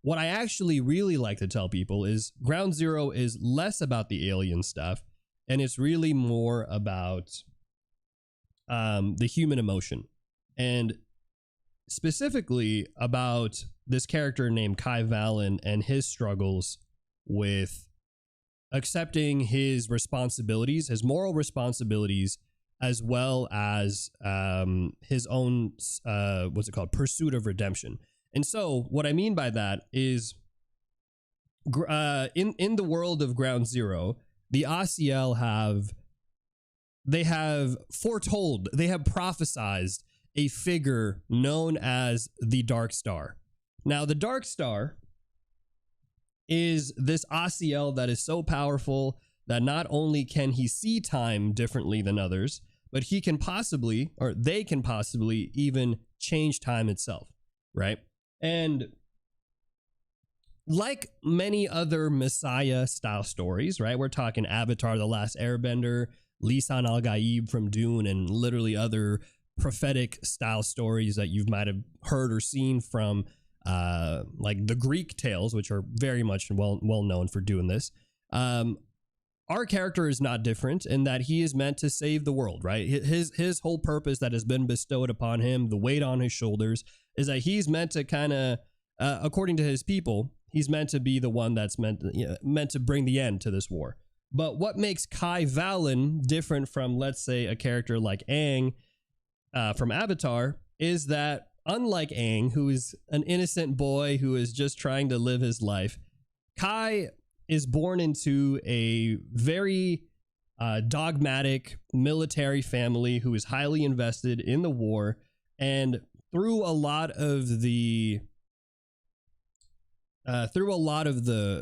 what I actually really like to tell people is Ground Zero is less about the alien stuff, and it's really more about the human emotion, and specifically about this character named Kai Valen and his struggles with accepting his responsibilities, his moral responsibilities, as well as his own pursuit of redemption. And so what I mean by that is in the world of Ground Zero, the Asiel have foretold, they have prophesized a figure known as the Dark Star. Now, the Dark Star is this Asiel that is so powerful that not only can he see time differently than others, but he can possibly, or they can possibly even change time itself, right? And like many other Messiah style stories, right? We're talking Avatar, The Last Airbender, Lisan al-Gaib from Dune, and literally other prophetic style stories that you might have heard or seen from like the Greek tales, which are very much well known for doing this. Our character is not different in that he is meant to save the world, right? His whole purpose that has been bestowed upon him, the weight on his shoulders, is that he's meant to kind of, according to his people, he's meant to be the one that's meant to bring the end to this war. But what makes Kai Valen different from, let's say, a character like Aang from Avatar is that, unlike Aang, who is an innocent boy who is just trying to live his life, Kai is born into a very dogmatic military family who is highly invested in the war, And through a lot of the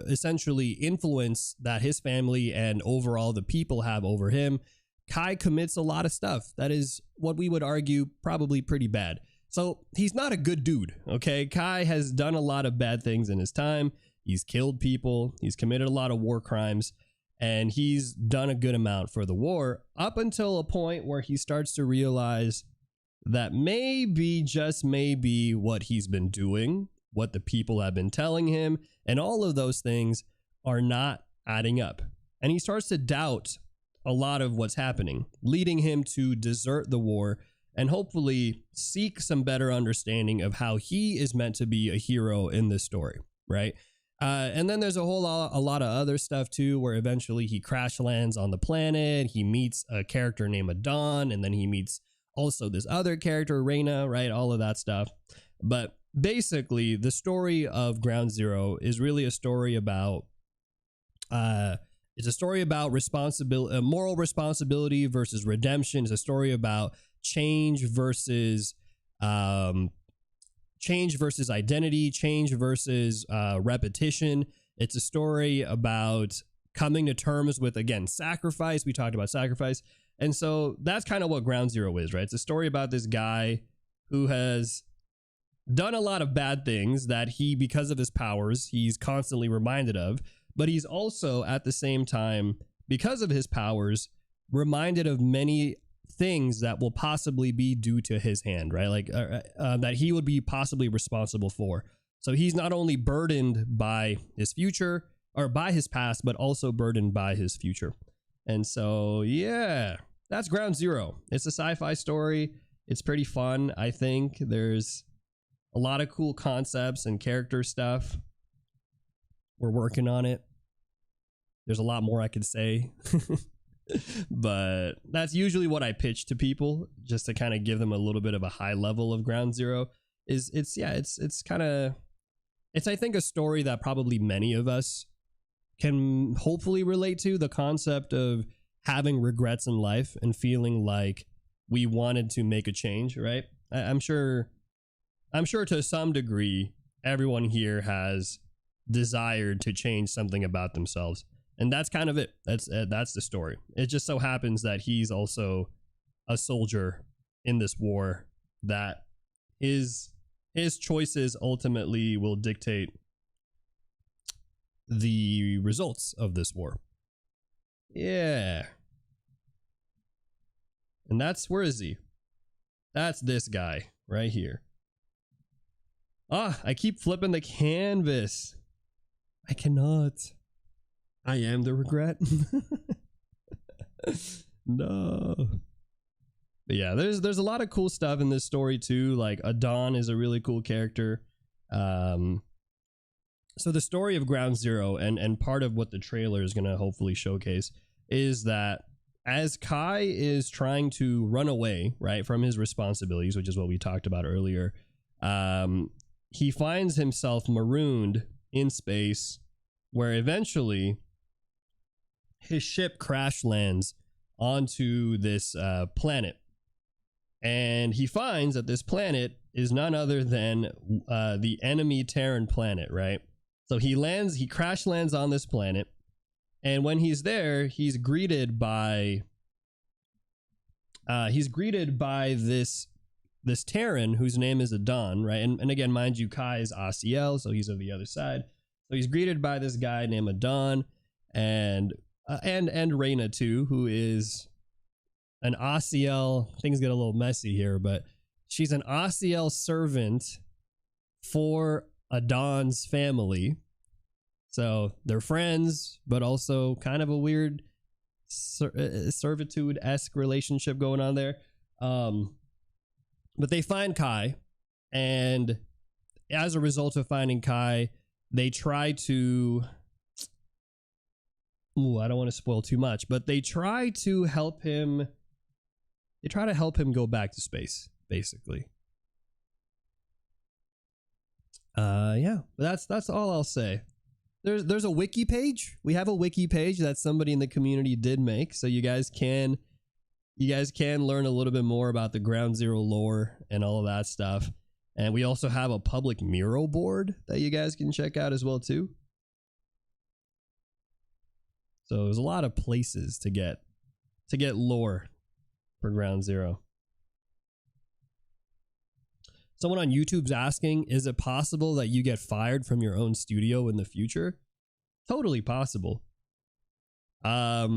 essentially influence that his family and overall the people have over him, Kai commits a lot of stuff that is what we would argue probably pretty bad. So he's not a good dude, okay? Kai has done a lot of bad things in his time. He's killed people. He's committed a lot of war crimes. And he's done a good amount for the war up until a point where he starts to realize that maybe, just maybe, what he's been doing, what the people have been telling him, and all of those things are not adding up. And he starts to doubt a lot of what's happening, leading him to desert the war and hopefully seek some better understanding of how he is meant to be a hero in this story, right? And then there's a lot of other stuff too, where eventually he crash lands on the planet. He meets a character named Adon, and then he meets also this other character, Reyna, right? All of that stuff. But basically, the story of Ground Zero is really a story about it's a story about responsibility, moral responsibility versus redemption. It's a story about change versus identity, change versus repetition. It's a story about coming to terms with, again, sacrifice. We talked about sacrifice. And so that's kind of what Ground Zero is, right? It's a story about this guy who has done a lot of bad things that he, because of his powers, he's constantly reminded of. But he's also, at the same time, because of his powers, reminded of many things that will possibly be due to his hand, right? Like that he would be possibly responsible for. So he's not only burdened by his future or by his past, but also burdened by his future. And so, yeah, that's Ground Zero. It's a sci-fi story. It's pretty fun, I think. There's a lot of cool concepts and character stuff. We're working on it. There's a lot more I could say. But that's usually what I pitch to people, just to kind of give them a little bit of a high level of Ground Zero. It's I think a story that probably many of us can hopefully relate to, the concept of having regrets in life and feeling like we wanted to make a change, right? I'm sure to some degree everyone here has desired to change something about themselves. And that's kind of it. That's the story. It just so happens that he's also a soldier in this war, that his choices ultimately will dictate the results of this war. Yeah. And where is he? That's this guy right here. I keep flipping the canvas. I cannot. I am the regret. No. But yeah, there's a lot of cool stuff in this story too. Like Adon is a really cool character. So the story of Ground Zero and part of what the trailer is going to hopefully showcase is that as Kai is trying to run away, right, from his responsibilities, which is what we talked about earlier, he finds himself marooned in space, where eventually his ship crash lands onto this planet. And he finds that this planet is none other than the enemy Terran planet, right? So he crash lands on this planet. And when he's there, he's greeted by this Terran whose name is Adon, right? And again, mind you, Kai is ACL, so he's on the other side. So he's greeted by this guy named Adon, and Reyna too, who is an ACL. Things get a little messy here, but she's an ACL servant for Adon's family. So they're friends, but also kind of a weird servitude-esque relationship going on there. But they find Kai, and as a result of finding Kai, they try to... I don't want to spoil too much, but they try to help him. They try to help him go back to space, basically. Yeah, that's all I'll say. There's a wiki page. We have a wiki page that somebody in the community did make, so you guys can You guys can learn a little bit more about the Ground Zero lore and all of that stuff. And we also have a public mural board that you guys can check out as well too. So there's a lot of places to get lore for Ground Zero. Someone on YouTube's asking, is it possible that you get fired from your own studio in the future? Totally possible. That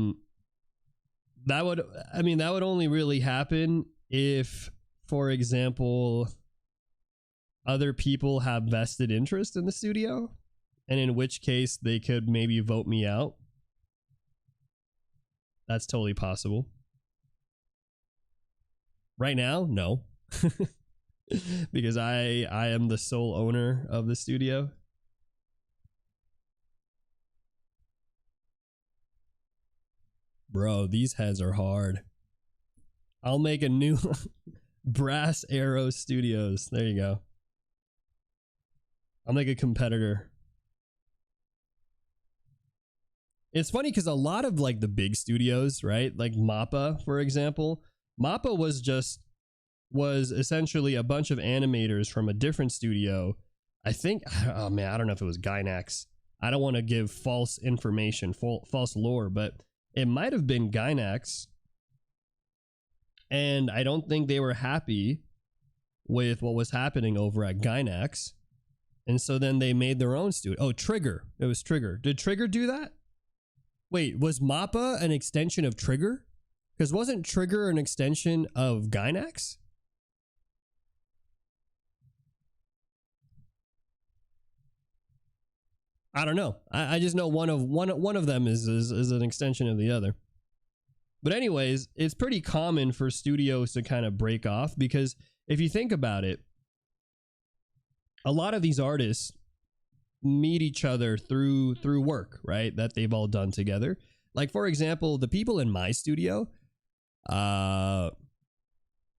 would only really happen if, for example, other people have vested interest in the studio, and in which case they could maybe vote me out. That's totally possible. Right now, no. Because I am the sole owner of the studio. Bro, these heads are hard. I'll make a new Brass Arrow Studios. There you go. I'll make a competitor. It's funny because a lot of like the big studios, right? Like Mappa, for example. Mappa was essentially a bunch of animators from a different studio. I think, oh man, I don't know if it was Gainax. I don't want to give false information, false lore, but it might have been Gainax. And I don't think they were happy with what was happening over at Gainax. And so then they made their own studio. Oh, Trigger. It was Trigger. Did Trigger do that? Wait, was Mappa an extension of Trigger? Because wasn't Trigger an extension of Gainax? I don't know. I just know one of them is an extension of the other. But anyways, it's pretty common for studios to kind of break off, because if you think about it, a lot of these artists meet each other through work, right? That they've all done together. Like, for example, the people in my studio, oh,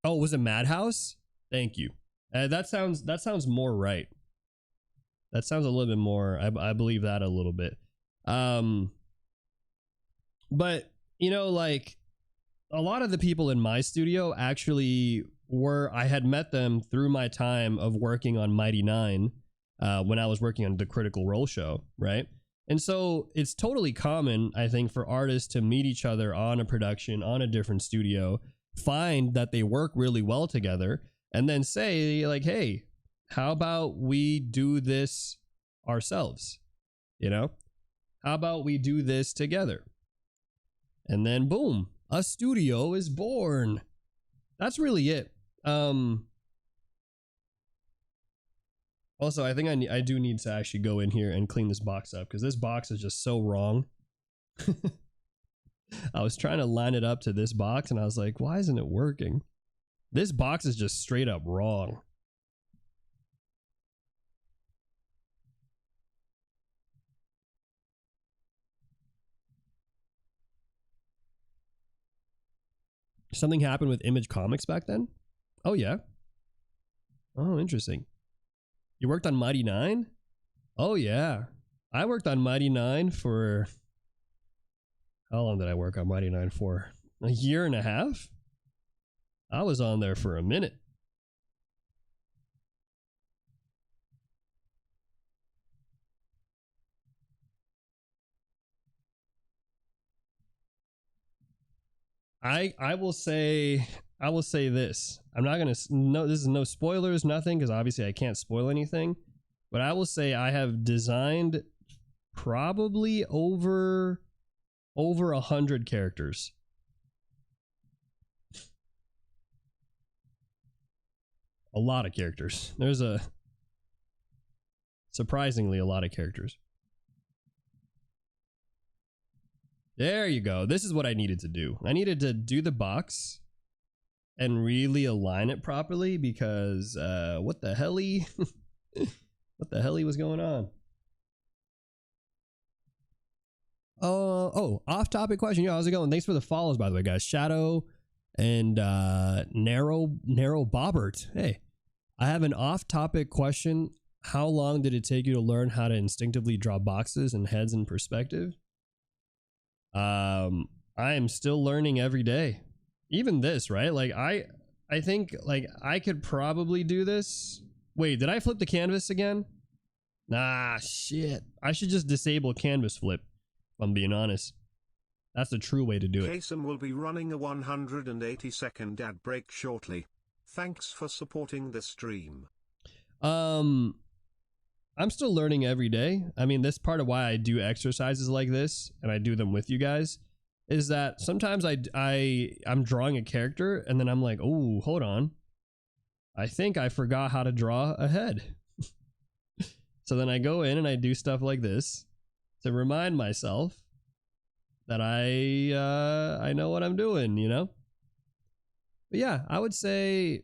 was it Madhouse? Thank you. That sounds more right. That sounds a little bit more, I believe that a little bit. But, you know, like, a lot of the people in my studio actually I had met them through my time of working on Mighty Nine, when I was working on the Critical Role show, right? And so it's totally common, I think, for artists to meet each other on a production, on a different studio, find that they work really well together, and then say, like, hey, how about we do this ourselves? You know, how about we do this together? And then boom, a studio is born. That's really it. Also, I think I do need to actually go in here and clean this box up, because this box is just so wrong. I was trying to line it up to this box and I was like, why isn't it working? This box is just straight up wrong. Something happened with Image Comics back then? Oh, yeah. Oh, interesting. You worked on Mighty Nine? Oh, yeah. I worked on Mighty Nine for... How long did I work on Mighty Nine for? A year and a half? I was on there for a minute. I will say this. I'm not gonna, no, this is no spoilers, nothing, because obviously I can't spoil anything. But I will say I have designed probably over 100 characters. A lot of characters. There's surprisingly a lot of characters. There you go. This is what I needed to do. I needed to do the box and really align it properly, because what the helly what the helly was going on? Oh, off topic question. Yo, how's it going? Thanks for the follows, by the way, guys. Shadow and narrow bobbert. Hey, I have an off topic question. How long did it take you to learn how to instinctively draw boxes and heads in perspective? I am still learning every day. even this, right? Like I think like I could probably do this. Wait, did I flip the canvas again? Nah, shit. I should just disable canvas flip, if I'm being honest. That's the true way to do it. Kasem will be running a 180-second ad break shortly. Thanks for supporting the stream. I'm still learning every day. I mean, this part of why I do exercises like this and I do them with you guys is that sometimes I'm drawing a character and then I'm like, oh, hold on. I think I forgot how to draw a head. So then I go in and I do stuff like this to remind myself that I know what I'm doing, you know? But yeah, I would say,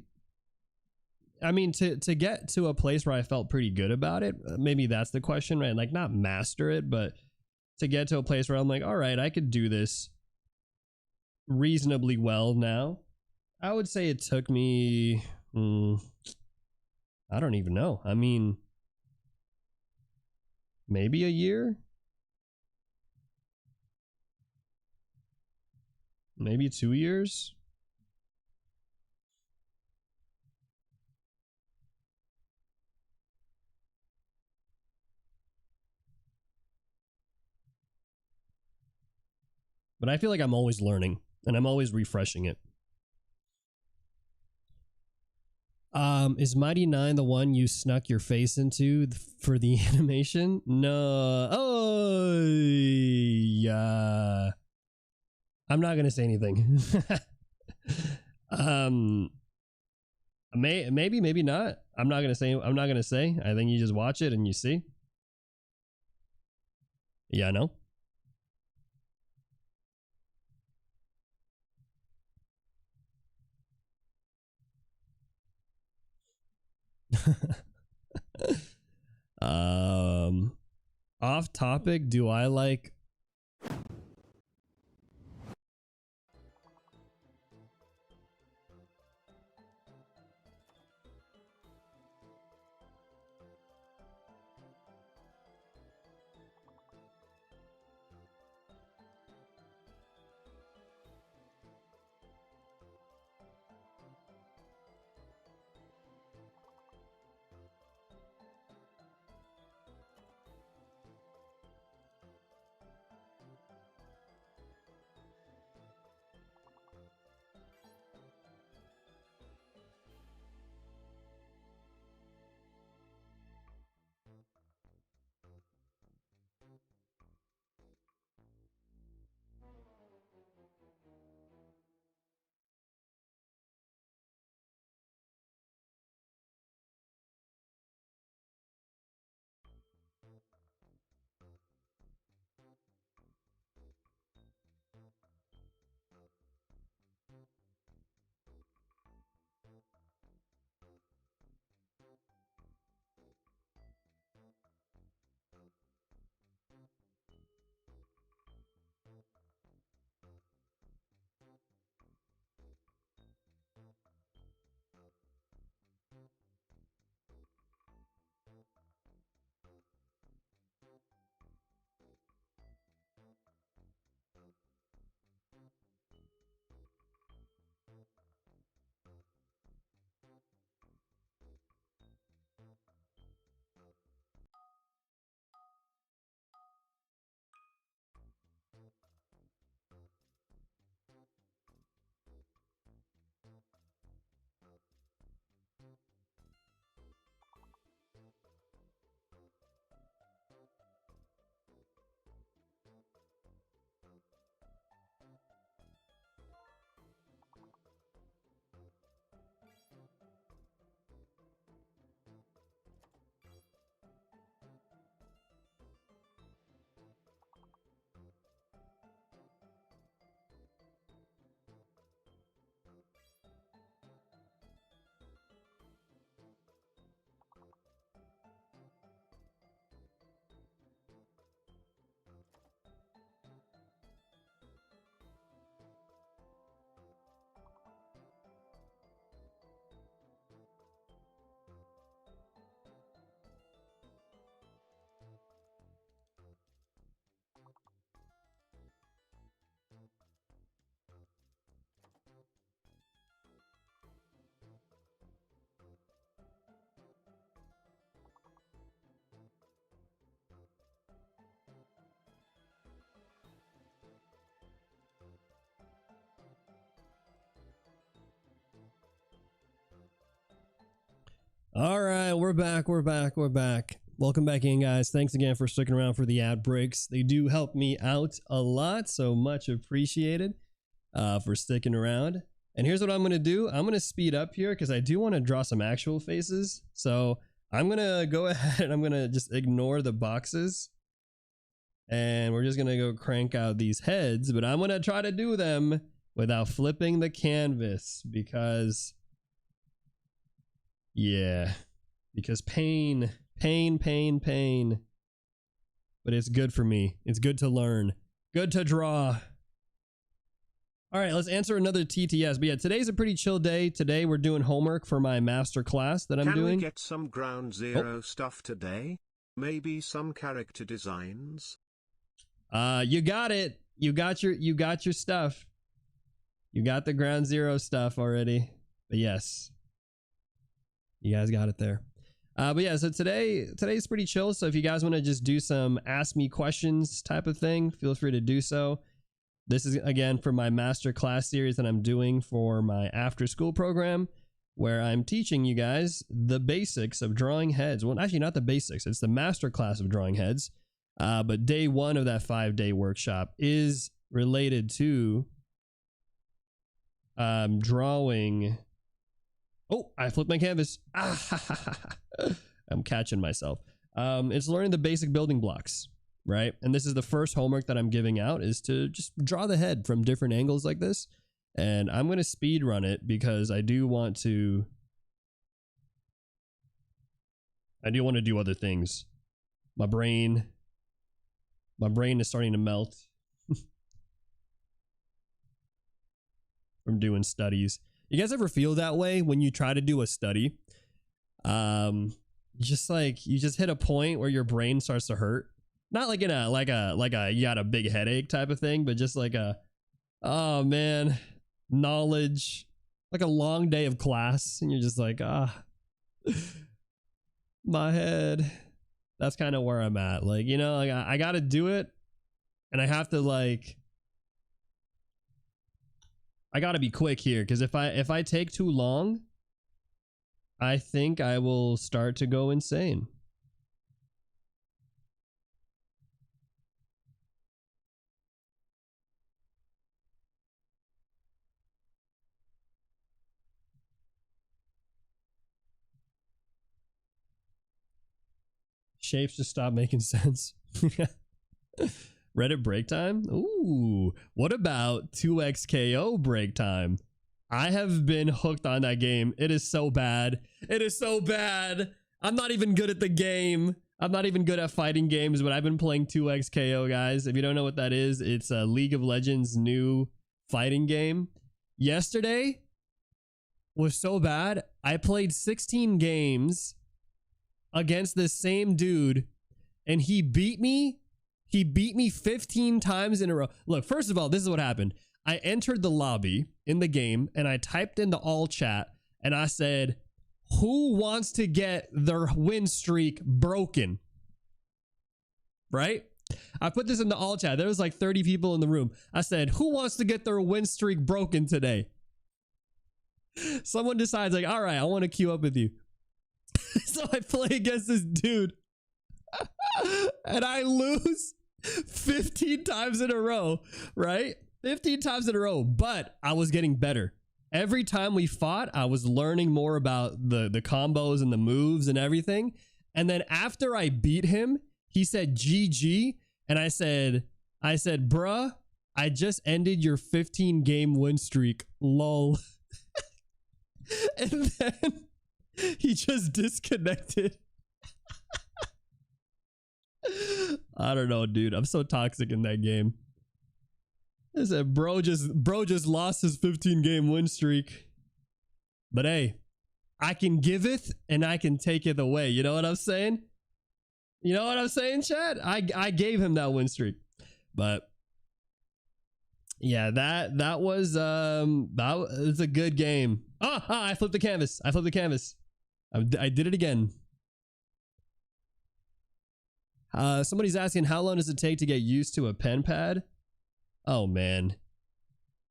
I mean, to get to a place where I felt pretty good about it, maybe that's the question, right? Like not master it, but to get to a place where I'm like, all right, I could do this reasonably well now. I would say it took me, I don't even know. I mean, maybe a year? Maybe 2 years? But I feel like I'm always learning and I'm always refreshing it. Is Mighty Nine the one you snuck your face into for the animation? No. Oh, yeah. I'm not gonna say anything. Maybe not. I'm not gonna say. I think you just watch it and you see. Yeah, no. Off topic. Do I like? All right, we're back. Welcome back in, guys. Thanks again for sticking around for the ad breaks. They do help me out a lot, so much appreciated for sticking around. And here's what I'm going to do. I'm going to speed up here because I do want to draw some actual faces. So I'm going to go ahead and I'm going to just ignore the boxes. And we're just going to go crank out these heads, but I'm going to try to do them without flipping the canvas because... yeah, because pain. But it's good for me. It's good to learn. Good to draw. All right, let's answer another TTS. But yeah, today's a pretty chill day. Today we're doing homework for my master class that I'm doing. Can we get some ground zero stuff today? Maybe some character designs? You got it. You got your stuff. You got the ground zero stuff already. But yes. You guys got it there. But yeah, so today's pretty chill. So if you guys want to just do some ask me questions type of thing, feel free to do so. This is again for my master class series that I'm doing for my after school program, where I'm teaching you guys the basics of drawing heads. Well, actually not the basics. It's the master class of drawing heads. But day 1 of that 5-day workshop is related to drawing. Oh, I flipped my canvas. I'm catching myself. It's learning the basic building blocks, right? And this is the first homework that I'm giving out, is to just draw the head from different angles like this. And I'm going to speed run it because I do want to do other things. My brain is starting to melt from doing studies. You guys ever feel that way when you try to do a study? Just like you just hit a point where your brain starts to hurt. Not like in a like a you got a big headache type of thing, but just like a, oh man, knowledge, like a long day of class, and you're just like, my head. That's kind of where I'm at. Like, you know, like I got to do it, and I have to I gotta be quick here, because if I take too long, I think I will start to go insane. Shapes just stop making sense. Reddit break time? Ooh, what about 2xKO break time? I have been hooked on that game. It is so bad. It is so bad. I'm not even good at the game. I'm not even good at fighting games, but I've been playing 2xKO, guys. If you don't know what that is, it's a League of Legends new fighting game. Yesterday was so bad. I played 16 games against this same dude, and he beat me. He beat me 15 times in a row. Look, first of all, this is what happened. I entered the lobby in the game, and I typed in the all chat, and I said, who wants to get their win streak broken? Right? I put this in the all chat. There was like 30 people in the room. I said, who wants to get their win streak broken today? Someone decides like, all right, I want to queue up with you. So I play against this dude. And I lose 15 times in a row, right? 15 times in a row, but I was getting better. Every time we fought, I was learning more about the combos and the moves and everything. And then after I beat him, he said GG, and I said, bruh, I just ended your 15 game win streak, lol. And then he just disconnected. I don't know, dude. I'm so toxic in that game. I said, bro just lost his 15 game win streak. But hey, I can giveth and I can taketh away. You know what I'm saying? You know what I'm saying, Chad? I gave him that win streak. But yeah, that was a good game. I flipped the canvas. I did it again. Somebody's asking, how long does it take to get used to a pen pad? Oh man.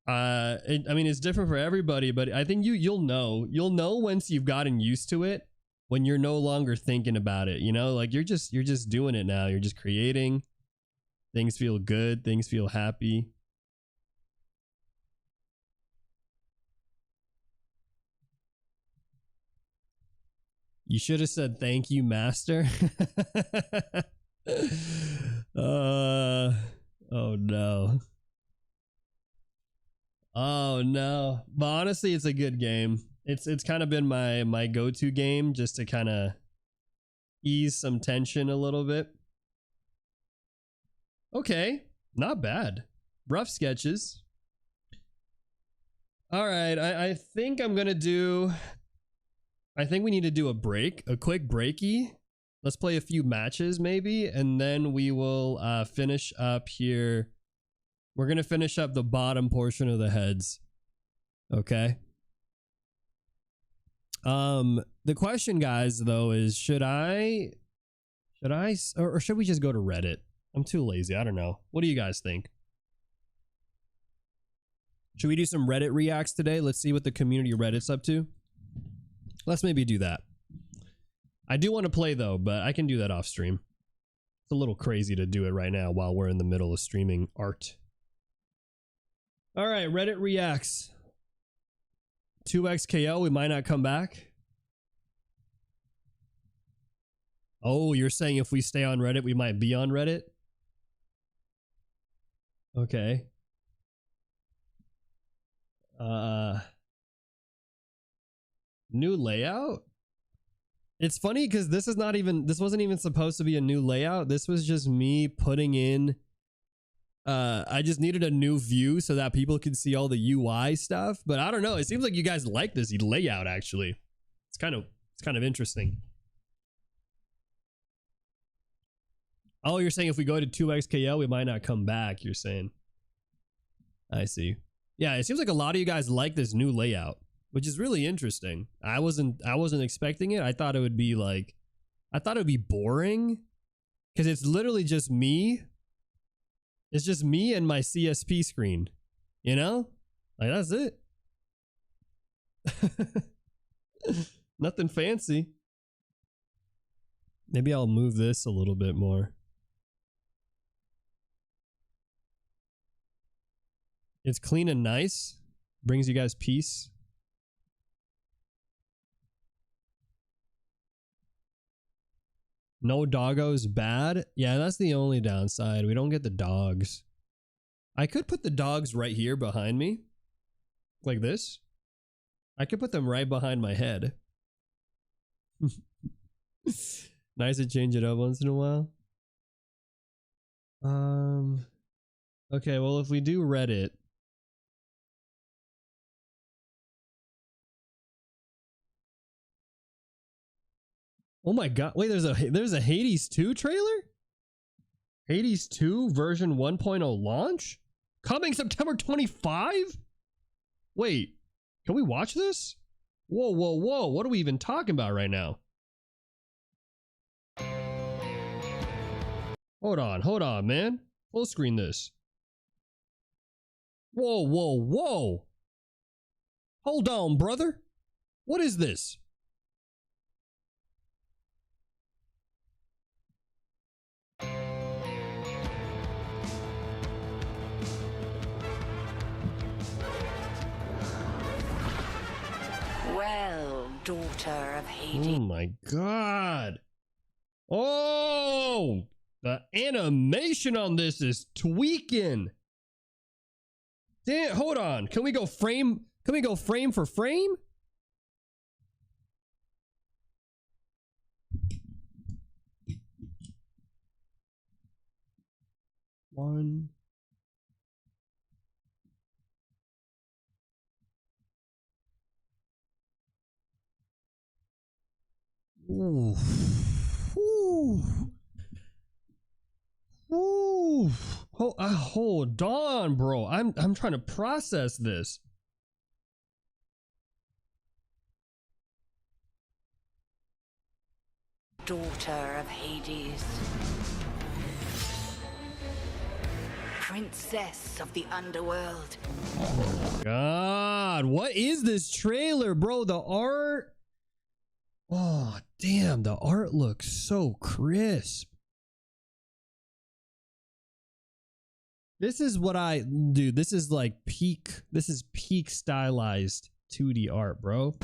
I mean, it's different for everybody, but I think you'll know once you've gotten used to it. when you're no longer thinking about it, you know, like you're just doing it now. You're just creating. Things feel good, things feel happy. You should have said thank you, master. Oh no. Oh no. But honestly, it's a good game. It's kind of been my go-to game just to kind of ease some tension a little bit. Okay, not bad. Rough sketches. All right, I think I'm gonna do. I think we need to do a break, a quick breaky. Let's play a few matches maybe, and then we will finish up here. We're gonna finish up the bottom portion of the heads. Okay. The question, guys, though, is should I, or should we just go to Reddit? I'm too lazy. I don't know. What do you guys think? Should we do some Reddit reacts today? Let's see what the community Reddit's up to. Let's maybe do that. I do want to play though, but I can do that off stream. It's a little crazy to do it right now while we're in the middle of streaming art. All right, Reddit reacts. 2xKO, we might not come back. Oh, you're saying if we stay on Reddit, we might be on Reddit? Okay. New layout? It's funny because this wasn't even supposed to be a new layout. This was just me putting in I just needed a new view so that people could see all the UI stuff. But I don't know. It seems like you guys like this layout actually. It's kind of interesting. Oh, you're saying if we go to 2xKO, we might not come back, you're saying. I see. Yeah, it seems like a lot of you guys like this new layout, which is really interesting. I wasn't expecting it. I thought it would be boring because it's literally just me. It's just me and my CSP screen, you know? Like that's it. Nothing fancy. Maybe I'll move this a little bit more. It's clean and nice. Brings you guys peace. No doggos bad. Yeah, that's the only downside. We don't get the dogs. I could put the dogs right here behind me. Like this. I could put them right behind my head. Nice to change it up once in a while. Okay, well, if we do Reddit. Oh my god, wait, there's a Hades 2 trailer? Hades 2 version 1.0 launch? Coming September 25? Wait, can we watch this? Whoa, whoa, whoa, what are we even talking about right now? Hold on, man. Full screen this. Whoa, whoa, whoa. Hold on, brother. What is this? Well, daughter of Hades. Oh my god. Oh, the animation on this is tweaking. Damn, hold on. Can we go frame for frame? One. Ooh. Ooh. Ooh. Hold on, bro. I'm trying to process this. Daughter of Hades. Princess of the underworld. God, what is this trailer, bro? The art. Oh, damn. The art looks so crisp. This is what dude, this is like this is peak stylized 2D art, bro.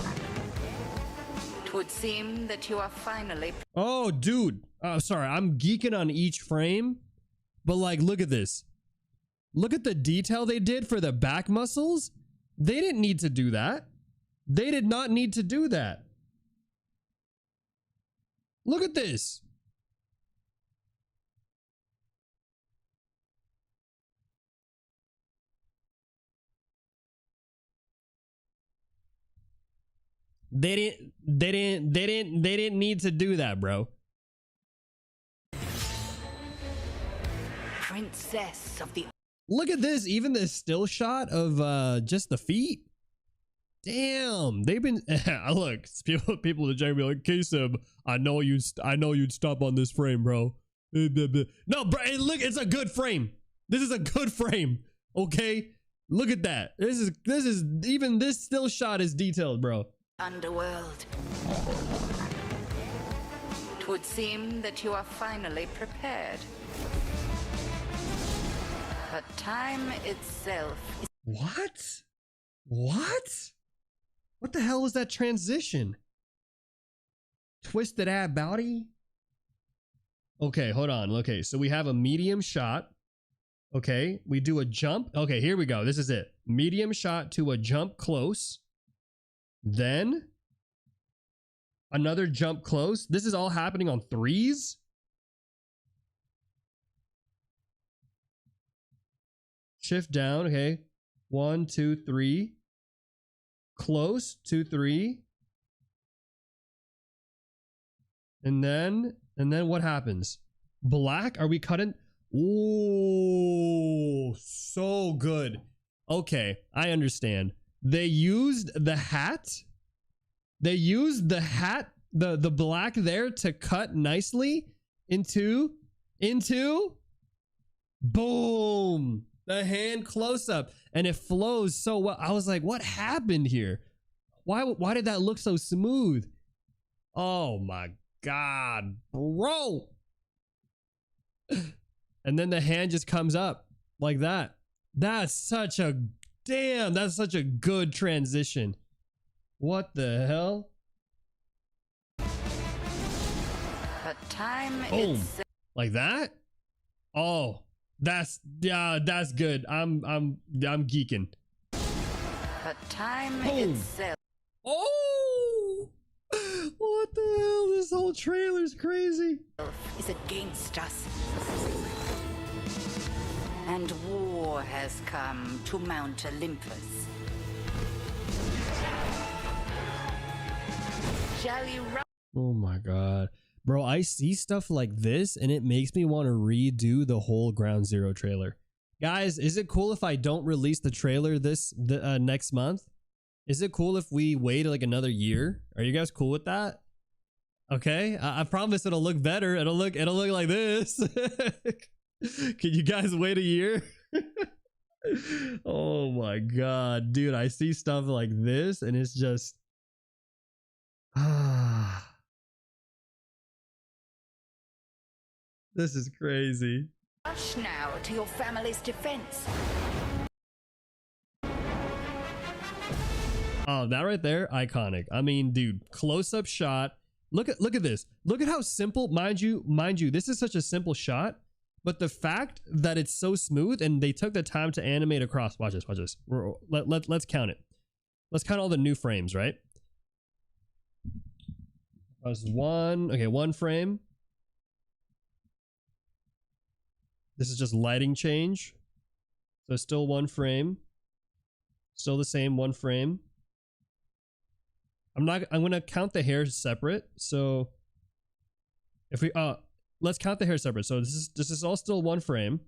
It would seem that you are finally... Oh, dude. Sorry, I'm geeking on each frame, but like, look at this. Look at the detail they did for the back muscles. They didn't need to do that. They did not need to do that. Look at this. They didn't need to do that, bro. Princess of the... Look at this, even this still shot of just the feet. Damn, they've been look, people in the chat be like, K-Sub, I know you'd stop on this frame, bro. No, bro, look, it's a good frame. This is a good frame. Okay? Look at that. This is even this still shot is detailed, bro. Underworld. It would seem that you are finally prepared. But time itself is... What? What the hell was that transition? Twisted ab body? Okay, hold on. Okay, so we have a medium shot. Okay, we do a jump. Okay, here we go. This is it. Medium shot to a jump close. Then another jump close. This is all happening on threes. Shift down. Okay. 1, 2, 3. Close. 2, 3. And then what happens? Black? Are we cutting? Ooh, so good. Okay, I understand. They used the hat. They used the hat, the black there to cut nicely into boom. The hand close up, and it flows so well. I was like, what happened here? Why did that look so smooth? Oh my God, bro. And then the hand just comes up like that. That's such a good transition. What the hell? But time Boom. itself... Like that? Oh, that's good. I'm geeking. But time Boom. itself... Oh, what the hell? This whole trailer's crazy. is against us. And war has come to Mount Olympus. Shall you run? Oh my God. Bro, I see stuff like this and it makes me want to redo the whole Ground Zero trailer. Guys, is it cool if I don't release the trailer next month? Is it cool if we wait like another year? Are you guys cool with that? Okay, I promise it'll look better. It'll look like this. Can you guys wait a year? Oh my God, dude, I see stuff like this and it's just this is crazy. Rush now to your family's defense. Oh, that right there, iconic. I mean, dude, close-up shot. Look at this. Look at how simple, mind you, this is such a simple shot, but the fact that it's so smooth and they took the time to animate across. Watch this. Let's count it. Let's count all the new frames, right? That's one. Okay, one frame. This is just lighting change. So still one frame. Still the same one frame. I'm gonna count the hairs separate. So if we let's count the hair separate. So this is all still one frame.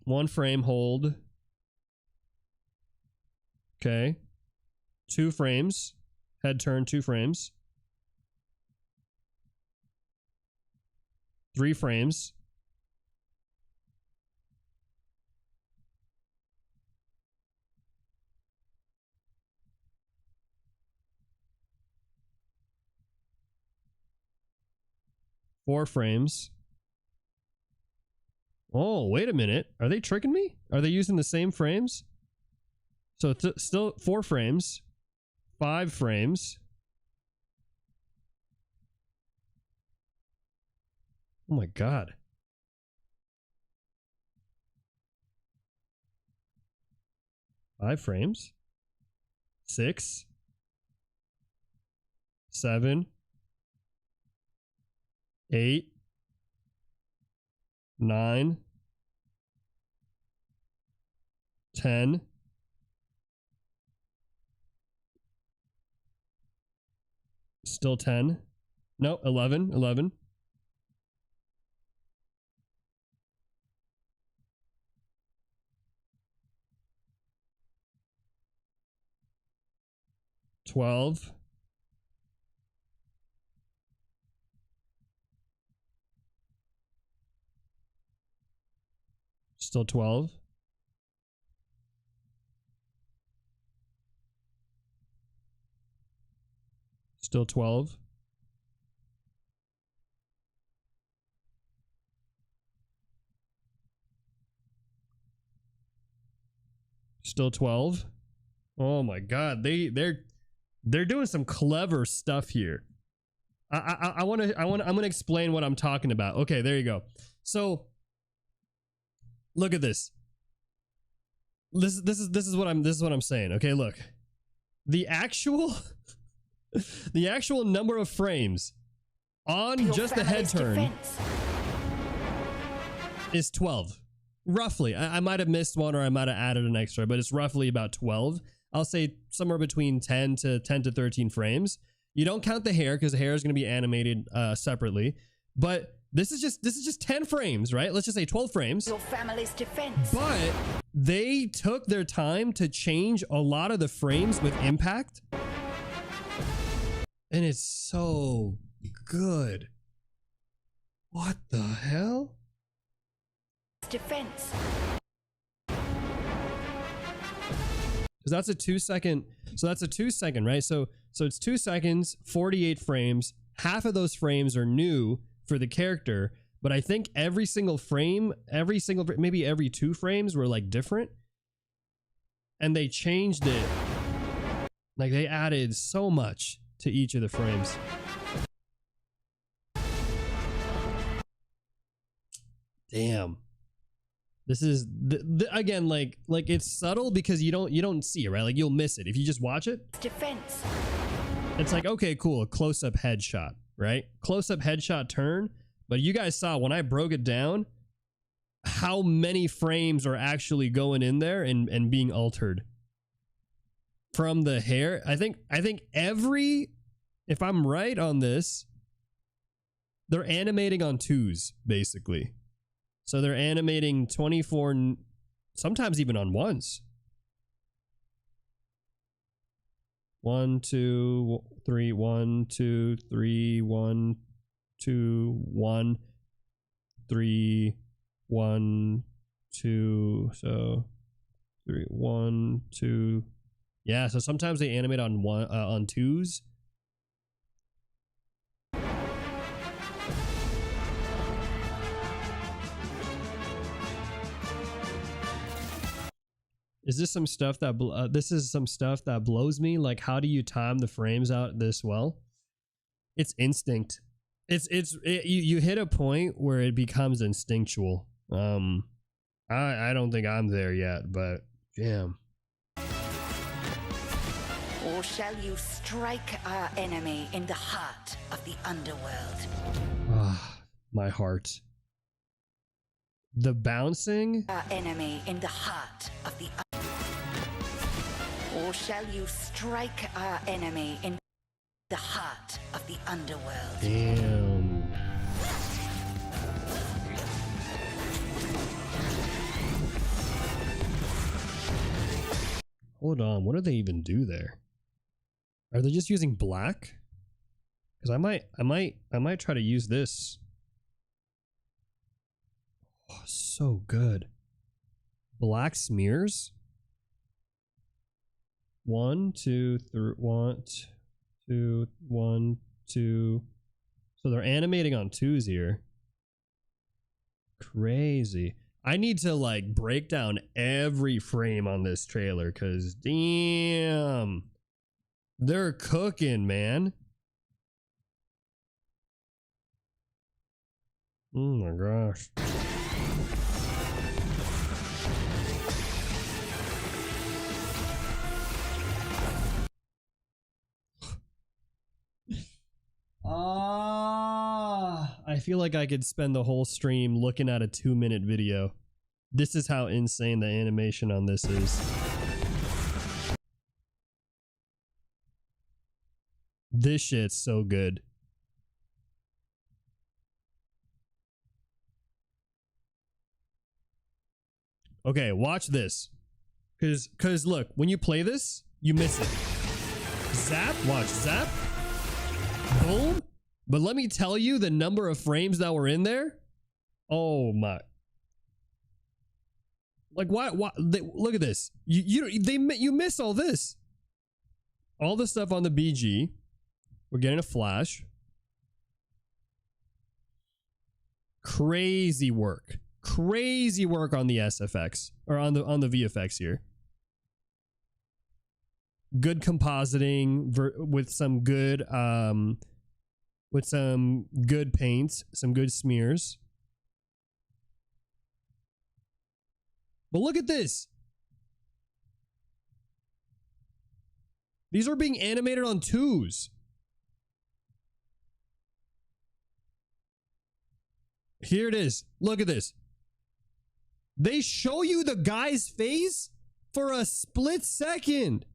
One frame, hold. Okay. 2 frames. Head turn, 2 frames. 3 frames. 4 frames. Oh, wait a minute. Are they tricking me? Are they using the same frames? So it's still 4 frames, 5 frames. Oh my God. Five frames. 6, 7, 8, 9, 10. Still 10. No, 11, 11. 12. Still 12. Still 12. Still 12. Oh my God, they're doing some clever stuff here. I'm gonna explain what I'm talking about. Okay, there you go. So look at this. This is what I'm saying. Okay, look. The actual the actual number of frames on just the head turn is 12. Roughly. I might have missed one or I might have added an extra, but it's roughly about 12. I'll say somewhere between 10 to 13 frames. You don't count the hair because the hair is going to be animated separately. But this is just 10 frames, right? Let's just say 12 frames. Your family's defense. But they took their time to change a lot of the frames with impact. And it's so good. What the hell? Defense. Because that's a 2 second. So that's a 2 second, right? So it's 2 seconds, 48 frames. Half of those frames are new for the character, but I think every single frame, maybe every 2 frames were like different. And they changed it. Like they added so much to each of the frames. Damn. This is again like it's subtle because you don't see it, right? Like you'll miss it if you just watch it. Defense. It's like, okay, cool, a close-up headshot, right? Close-up headshot turn, but you guys saw when I broke it down how many frames are actually going in there and being altered from the hair. I think every, if I'm right on this, they're animating on 2s basically. So they're animating 24, sometimes even on 1s. 1, 2, 3, 1, 2, 3, 1, 2, 1, 3, 1, 2. So 3, 1, 2. Yeah. So sometimes they animate on 2s. Is this some stuff that this is some stuff that blows me? Like, how do you time the frames out this well? It's instinct. You hit a point where it becomes instinctual. I don't think I'm there yet, but damn. Or shall you strike our enemy in the heart of the underworld? Ah, my heart. The bouncing. Our enemy in the heart of the Or shall you strike our enemy in the heart of the underworld? Damn. Hold on, what do they even do there? Are they just using black? Because I might try to use this. Oh, so good. Black smears. 1, 2, 3, 1, 2, 1, 2. So they're animating on 2s here. Crazy. I need to like break down every frame on this trailer because damn, they're cooking, man. Oh my gosh. I feel like I could spend the whole stream looking at a 2-minute video. This is how insane the animation on this is. This shit's so good. Okay, watch this. Cause look, when you play this, you miss it. Zap, watch, zap. Boom. But let me tell you the number of frames that were in there. Oh my. Like why look at this. You miss all this. All the stuff on the BG. We're getting a flash. Crazy work. Crazy work on the SFX or on the VFX here. Good compositing with some good paints, some good smears. But look at this. These are being animated on 2s. Here it is. Look at this. They show you the guy's face for a split second.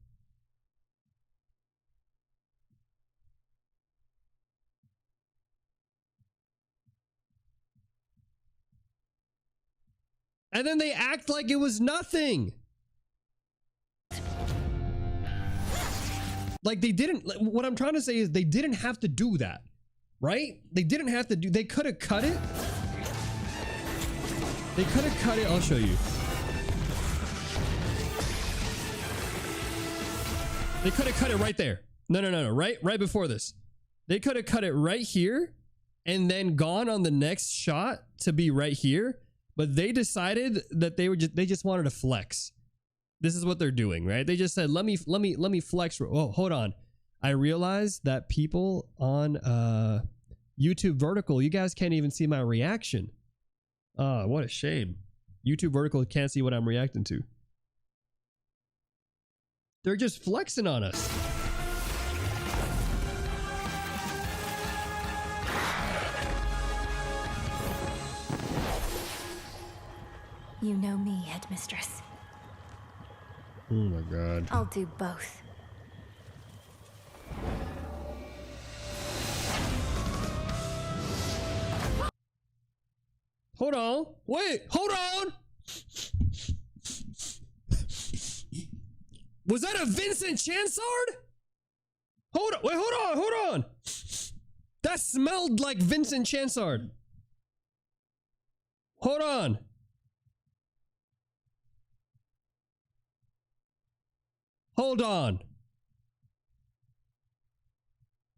And then they act like it was nothing. Like they didn't, what I'm trying to say is they didn't have to do that, right? They didn't have to do, they could have cut it. They could have cut it, I'll show you. They could have cut it right there. No, right before this. They could have cut it right here and then gone on the next shot to be right here. But they decided that they just wanted to flex. This is what they're doing, right? They just said, let me flex. Oh, hold on. I realized that people on YouTube Vertical, you guys can't even see my reaction. What a shame. YouTube Vertical can't see what I'm reacting to. They're just flexing on us. You know me, Headmistress. Oh my god. I'll do both. Hold on. Wait, hold on. Was that a Vincent Chansard? Hold on. Wait, hold on. That smelled like Vincent Chansard. Hold on. Hold on.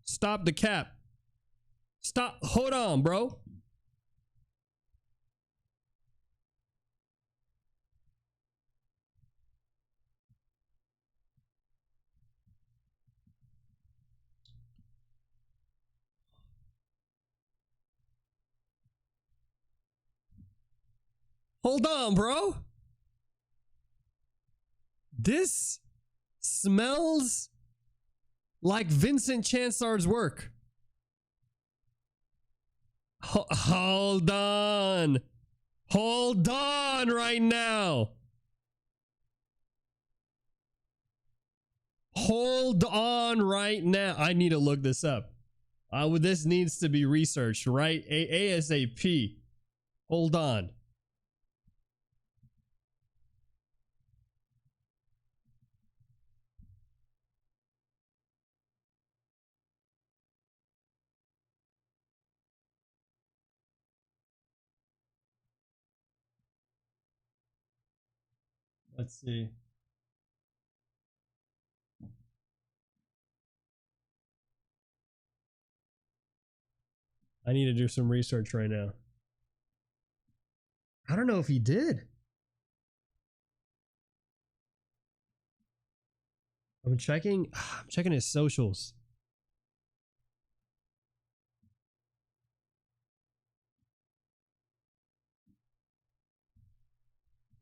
Stop the cap. Stop. Hold on, bro. Hold on, bro. This smells like Vincent Chansard's work. Hold on. Hold on right now. Hold on right now. I need to look this up. This needs to be researched, right? ASAP. Hold on. Let's see. I need to do some research right now. I don't know if he did. I'm checking his socials.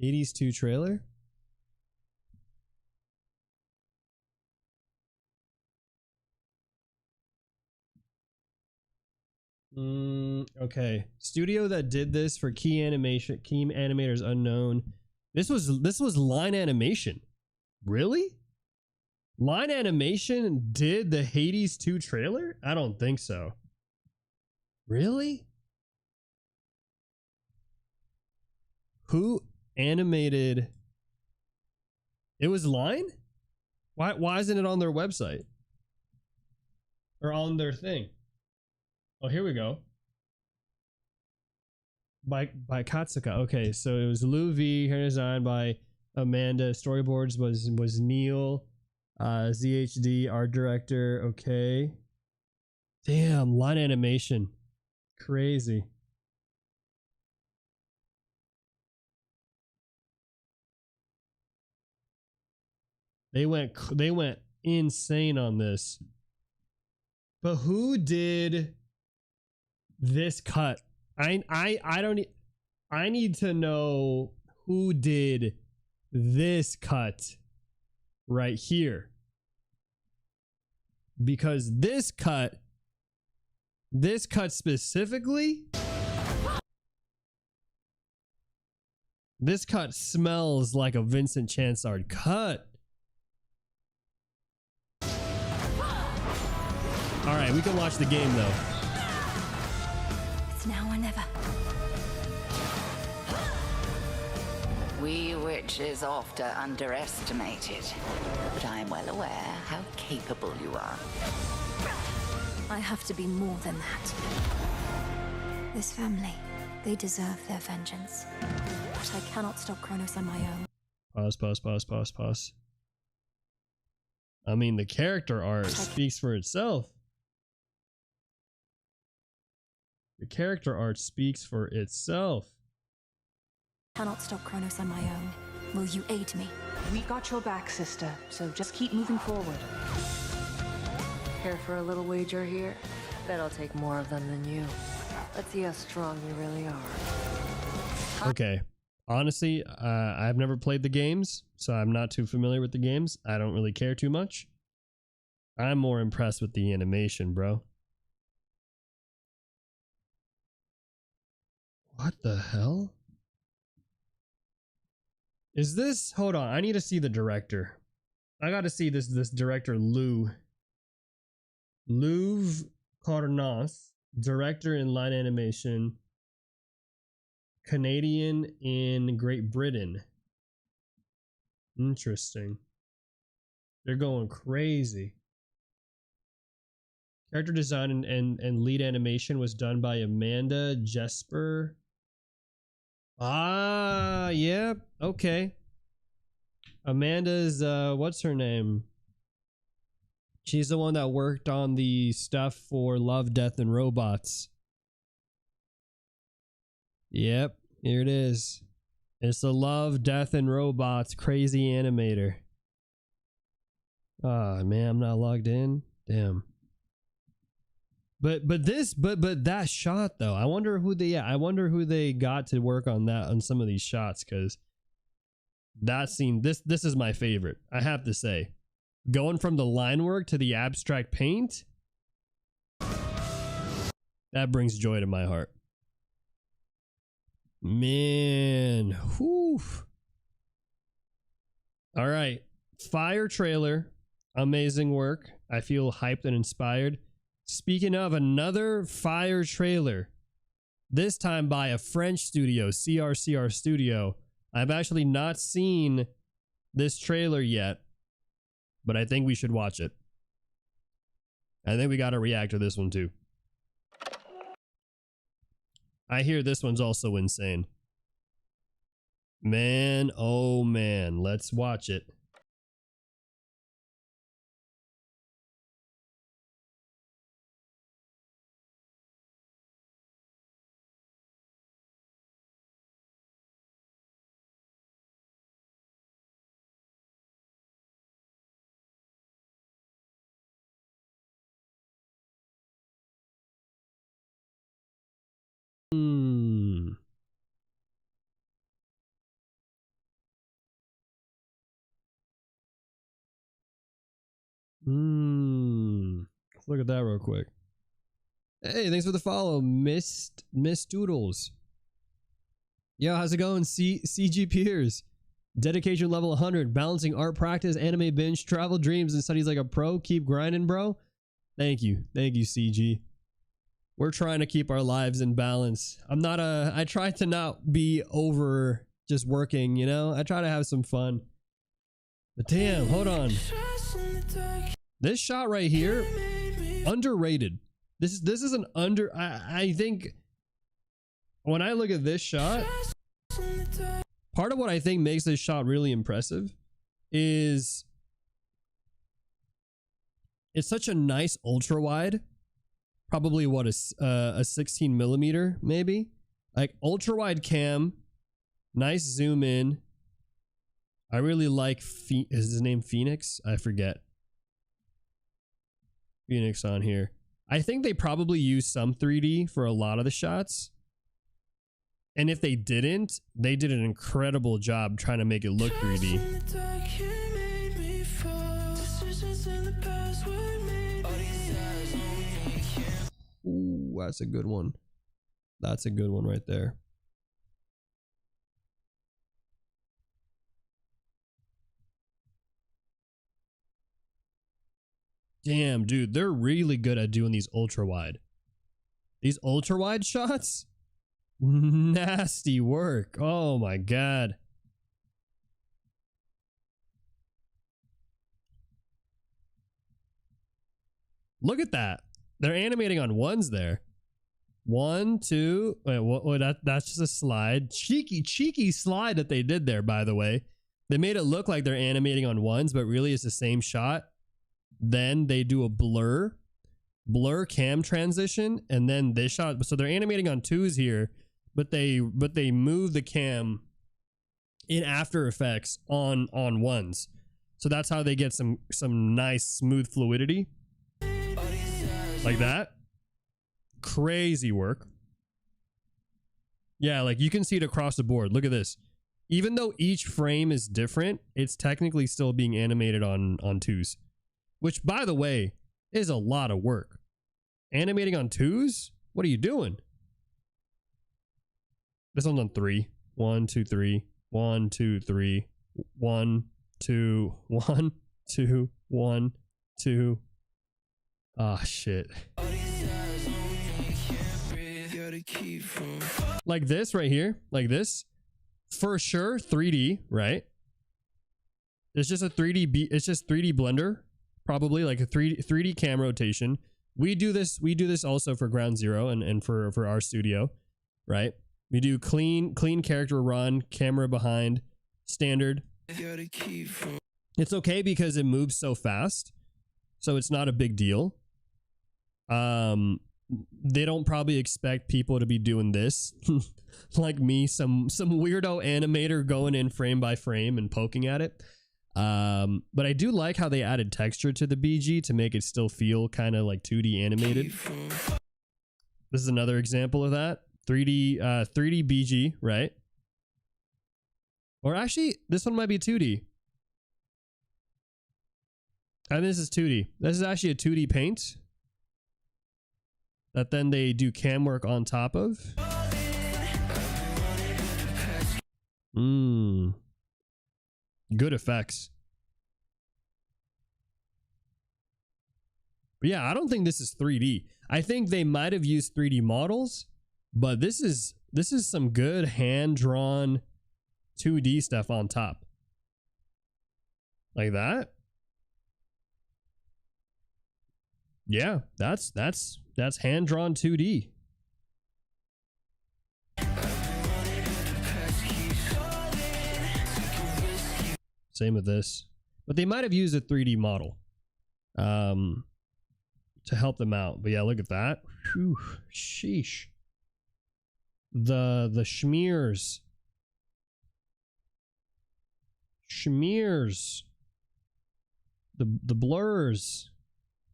'80s 2 trailer? Okay. Studio that did this for key animators unknown. This was Line Animation. Really? Line Animation did the Hades 2 trailer? I don't think so. Really? Who animated? It was Line? Why isn't it on their website? Or on their thing? Oh, here we go. By Katsuka. Okay, so it was Lou V, hair design by Amanda. Storyboards was Neil. ZHD, art director. Okay. Damn, Line Animation. Crazy. They went insane on this. But who did this cut? I need to know who did this cut right here. Because this cut specifically, this cut smells like a Vincent Chansard cut. All right, we can watch the game though. It's now or never. We witches oft are underestimated, but I'm well aware how capable you are. I have to be more than that. This family, they deserve their vengeance. But I cannot stop Kronos on my own. Pause. I mean, the character art speaks for itself. The character art speaks for itself. Cannot stop Kronos on my own. Will you aid me? We got your back, sister, so just keep moving forward. Care for a little wager here? Bet I'll take more of them than you. Let's see how strong you really are. Okay. Honestly, I've never played the games, so I'm not too familiar with the games. I don't really care too much. I'm more impressed with the animation, bro. What the hell? Is this... Hold on, I need to see the director. I gotta see this director, Lou Carnas, director in Line Animation, Canadian in Great Britain. Interesting. They're going crazy. Character design and lead animation was done by Amanda Jesper. Ah, yep. Yeah, okay. Amanda's, what's her name? She's the one that worked on the stuff for Love, Death, and Robots. Yep, here it is. It's the Love, Death, and Robots crazy animator. Ah, man, I'm not logged in. Damn. But that shot though, I wonder who they got to work on that on some of these shots, because that scene, this is my favorite, I have to say. Going from the line work to the abstract paint, that brings joy to my heart. Man, whew. All right, fire trailer, amazing work. I feel hyped and inspired. Speaking of, another fire trailer, this time by a French studio, CRCR Studio. I've actually not seen this trailer yet, but I think we should watch it. I think we got to react to this one too. I hear this one's also insane. Man, oh man, let's watch it. Let's look at that real quick. Hey, thanks for the follow, Miss Doodles. Yo, how's it going, CG Peers? Dedication level 100, balancing art practice, anime binge, travel dreams, and studies like a pro. Keep grinding, bro. Thank you, CG. We're trying to keep our lives in balance. I try to not be over just working, you know? I try to have some fun. But damn, hold on. This shot right here, underrated. This is an I think when I look at this shot, part of what I think makes this shot really impressive is it's such a nice ultra wide. Probably what a 16 millimeter, maybe, like ultra wide cam, nice zoom in. I really like is his name Phoenix? I forget. Phoenix on here. I think they probably used some 3D for a lot of the shots. And if they didn't, they did an incredible job trying to make it look 3D. Ooh, that's a good one. That's a good one right there. Damn, dude, they're really good at doing these ultra wide. These ultra wide shots? Nasty work. Oh my god. Look at that. They're animating on ones there. 1, 2. Wait, that's just a slide. Cheeky slide that they did there, by the way. They made it look like they're animating on ones, but really it's the same shot. Then they do a blur cam transition, and then this shot. So they're animating on twos here, but they move the cam in After Effects on ones. So that's how they get some nice smooth fluidity. Like that. Crazy work. Yeah, like you can see it across the board. Look at this. Even though each frame is different, it's technically still being animated on twos. Which, by the way, is a lot of work. Animating on twos? What are you doing? This one's on 3. 1, 2, 3. 1, 2, 3. 1, 2, 1, 2, 1, 2. Ah, shit. Like this right here. Like this. For sure, 3D, right? It's just a 3D it's just 3D blender. Probably like a 3D cam rotation. We do this also for Ground Zero and for our studio, right? We do clean character run, camera behind, standard. It's okay because it moves so fast, so it's not a big deal. They don't probably expect people to be doing this like me, some weirdo animator going in frame by frame and poking at it. But I do like how they added texture to the BG to make it still feel kind of like 2D animated. This is another example of that. 3D BG, right? Or actually, this one might be 2D. And this is 2D. This is actually a 2D paint that then they do cam work on top of. Good effects. But yeah, I don't think this is 3D. I think they might have used 3D models, but this is some good hand-drawn 2D stuff on top. Like that. Yeah, that's hand-drawn 2D. Same with this. But they might have used a 3D model to help them out. But yeah, look at that. Whew, sheesh. The schmears. The blurs.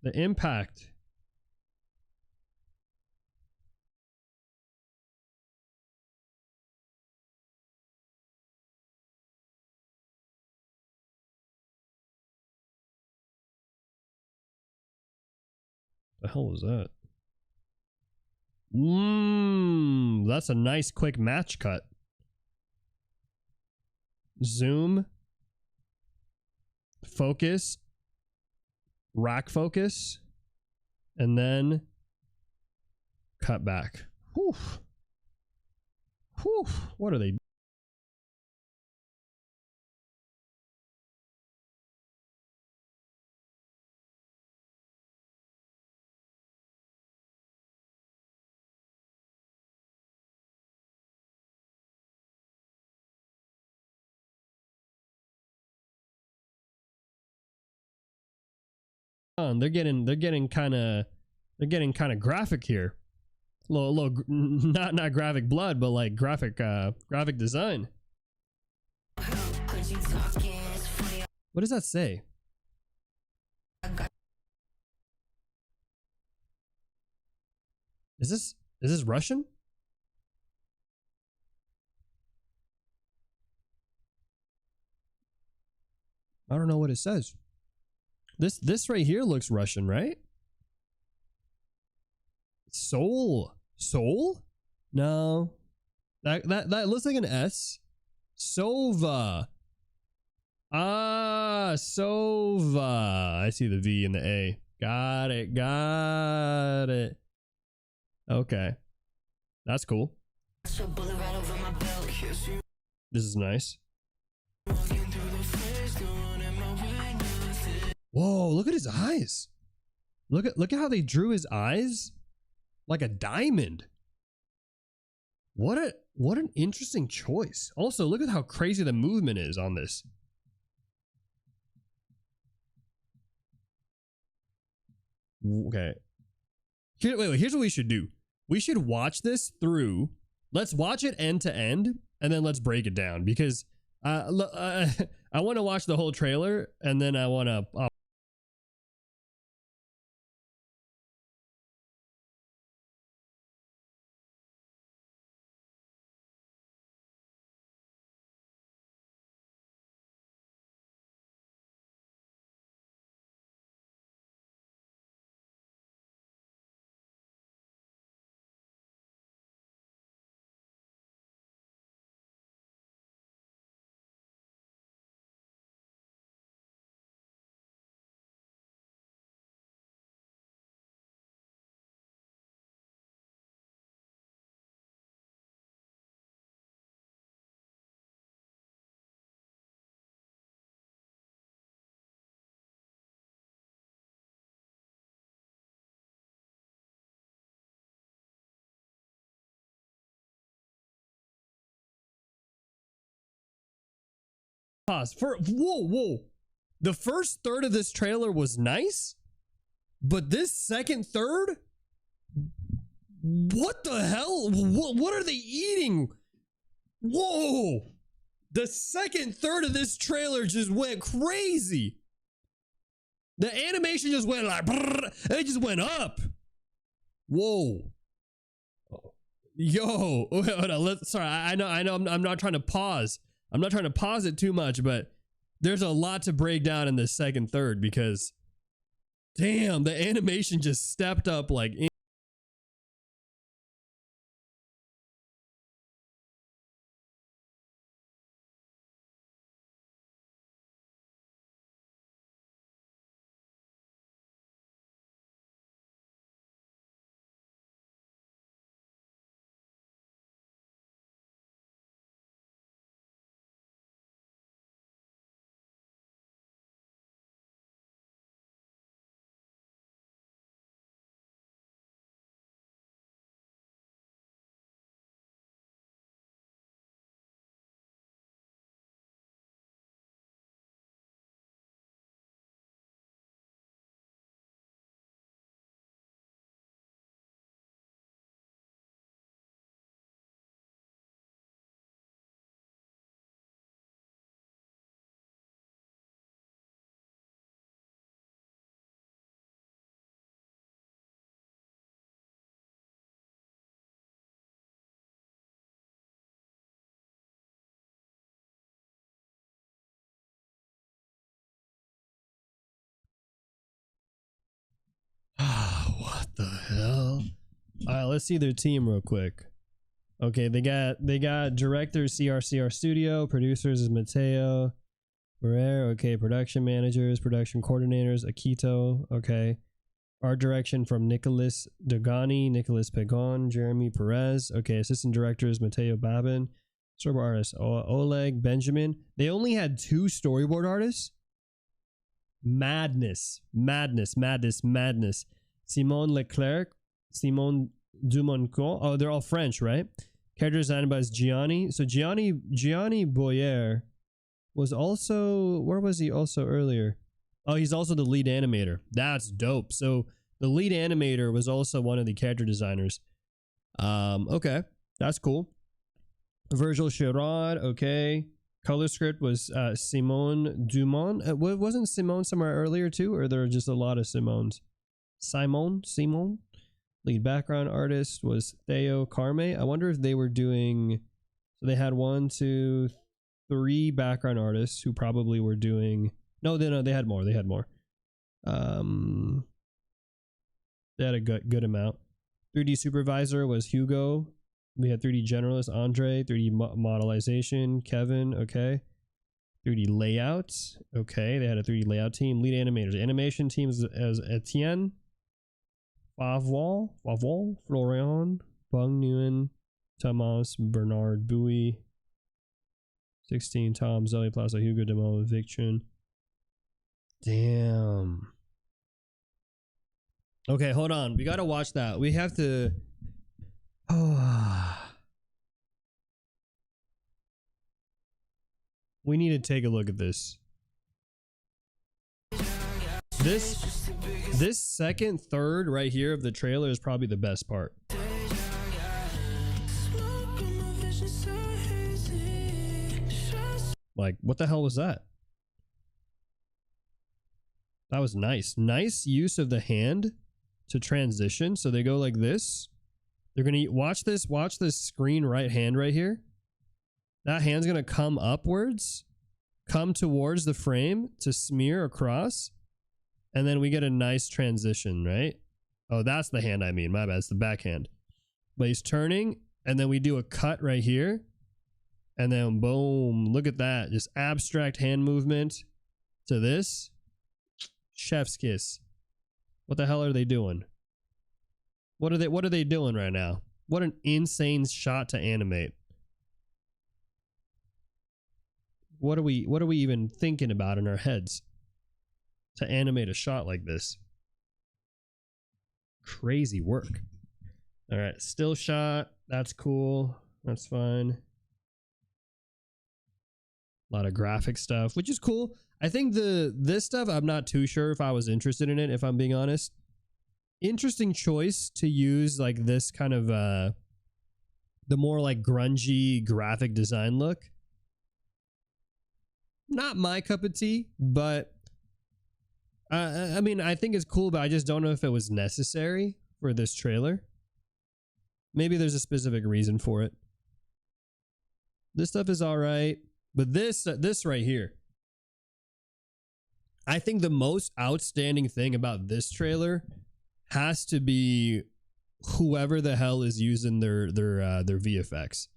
The impact. The hell was that? That's a nice quick match cut. Zoom. Focus. Rack focus. And then cut back. Whew. Whew. What are they? They're getting kind of graphic here. Little not graphic blood, but like graphic design. What does that say? Is this Russian? I don't know what it says. This right here looks Russian, right? Soul? No. That looks like an S. Sova. Ah, Sova. I see the V and the A. Got it. Okay. That's cool. This is nice. Whoa, look at his eyes. Look at how they drew his eyes. Like a diamond. What an interesting choice. Also, look at how crazy the movement is on this. Okay. Here's what we should do. We should watch this through. Let's watch it end to end, and then let's break it down, because I want to watch the whole trailer, and then I want to pause for whoa. The first third of this trailer was nice, but this second third, what the hell? What are they eating? Whoa. The second third of this trailer just went crazy. The animation just went like, brrr, it just went up. Whoa. Yo, hold on, sorry, I know I'm not trying to pause. I'm not trying to pause it too much, but there's a lot to break down in this second third, because damn, the animation just stepped up like the hell? All right, let's see their team real quick. Okay, they got directors CRCR Studio, producers is Mateo Barrera. Okay, production managers, production coordinators Akito. Okay, art direction from Nicholas Dogani, Nicholas Pegon, Jeremy Perez. Okay, assistant directors Mateo Babin, storyboard artists Oleg Benjamin. They only had 2 storyboard artists. Madness. Simon Leclerc, Simon Dumonco. Oh, they're all French, right? Character designed by Gianni. So Gianni Boyer was also, where was he also earlier? Oh, he's also the lead animator. That's dope. So the lead animator was also one of the character designers. Okay, that's cool. Virgil Chirard. Okay. Color script was Simone Dumont. Wasn't Simone somewhere earlier too, or there are just a lot of Simones? Simone. Lead background artist was Theo Carme. I wonder if they were doing. So they had 1, 2, 3 background artists who probably were doing. No, they had more. They had a good amount. 3D supervisor was Hugo. We had 3D generalist Andre. 3D modelization Kevin. Okay. 3D layout. Okay, they had a 3D layout team. Lead animators. Animation teams as Etienne, Favol, Florian, Bung Nguyen, Thomas, Bernard Bowie, 16, Tom, Zoe Plaza, Hugo Demo, Vic Chun. Damn. Okay, hold on. We gotta watch that. We have to. We need to take a look at this. This second third right here of the trailer is probably the best part. Like, what the hell was that? That was nice. Nice use of the hand to transition. So they go like this. They're gonna watch this screen right hand right here. That hand's gonna come upwards, come towards the frame to smear across, and then we get a nice transition, right? Oh, that's the hand I mean. My bad. It's the backhand. But he's turning, and then we do a cut right here, and then boom! Look at that. Just abstract hand movement to this. Chef's kiss. What the hell are they doing? What are they doing right now? What an insane shot to animate. What are we even thinking about in our heads to animate a shot like this? Crazy work. All right, still shot. That's cool. That's fine. A lot of graphic stuff, which is cool. I think this stuff, I'm not too sure if I was interested in it, if I'm being honest. Interesting choice to use like this kind of the more like grungy graphic design look. Not my cup of tea, but I mean, I think it's cool, but I just don't know if it was necessary for this trailer. Maybe there's a specific reason for it. This stuff is all right, but this right here, I think the most outstanding thing about this trailer has to be whoever the hell is using their VFX.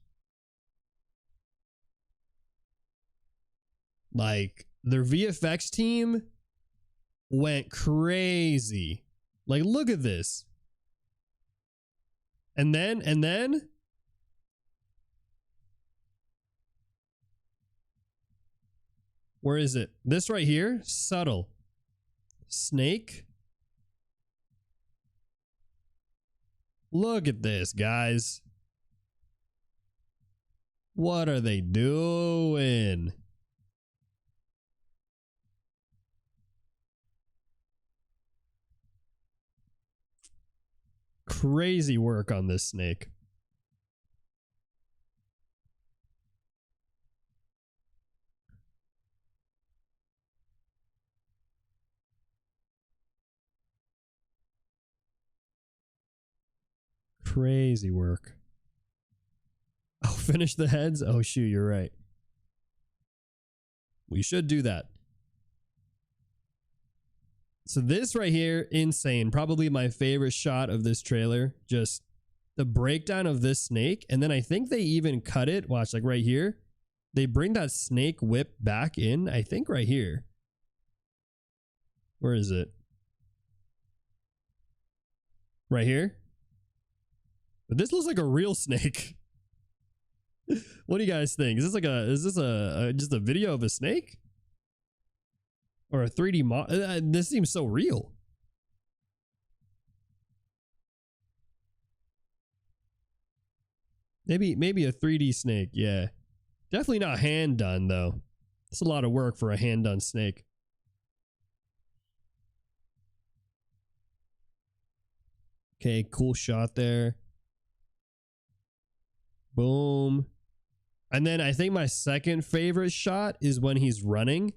Like, their VFX team went crazy. Like, look at this. And then where is it? This right here, subtle. Snake. Look at this, guys. What are they doing? Crazy work on this snake. Crazy work. Oh, finish the heads? Oh, shoot, you're right. We should do that. So this right here, insane. Probably my favorite shot of this trailer. Just the breakdown of this snake. And then I think they even cut it. Watch, like right here. They bring that snake whip back in. I think right here. Where is it? Right here. But this looks like a real snake. What do you guys think? Is this like just a video of a snake? Or a 3D model? This seems so real. Maybe a 3D snake, yeah. Definitely not hand done though. It's a lot of work for a hand done snake. Okay, cool shot there. Boom. And then I think my second favorite shot is when he's running.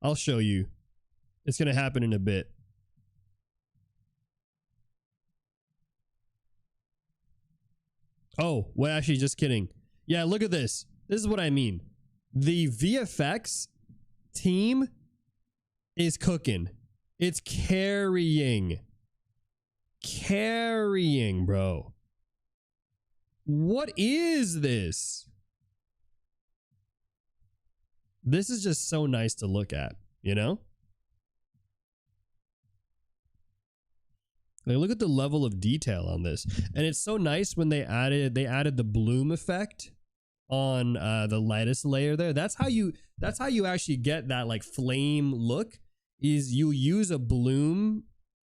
I'll show you. It's going to happen in a bit. Oh, well, actually, just kidding. Yeah, look at this. This is what I mean. The VFX team is cooking. It's carrying. Carrying, bro. What is this? This is just so nice to look at, you know? Like, look at the level of detail on this. And it's so nice when they added the bloom effect on the lightest layer there. That's how you actually get that like flame look, is you use a bloom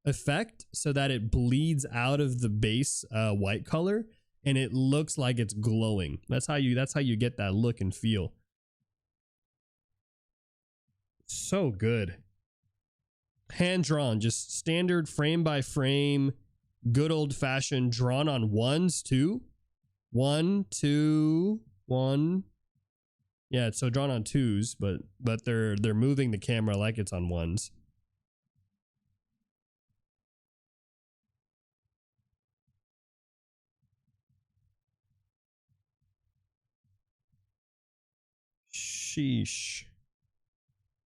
effect so that it bleeds out of the base white color and it looks like it's glowing. That's how you get that look and feel. So good. Hand drawn, just standard frame by frame, good old fashioned, drawn on ones too. 1, 2, 1. Yeah, it's so drawn on twos, but they're moving the camera like it's on ones. Sheesh.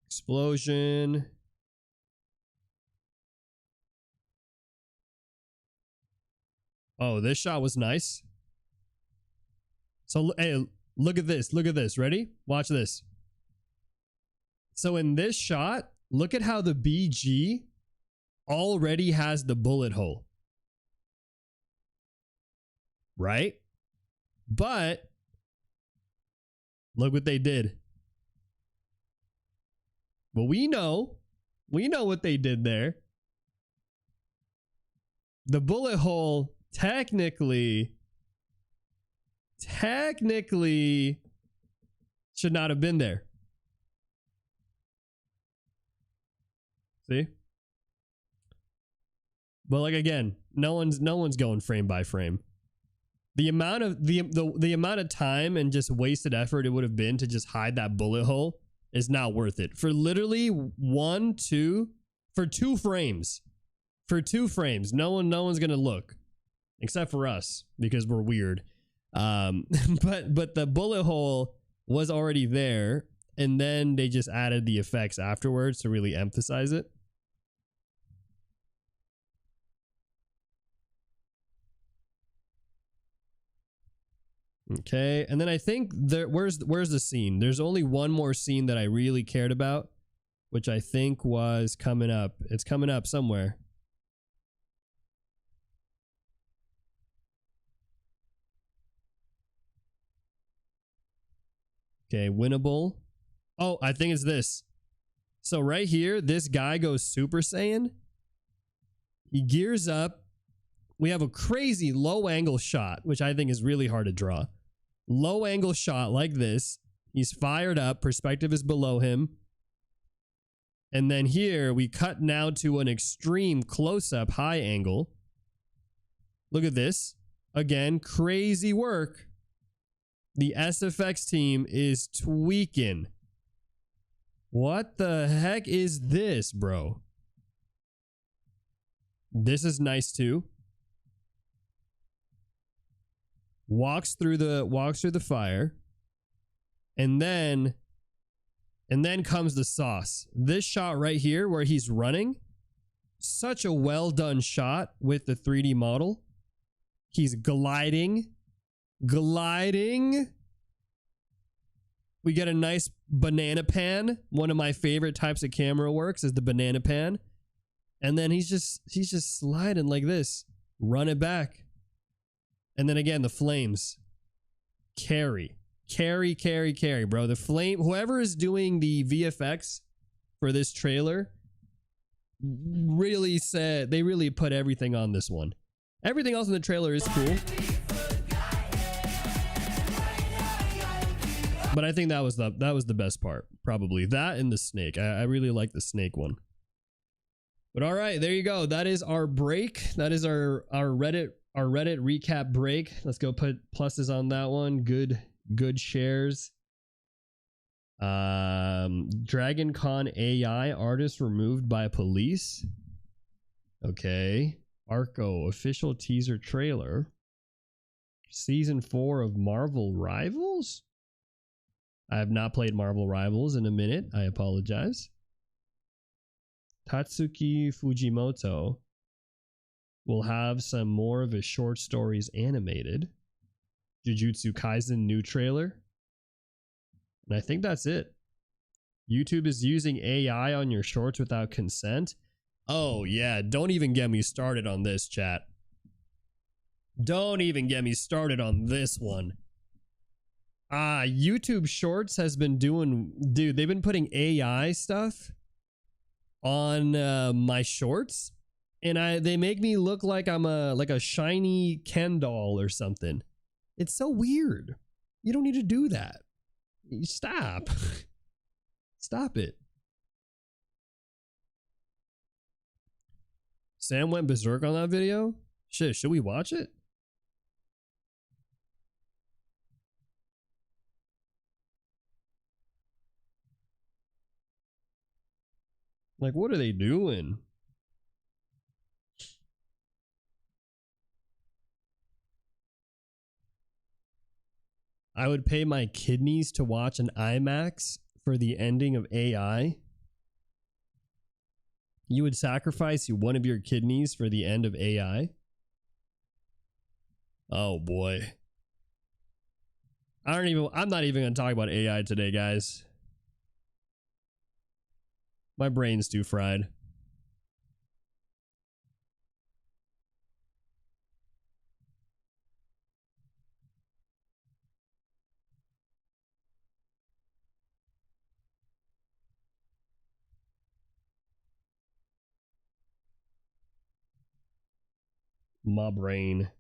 Explosion. Oh, this shot was nice. So, hey, look at this. Look at this. Ready? Watch this. So in this shot, look at how the BG already has the bullet hole. Right? But look what they did. Well, we know what they did there. The bullet hole technically should not have been there. See? But like again, no one's going frame by frame. The amount of the amount of time and just wasted effort it would have been to just hide that bullet hole is not worth it. For literally 1, 2, for 2 frames. For 2 frames, no one's gonna look. Except for us, because we're weird. But the bullet hole was already there, and then they just added the effects afterwards to really emphasize it. Okay, and then I think where's the scene? There's only one more scene that I really cared about, which I think was coming up. It's coming up somewhere. Okay, winnable. Oh, I think it's this. So right here, this guy goes Super Saiyan. He gears up. We have a crazy low angle shot, which I think is really hard to draw. Low angle shot like this. He's fired up. Perspective is below him. And then here we cut now to an extreme close-up high angle. Look at this. Again, crazy work. The SFX team is tweaking. What the heck is this, bro? This is nice too. Walks through the fire. And then comes the sauce. This shot right here where he's running, such a well done shot with the 3D model. He's gliding. We get a nice banana pan. One of my favorite types of camera works is the banana pan. And then he's just sliding like this. Run it back. And then again, the flames. Carry, bro. The flame, whoever is doing the VFX for this trailer really said, they really put everything on this one. Everything else in the trailer is cool. But I think that was the best part. Probably that and the snake. I really like the snake one. But all right, there you go. That is our break. That is our Reddit recap break. Let's go put pluses on that one. Good shares. Dragon Con AI artist removed by police. Okay. Arco official teaser trailer. Season 4 of Marvel Rivals. I have not played Marvel Rivals in a minute. I apologize. Tatsuki Fujimoto will have some more of his short stories animated. Jujutsu Kaisen new trailer. And I think that's it. YouTube is using AI on your shorts without consent. Oh yeah, don't even get me started on this, chat. Don't even get me started on this one. YouTube Shorts has been doing, dude, they've been putting AI stuff on my shorts, and they make me look like I'm a shiny Ken doll or something. It's so weird. You don't need to do that. Stop. Stop it. Sam went berserk on that video. Shit, should we watch it? Like, what are they doing? I would pay my kidneys to watch an IMAX for the ending of AI. You would sacrifice one of your kidneys for the end of AI? Oh boy. I'm not even going to talk about AI today, guys. My brain's too fried. My brain.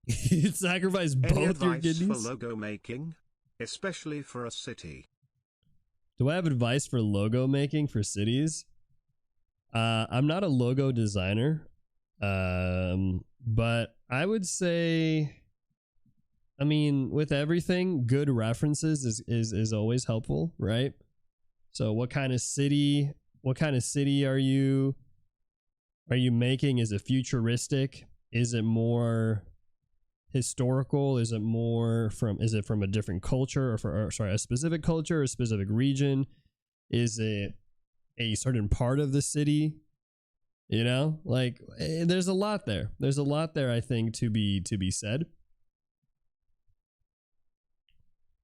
You'd sacrifice both your kidneys? For logo making, especially for a city. Do I have advice for logo making for cities? I'm not a logo designer, but I would say, I mean, with everything, good references is always helpful, right? So what kind of city are you making? Is it futuristic? Is it more historical? Is it from a different culture, or a specific culture, or a specific region? Is it a certain part of the city? You know, like, there's a lot there. There's a lot there, I think, to be said.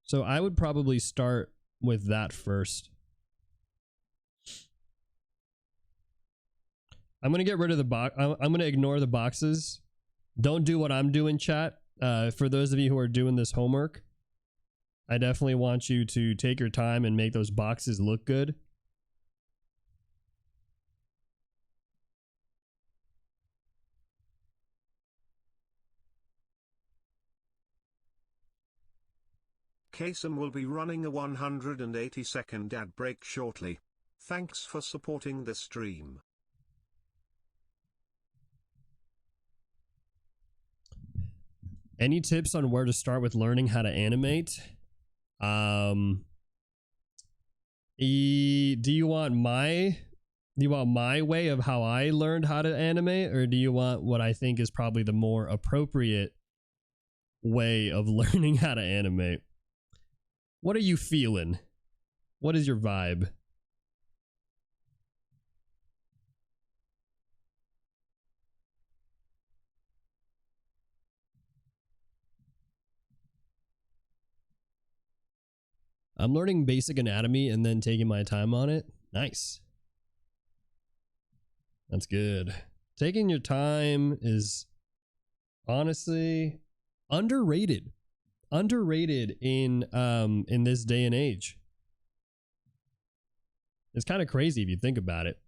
So I would probably start with that first. I'm going to get rid of the box. I'm going to ignore the boxes. Don't do what I'm doing, chat. For those of you who are doing this homework, I definitely want you to take your time and make those boxes look good. Kasem will be running a 180-second ad break shortly. Thanks for supporting the stream. Any tips on where to start with learning how to animate? Do you want my way of how I learned how to animate, or do you want what I think is probably the more appropriate way of learning how to animate? What are you feeling? What is your vibe? I'm learning basic anatomy and then taking my time on it. Nice. That's good. Taking your time is honestly underrated. Underrated in this day and age. It's kind of crazy if you think about it.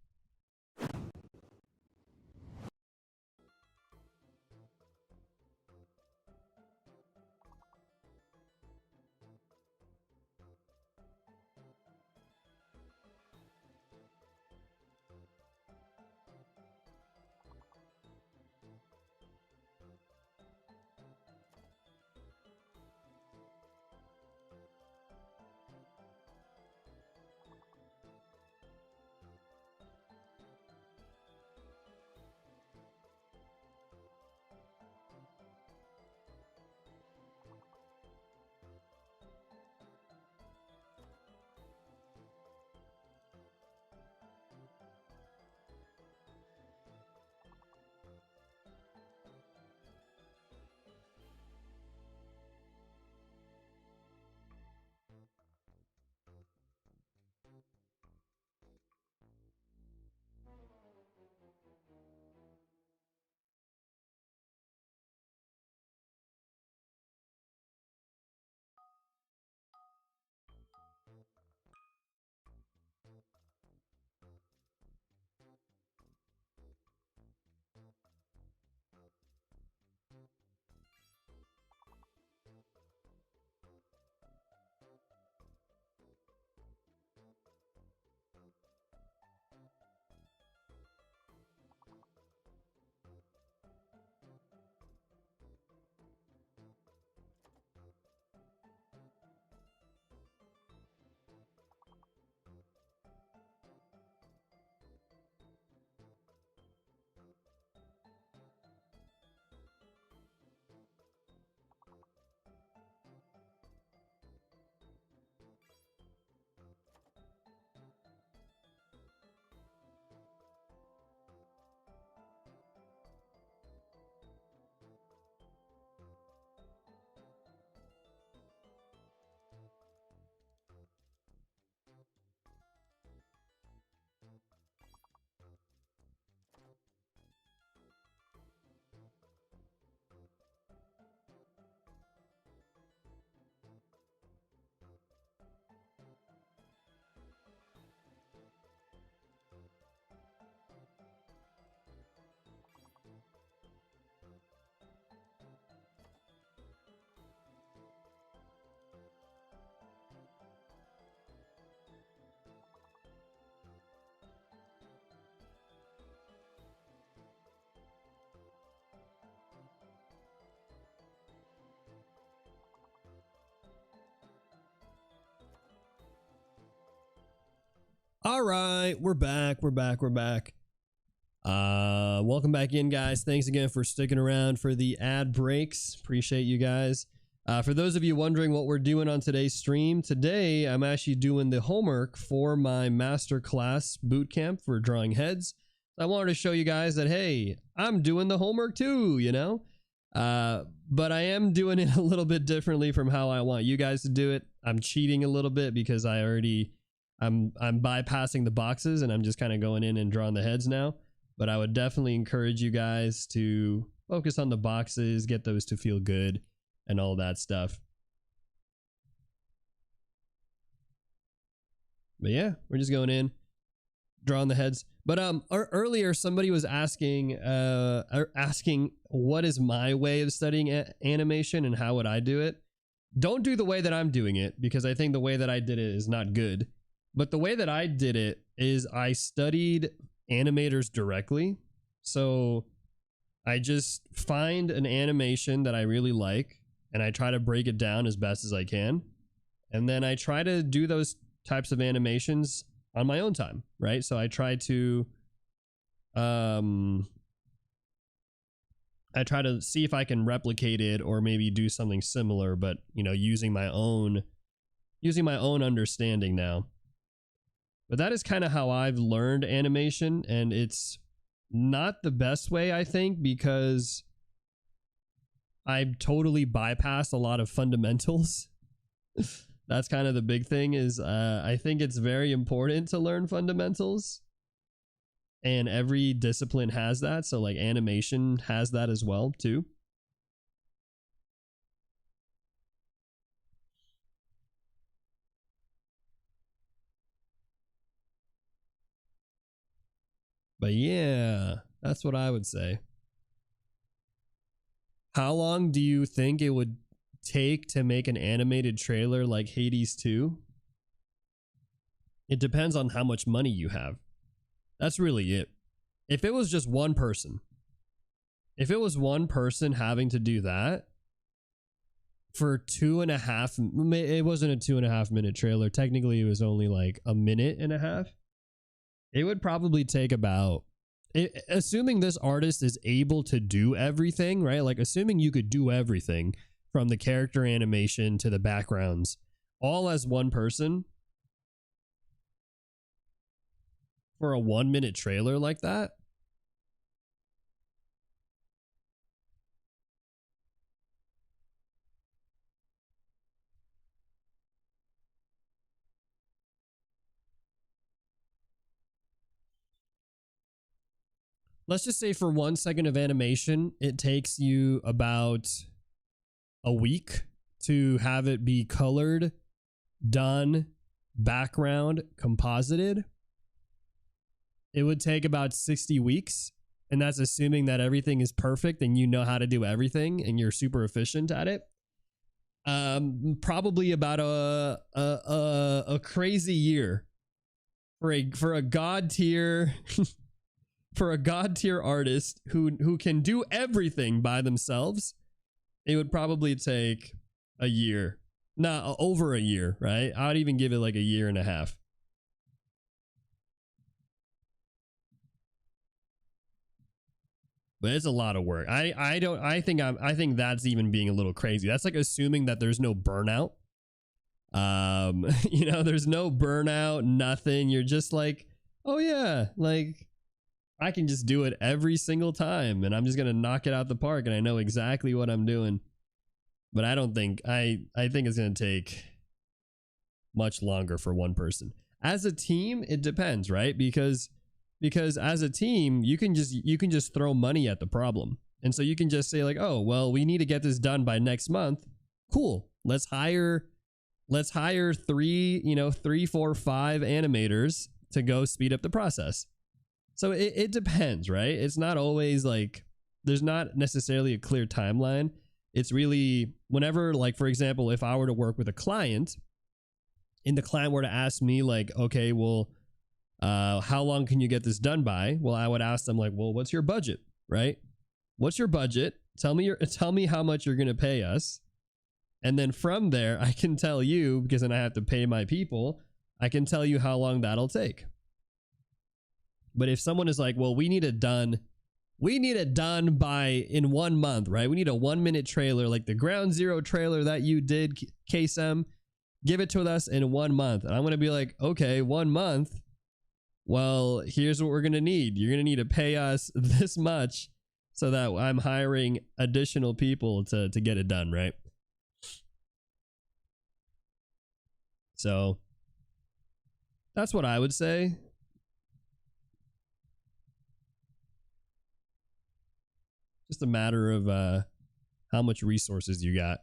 All right, we're back. Welcome back in, guys. Thanks again for sticking around for the ad breaks. Appreciate you guys. For those of you wondering what we're doing on today's stream, today I'm actually doing the homework for my masterclass bootcamp for drawing heads. I wanted to show you guys that, hey, I'm doing the homework too, you know? But I am doing it a little bit differently from how I want you guys to do it. I'm cheating a little bit because I'm bypassing the boxes and I'm just kind of going in and drawing the heads now. But I would definitely encourage you guys to focus on the boxes, get those to feel good and all that stuff. But yeah, we're just going in, drawing the heads. But earlier somebody was asking what is my way of studying animation and how would I do it? Don't do the way that I'm doing it, because I think the way that I did it is not good. But the way that I did it is I studied animators directly. So I just find an animation that I really like and I try to break it down as best as I can. And then I try to do those types of animations on my own time, right? So I try to see if I can replicate it or maybe do something similar, but you know, using my own understanding now. But that is kind of how I've learned animation, and it's not the best way, I think, because I've totally bypassed a lot of fundamentals That's kind of the big thing is I think it's very important to learn fundamentals, and every discipline has that. So like animation has that as well too. But yeah, that's what I would say. How long do you think it would take to make an animated trailer like Hades 2? It depends on how much money you have. That's really it. If it was just one person, if it was one person having to do that for 2.5, it wasn't a 2.5 minute trailer. Technically, it was only like a minute and a half. It would probably take about, assuming this artist is able to do everything, right? Like assuming you could do everything from the character animation to the backgrounds, all as one person for a 1 minute trailer like that. Let's just say for 1 second of animation, it takes you about a week to have it be colored, done, background, composited. It would take about 60 weeks. And that's assuming that everything is perfect and you know how to do everything and you're super efficient at it. Probably about a crazy year for a god tier for a god tier artist who can do everything by themselves. It would probably take a year, not over a year, right? I'd even give it like a year and a half. But it's a lot of work. I think that's even being a little crazy. That's like assuming that there's no burnout. You know, there's no burnout, nothing. You're just like, oh yeah, like I can just do it every single time and I'm just gonna knock it out the park and I know exactly what I'm doing. But I don't think I think it's gonna take much longer for one person. As a team, it depends, right? Because as a team, you can just throw money at the problem. And so you can just say like, oh, well, we need to get this done by next month. Cool. Let's hire 3, 4, 5 animators to go speed up the process. So it depends, right? It's not always like, there's not necessarily a clear timeline. It's really whenever, like, for example, if I were to work with a client and the client were to ask me like, okay, well, how long can you get this done by? Well, I would ask them like, well, what's your budget, right? What's your budget? Tell me how much you're going to pay us. And then from there, I can tell you, because then I have to pay my people, I can tell you how long that'll take. But if someone is like, well, we need it done by in 1 month, right? We need a 1 minute trailer, like the Ground Zero trailer that you did, KSM, give it to us in 1 month. And I'm going to be like, okay, 1 month. Well, here's what we're going to need. You're going to need to pay us this much so that I'm hiring additional people to get it done, right? So that's what I would say. Just a matter of how much resources you got.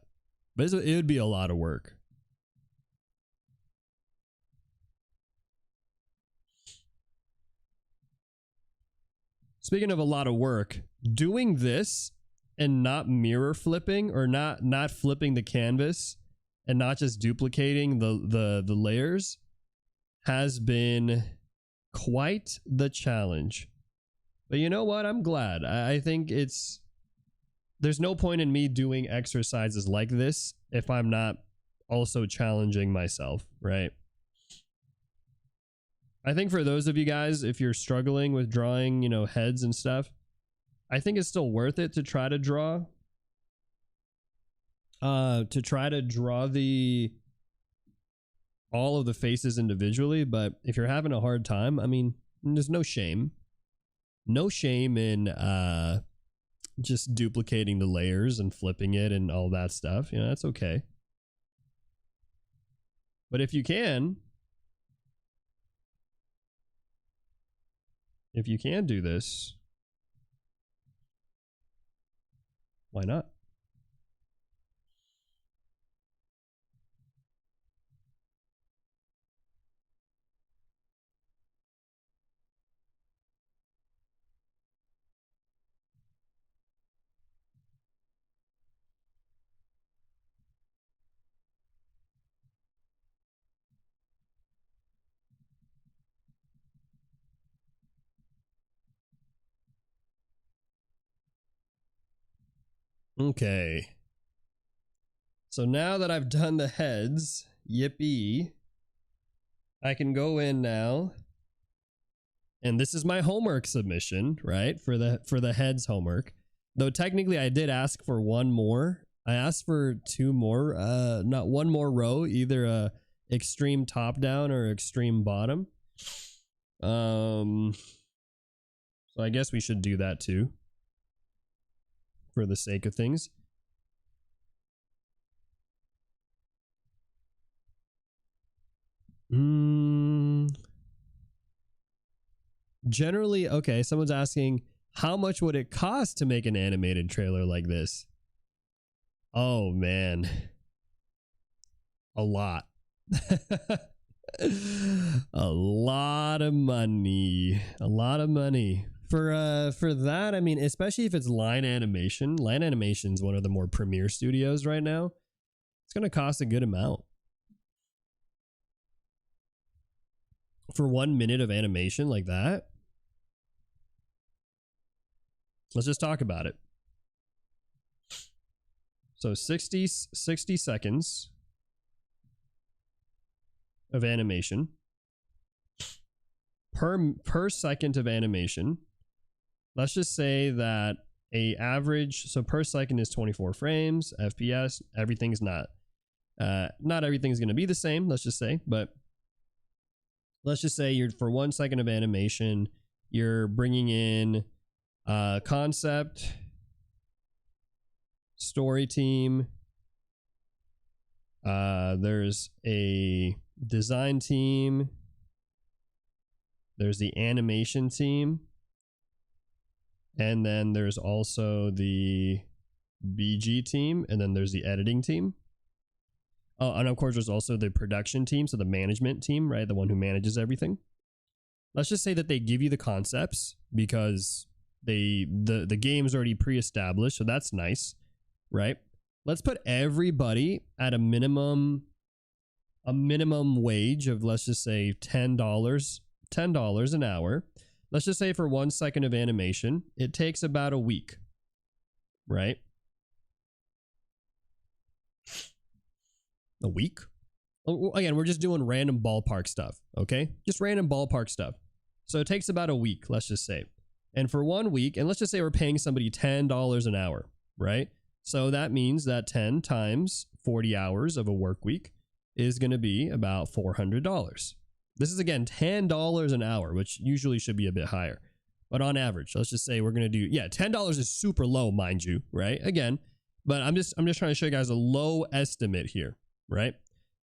But it would be a lot of work. Speaking of a lot of work, doing this and not mirror flipping or not flipping the canvas and not just duplicating the layers has been quite the challenge. But you know what? I'm glad. I think there's no point in me doing exercises like this if I'm not also challenging myself, right? I think for those of you guys, if you're struggling with drawing, you know, heads and stuff, I think it's still worth it to try to draw. All of the faces individually. But if you're having a hard time, I mean, there's no shame. No shame in just duplicating the layers and flipping it and all that stuff. You know, that's okay. But if you can do this, why not? Okay. So now that I've done the heads, yippee, I can go in now. And this is my homework submission, right? For the heads homework. Though technically I did ask for one more. I asked for two more, not one more row, either a extreme top down or extreme bottom. So I guess we should do that too, for the sake of things. Generally, okay, someone's asking, how much would it cost to make an animated trailer like this? Oh, man. A lot. A lot of money. A lot of money. For that, I mean, especially if it's Line Animation. Line Animation is one of the more premier studios right now. It's going to cost a good amount. For 1 minute of animation like that. Let's just talk about it. So 60 seconds of animation per second of animation. Let's just say that a average, so per second is 24 frames, FPS, everything's not everything's going to be the same, let's just say, but let's just say you're, for 1 second of animation, you're bringing in concept, story team, there's a design team, there's the animation team, and then there's also the BG team, and then there's the editing team. Oh, and of course there's also the production team, so the management team, right? The one who manages everything. Let's just say that they give you the concepts because the game's already pre-established, so that's nice, right? Let's put everybody at a minimum wage of, let's just say $10 an hour. Let's just say for 1 second of animation, it takes about a week, right? A week? Again, we're just doing random ballpark stuff, okay? Just random ballpark stuff. So it takes about a week, let's just say. And for 1 week, and let's just say we're paying somebody $10 an hour, right? So that means that 10 times 40 hours of a work week is going to be about $400. This is, again, $10 an hour, which usually should be a bit higher. But on average, let's just say we're going to do, yeah, $10 is super low, mind you, right? Again, but I'm just trying to show you guys a low estimate here, right?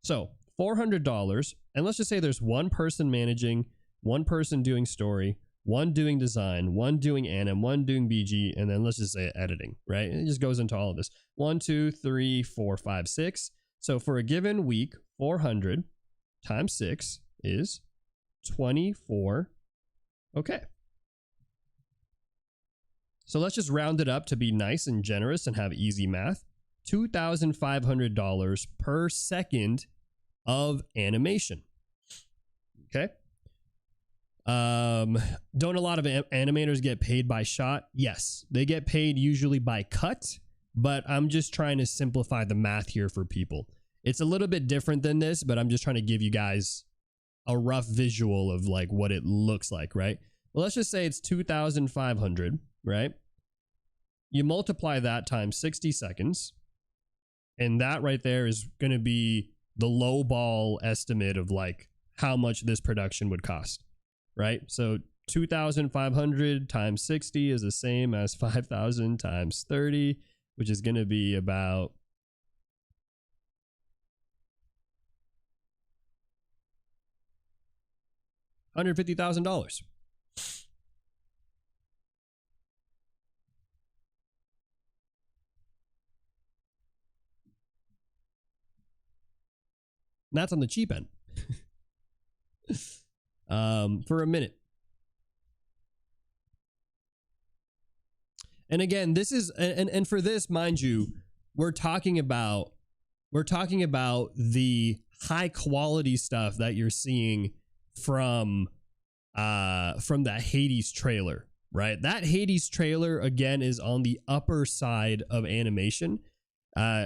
So $400, and let's just say there's one person managing, one person doing story, one doing design, one doing anim, one doing BG, and then let's just say editing, right? It just goes into all of this. 1, 2, 3, 4, 5, 6. So for a given week, 400 times 6 is 24. Okay. So let's just round it up to be nice and generous and have easy math. $2,500 per second of animation. Okay. Don't a lot of animators get paid by shot? Yes, they get paid usually by cut, but I'm just trying to simplify the math here for people. It's a little bit different than this, but I'm just trying to give you guys a rough visual of like what it looks like, right? Well, let's just say it's 2,500, right? You multiply that times 60 seconds, and that right there is going to be the low ball estimate of like how much this production would cost, right? So 2,500 times 60 is the same as 5,000 times 30, which is going to be about $150,000. That's on the cheap end. For a minute. And again, this is and for this, mind you, we're talking about the high quality stuff that you're seeing from that Hades trailer, right? That Hades trailer again is on the upper side of animation.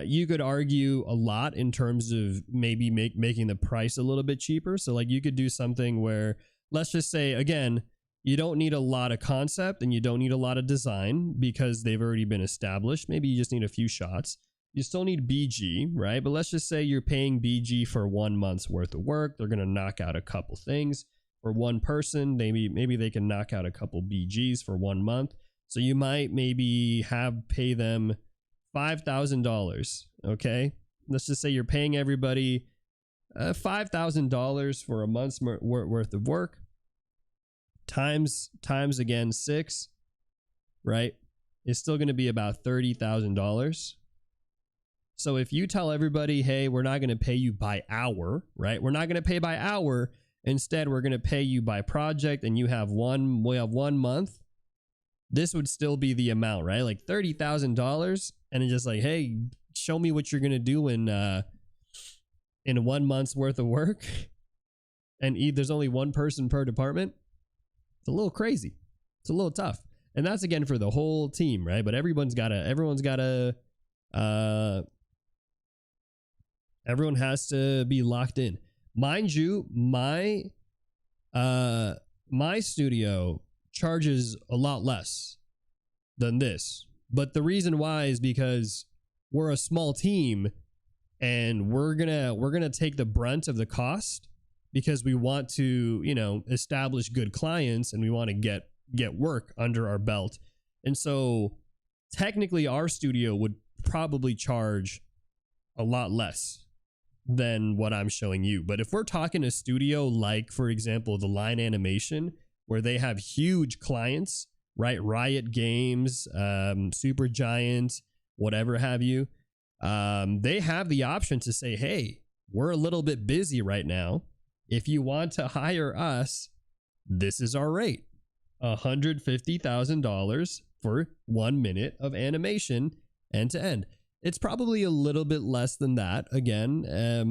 You could argue a lot in terms of maybe making the price a little bit cheaper. So like you could do something where, let's just say again, you don't need a lot of concept and you don't need a lot of design because they've already been established. Maybe you just need a few shots. You still need BG, right? But let's just say you're paying BG for 1 month's worth of work. They're going to knock out a couple things for one person. Maybe they can knock out a couple BGs for 1 month. So you might maybe pay them $5,000. Okay. Let's just say you're paying everybody $5,000 for a month's worth of work. Times again 6, right? It's still going to be about $30,000. So if you tell everybody, hey, we're not going to pay you by hour, right? We're not going to pay by hour. Instead, we're going to pay you by project, and we have 1 month. This would still be the amount, right? Like $30,000, and it's just like, hey, show me what you're going to do in 1 month's worth of work. And there's only one person per department. It's a little crazy. It's a little tough. And that's again for the whole team, right? But everyone has to be locked in. Mind you, my studio charges a lot less than this. But the reason why is because we're a small team and we're gonna take the brunt of the cost because we want to, establish good clients and we want to get work under our belt. And so technically our studio would probably charge a lot less than what I'm showing you. But if we're talking a studio like, for example, the Line Animation, where they have huge clients, right? Riot Games, Super Giant, whatever have you. They have the option to say, hey, we're a little bit busy right now. If you want to hire us, this is our rate. $150,000 for 1 minute of animation end to end. It's probably a little bit less than that. Again, a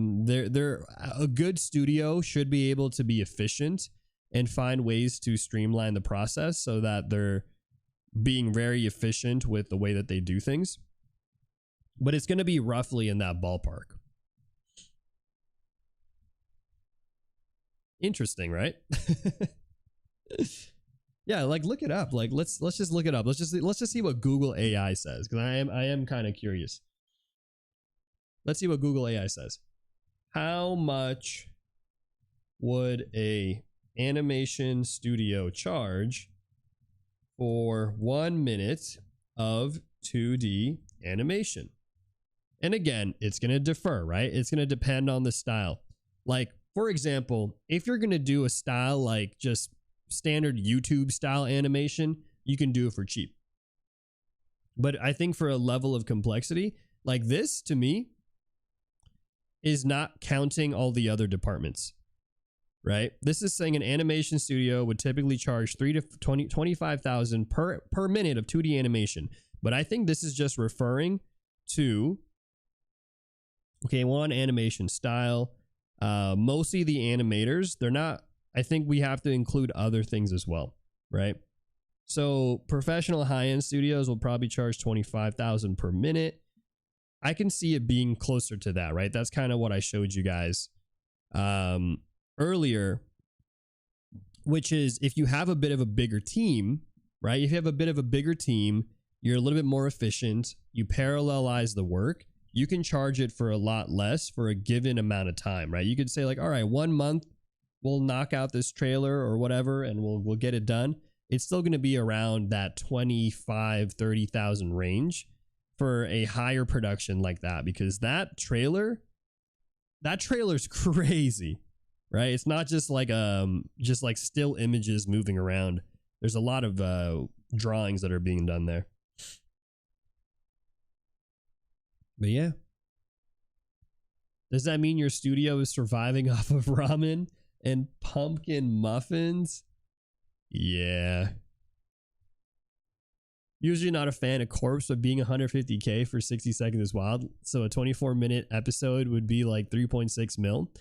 good studio should be able to be efficient and find ways to streamline the process so that they're being very efficient with the way that they do things. But it's going to be roughly in that ballpark. Interesting, right? Yeah, like look it up. Like let's just look it up. Let's just see what Google AI says, because I am kind of curious. Let's see what Google AI says. How much would a animation studio charge for 1 minute of 2D animation? And again, it's going to differ, right? It's going to depend on the style. Like, for example, if you're going to do a style like just standard YouTube style animation, you can do it for cheap. But I think for a level of complexity like this, to me, is not counting all the other departments, right? This is saying an animation studio would typically charge $3,000 to $25,000 per minute of 2D animation. But I think this is just referring to, okay, one animation style. Mostly the animators, they're not, I think we have to include other things as well, right? So professional high-end studios will probably charge $25,000 per minute. I can see it being closer to that, right? That's kind of what I showed you guys earlier, which is if you have a bit of a bigger team, right? If you have a bit of a bigger team, you're a little bit more efficient, you parallelize the work, you can charge it for a lot less for a given amount of time, right? You could say like, all right, 1 month, we'll knock out this trailer or whatever, and we'll get it done. It's still going to be around that 25, 30,000 range for a higher production like that, because that trailer's crazy. right? It's not just like still images moving around. There's a lot of drawings that are being done there. But yeah. Does that mean your studio is surviving off of ramen and pumpkin muffins? Yeah. Usually not a fan of Corpse, but being 150K for 60 seconds is wild. So a 24-minute episode would be like 3.6 mil.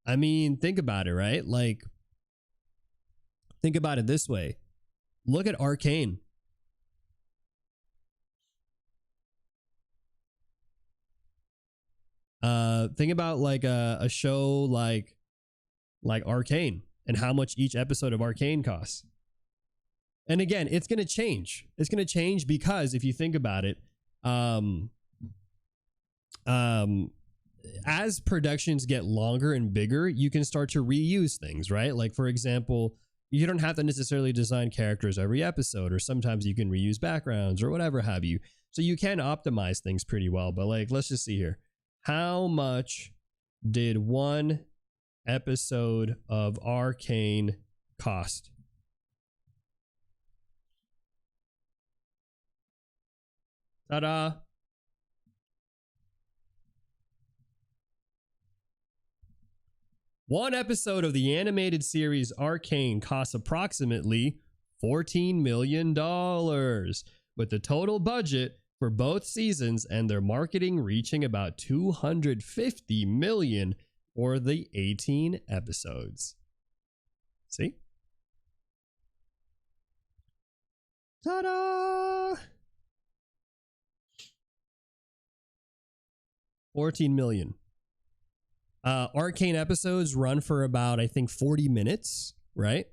I mean, think about it, right? Like, think about it this way. Look at Arcane. Think about like a show like Arcane and how much each episode of Arcane costs. And again, it's going to change. It's going to change because if you think about it, as productions get longer and bigger, you can start to reuse things, right? Like, for example, you don't have to necessarily design characters every episode, or sometimes you can reuse backgrounds or whatever have you. So you can optimize things pretty well. But like, let's just see here. How much did one episode of Arcane cost? Ta-da! One episode of the animated series Arcane costs approximately $14 million, with the total budget for both seasons and their marketing reaching about $250 million for the 18 episodes. See? Ta-da! 14 million. Arcane episodes run for about, I think, 40 minutes, right?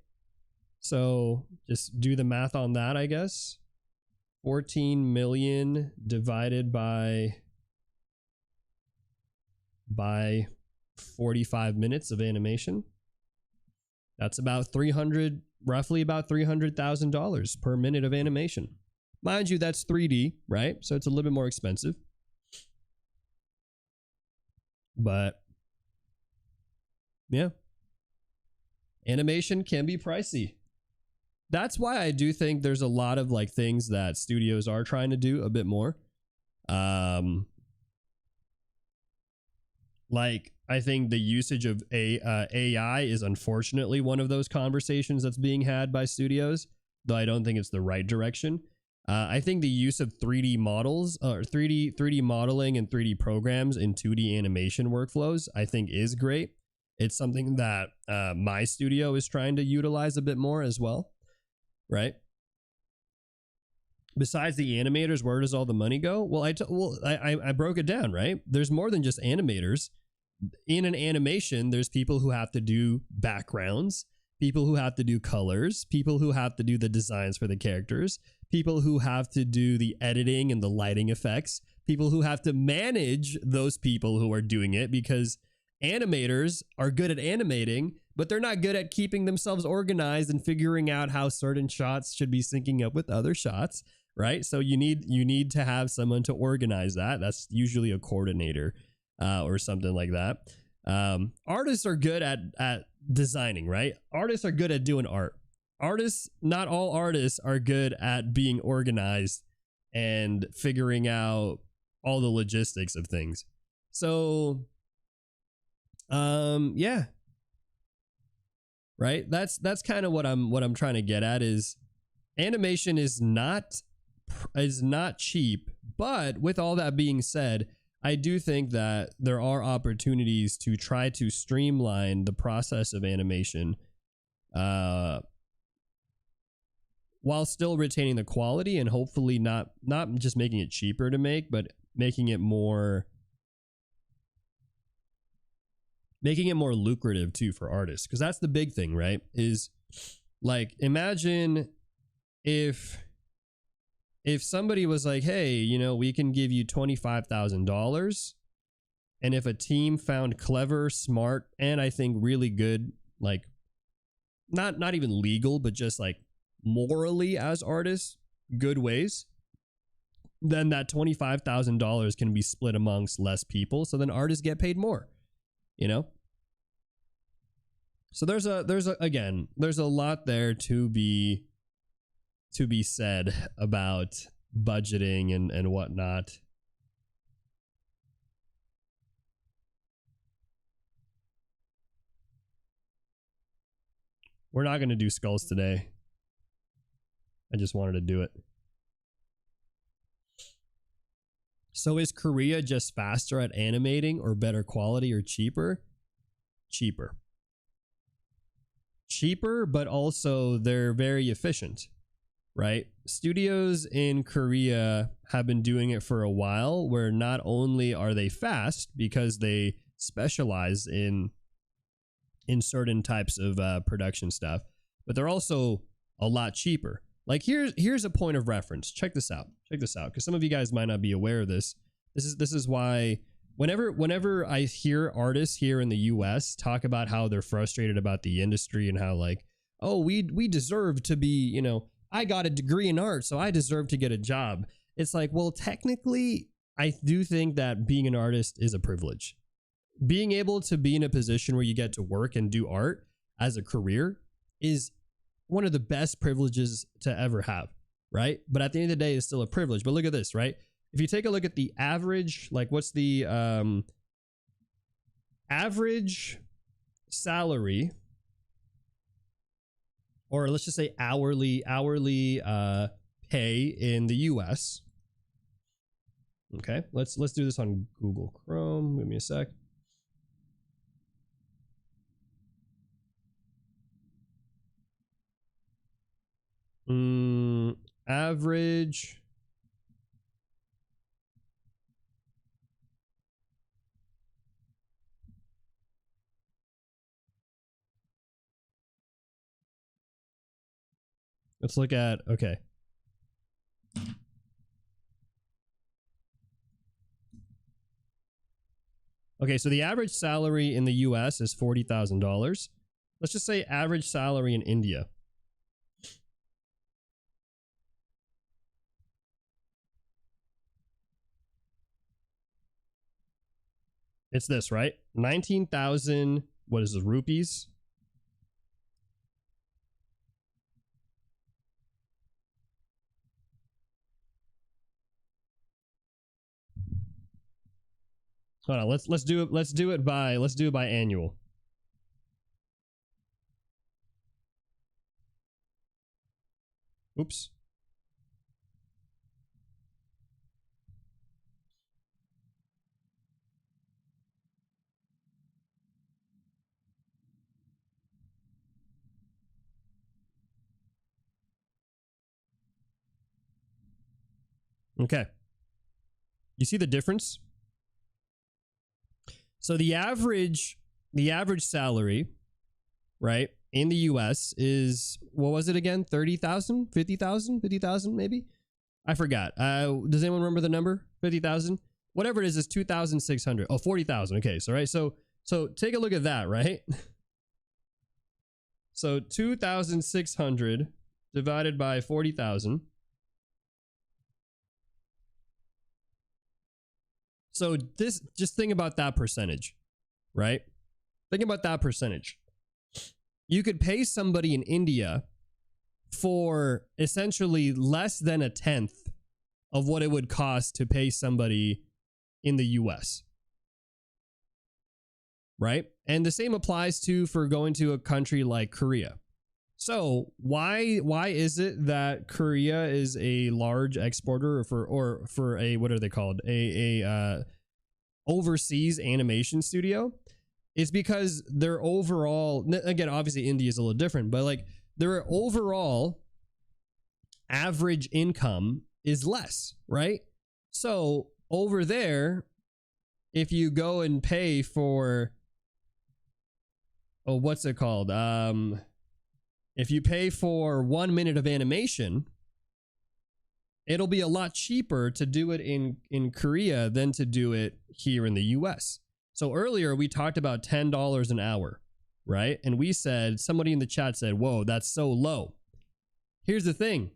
So just do the math on that, I guess. 14 million divided by 45 minutes of animation. That's about roughly about $300,000 per minute of animation. Mind you, that's 3D, right? So it's a little bit more expensive. But yeah, animation can be pricey. That's why I do think there's a lot of like things that studios are trying to do a bit more. Like, I think the usage of AI is unfortunately one of those conversations that's being had by studios, though I don't think it's the right direction. I think the use of 3D models or 3D modeling and 3D programs in 2D animation workflows, I think is great. It's something that my studio is trying to utilize a bit more as well, right? Besides the animators, where does all the money go? Well, I broke it down, right? There's more than just animators. In an animation, there's people who have to do backgrounds, people who have to do colors, people who have to do the designs for the characters, people who have to do the editing and the lighting effects, people who have to manage those people who are doing it, because animators are good at animating, but they're not good at keeping themselves organized and figuring out how certain shots should be syncing up with other shots, right? So you need to have someone to organize that. That's usually a coordinator or something like that. Artists are good at designing, right? Artists are good at doing art. Not all artists are good at being organized and figuring out all the logistics of things. So, yeah, right. That's kind of what I'm trying to get at is animation is not cheap. But with all that being said, I do think that there are opportunities to try to streamline the process of animation, while still retaining the quality and hopefully not just making it cheaper to make, but making it more lucrative too for artists. Because that's the big thing, right? Is like, imagine if somebody was like, hey, you know, we can give you $25,000, and if a team found clever, smart, and I think really good, like not even legal, but just like morally as artists, good ways, then that $25,000 can be split amongst less people. So then artists get paid more, you know? So there's a lot there to be said about budgeting and whatnot. We're not going to do skulls today. I just wanted to do it. So is Korea just faster at animating or better quality or cheaper? Cheaper. Cheaper, but also they're very efficient, right? Studios in Korea have been doing it for a while, where not only are they fast because they specialize in certain types of production stuff, but they're also a lot cheaper. Like here's a point of reference. Check this out, because some of you guys might not be aware of this. This is why whenever I hear artists here in the US talk about how they're frustrated about the industry and how like, oh, we deserve to be, you know, I got a degree in art, so I deserve to get a job. It's like, well, technically, I do think that being an artist is a privilege. Being able to be in a position where you get to work and do art as a career is one of the best privileges to ever have, right? But at the end of the day, it's still a privilege. But look at this, right? If you take a look at the average, like what's the average salary, or let's just say hourly pay in the US. Okay, let's do this on Google Chrome. Give me a sec. Average let's look at, okay. Okay, so the average salary in the US is $40,000. Let's just say average salary in India. It's this, right? 19,000, what is this, rupees? Hold on, let's do it by annual. Oops. Okay. You see the difference? So the average salary, right, in the US is, what was it again? 30,000, 50,000, 50,000 maybe? I forgot. Does anyone remember the number? 50,000? Whatever it is 2,600. Oh, 40,000. Okay, so right. So take a look at that, right? So 2,600 divided by 40,000. So this, just think about that percentage, right? Think about that percentage. You could pay somebody in India for essentially less than a tenth of what it would cost to pay somebody in the US. Right? And the same applies to for going to a country like Korea. So why is it that Korea is a large exporter or for a, what are they called? A overseas animation studio? It's because their overall, again, obviously India is a little different, but like their overall average income is less, right? So over there, if you go and pay for, oh, what's it called? If you pay for 1 minute of animation, it'll be a lot cheaper to do it in Korea than to do it here in the US. So earlier we talked about $10 an hour, right? And we said, somebody in the chat said, whoa, that's so low. Here's the thing.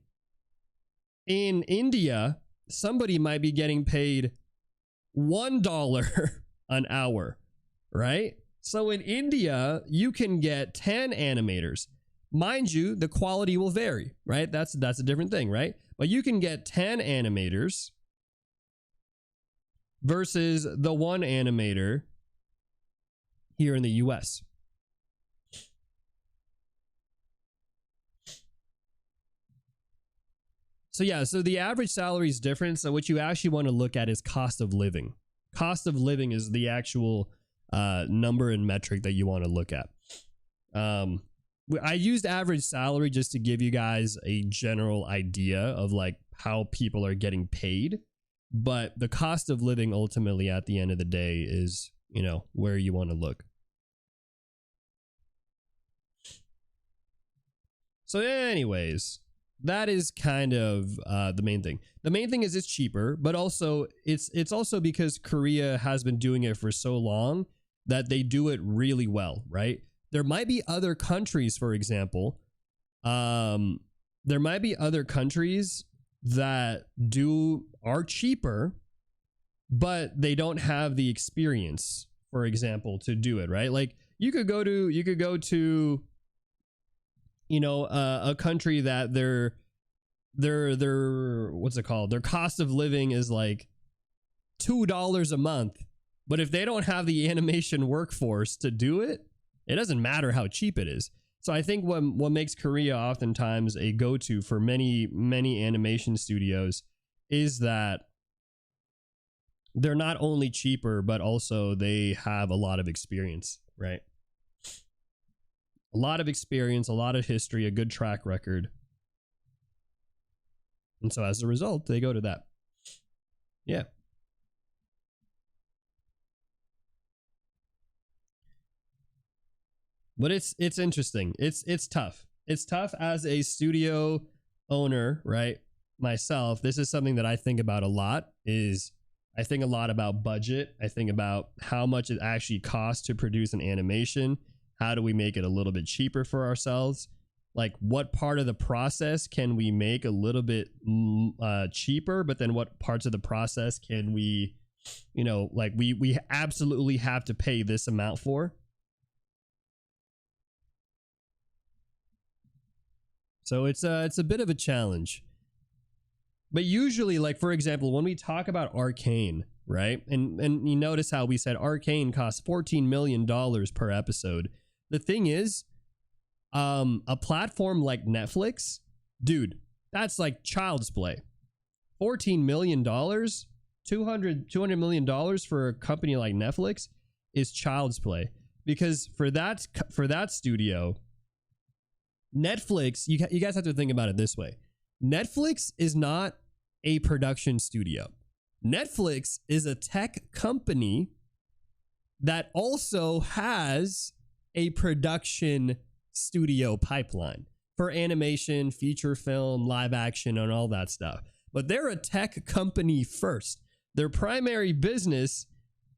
In India, somebody might be getting paid $1 an hour, right? So in India, you can get 10 animators. Mind you, the quality will vary, right? That's a different thing, right? But you can get 10 animators versus the one animator here in the US. So yeah, so the average salary is different. So what you actually want to look at is cost of living. Cost of living is the actual number and metric that you want to look at. I used average salary just to give you guys a general idea of like how people are getting paid, but the cost of living ultimately at the end of the day is, you know, where you want to look. So anyways, that is kind of the main thing. The main thing is it's cheaper, but also it's also because Korea has been doing it for so long that they do it really well, right? There might be other countries, for example, there might be other countries that are cheaper, but they don't have the experience, for example, to do it, right? Like you could go to you know, a country that their what's it called? Their cost of living is like $2 a month. But if they don't have the animation workforce to do it, it doesn't matter how cheap it is. So I think what makes Korea oftentimes a go-to for many animation studios is that they're not only cheaper, but also they have a lot of experience, right? A lot of experience, a lot of history, a good track record. And so as a result, they go to that. Yeah. But it's interesting. It's tough. It's tough as a studio owner, right? Myself, this is something that I think about a lot. I think a lot about budget. I think about how much it actually costs to produce an animation. How do we make it a little bit cheaper for ourselves? Like what part of the process can we make a little bit cheaper, but then what parts of the process can we, you know, like we absolutely have to pay this amount for? So it's a bit of a challenge. But usually, like for example, when we talk about Arcane, right? And you notice how we said Arcane costs $14 million per episode. The thing is, a platform like Netflix, dude, that's like child's play. $14 million, $200 million for a company like Netflix is child's play. Because for that studio, Netflix, you guys have to think about it this way. Netflix is not a production studio. Netflix is a tech company that also has a production studio pipeline for animation, feature film, live action, and all that stuff. But they're a tech company first. Their primary business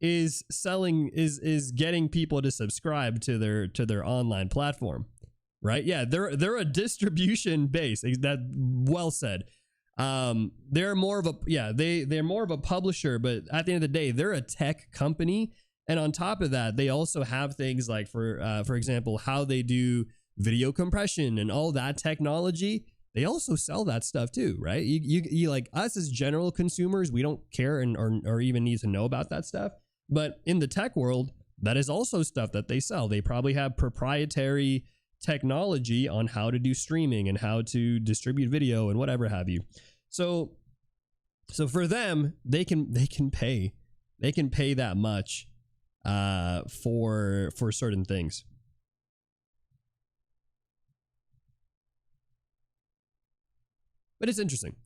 is getting people to subscribe to their online platform. Right? Yeah, they're a distribution base. That well said. They're more of a they're more of a publisher, but at the end of the day, they're a tech company. And on top of that, they also have things like for example, how they do video compression and all that technology. They also sell that stuff too, right? You like us as general consumers, we don't care or even need to know about that stuff. But in the tech world, that is also stuff that they sell. They probably have proprietary technology on how to do streaming and how to distribute video and whatever have you. So for them, they can pay that much for certain things. But it's interesting.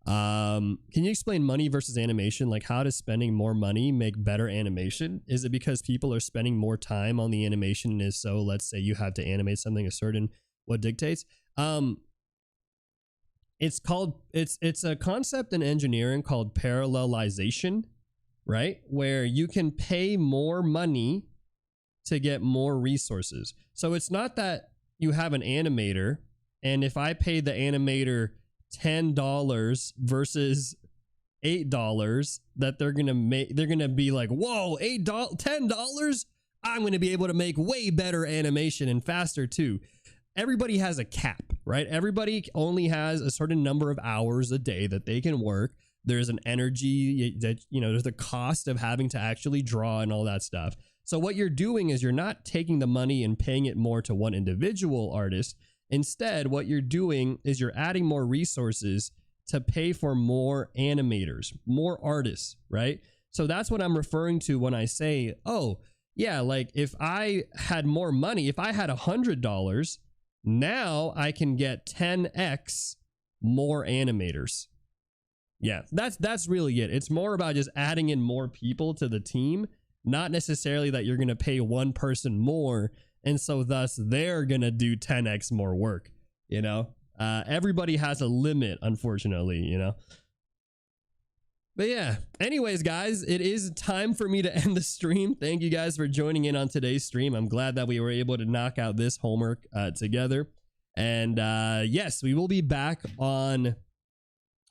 Can you explain money versus animation? Like, how does spending more money make better animation? Is it because people are spending more time on the animation? And is so, let's say you have to animate something a certain what dictates? It's a concept in engineering called parallelization, right? Where you can pay more money to get more resources. So it's not that you have an animator, and if I pay the animator $10 versus $8 that they're gonna be like, whoa, $10, I'm going to be able to make way better animation and faster too. Everybody has a cap, right? Everybody only has a certain number of hours a day that they can work. There's an energy that, you know, there's the cost of having to actually draw and all that stuff. So what you're doing is you're not taking the money and paying it more to one individual artist. Instead, what you're doing is you're adding more resources to pay for more animators, more artists, right? So that's what I'm referring to when I say, oh, yeah, like if I had more money, if I had $100, now I can get 10x more animators. Yeah, that's really it. It's more about just adding in more people to the team, not necessarily that you're going to pay one person more, and so thus they're going to do 10x more work, you know? Everybody has a limit, unfortunately, you know? But yeah, anyways, guys, it is time for me to end the stream. Thank you guys for joining in on today's stream. I'm glad that we were able to knock out this homework together. And yes, we will be back on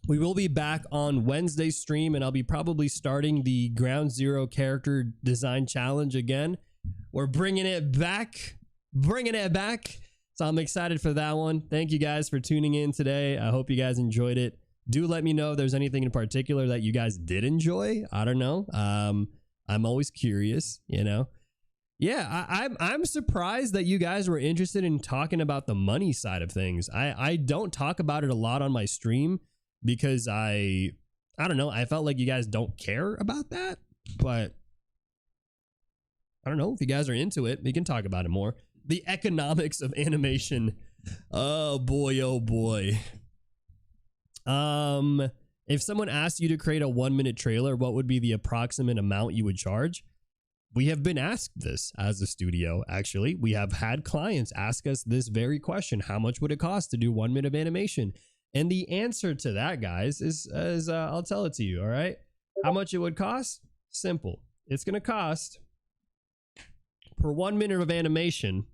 Wednesday's stream, and I'll be probably starting the Ground Zero character design challenge again. We're bringing it back. So I'm excited for that one. Thank you guys for tuning in today. I hope you guys enjoyed it. Do let me know if there's anything in particular that you guys did enjoy. I don't know. I'm always curious, you know. Yeah, I'm surprised that you guys were interested in talking about the money side of things. I don't talk about it a lot on my stream because I don't know. I felt like you guys don't care about that, but I don't know if you guys are into it. We can talk about it more. The economics of animation. Oh boy, oh boy. If someone asked you to create a 1-minute trailer, what would be the approximate amount you would charge? We have been asked this as a studio, actually. We have had clients ask us this very question. How much would it cost to do 1 minute of animation? And the answer to that, guys, is I'll tell it to you, all right? How much it would cost? Simple. It's going to cost, per 1 minute of animation,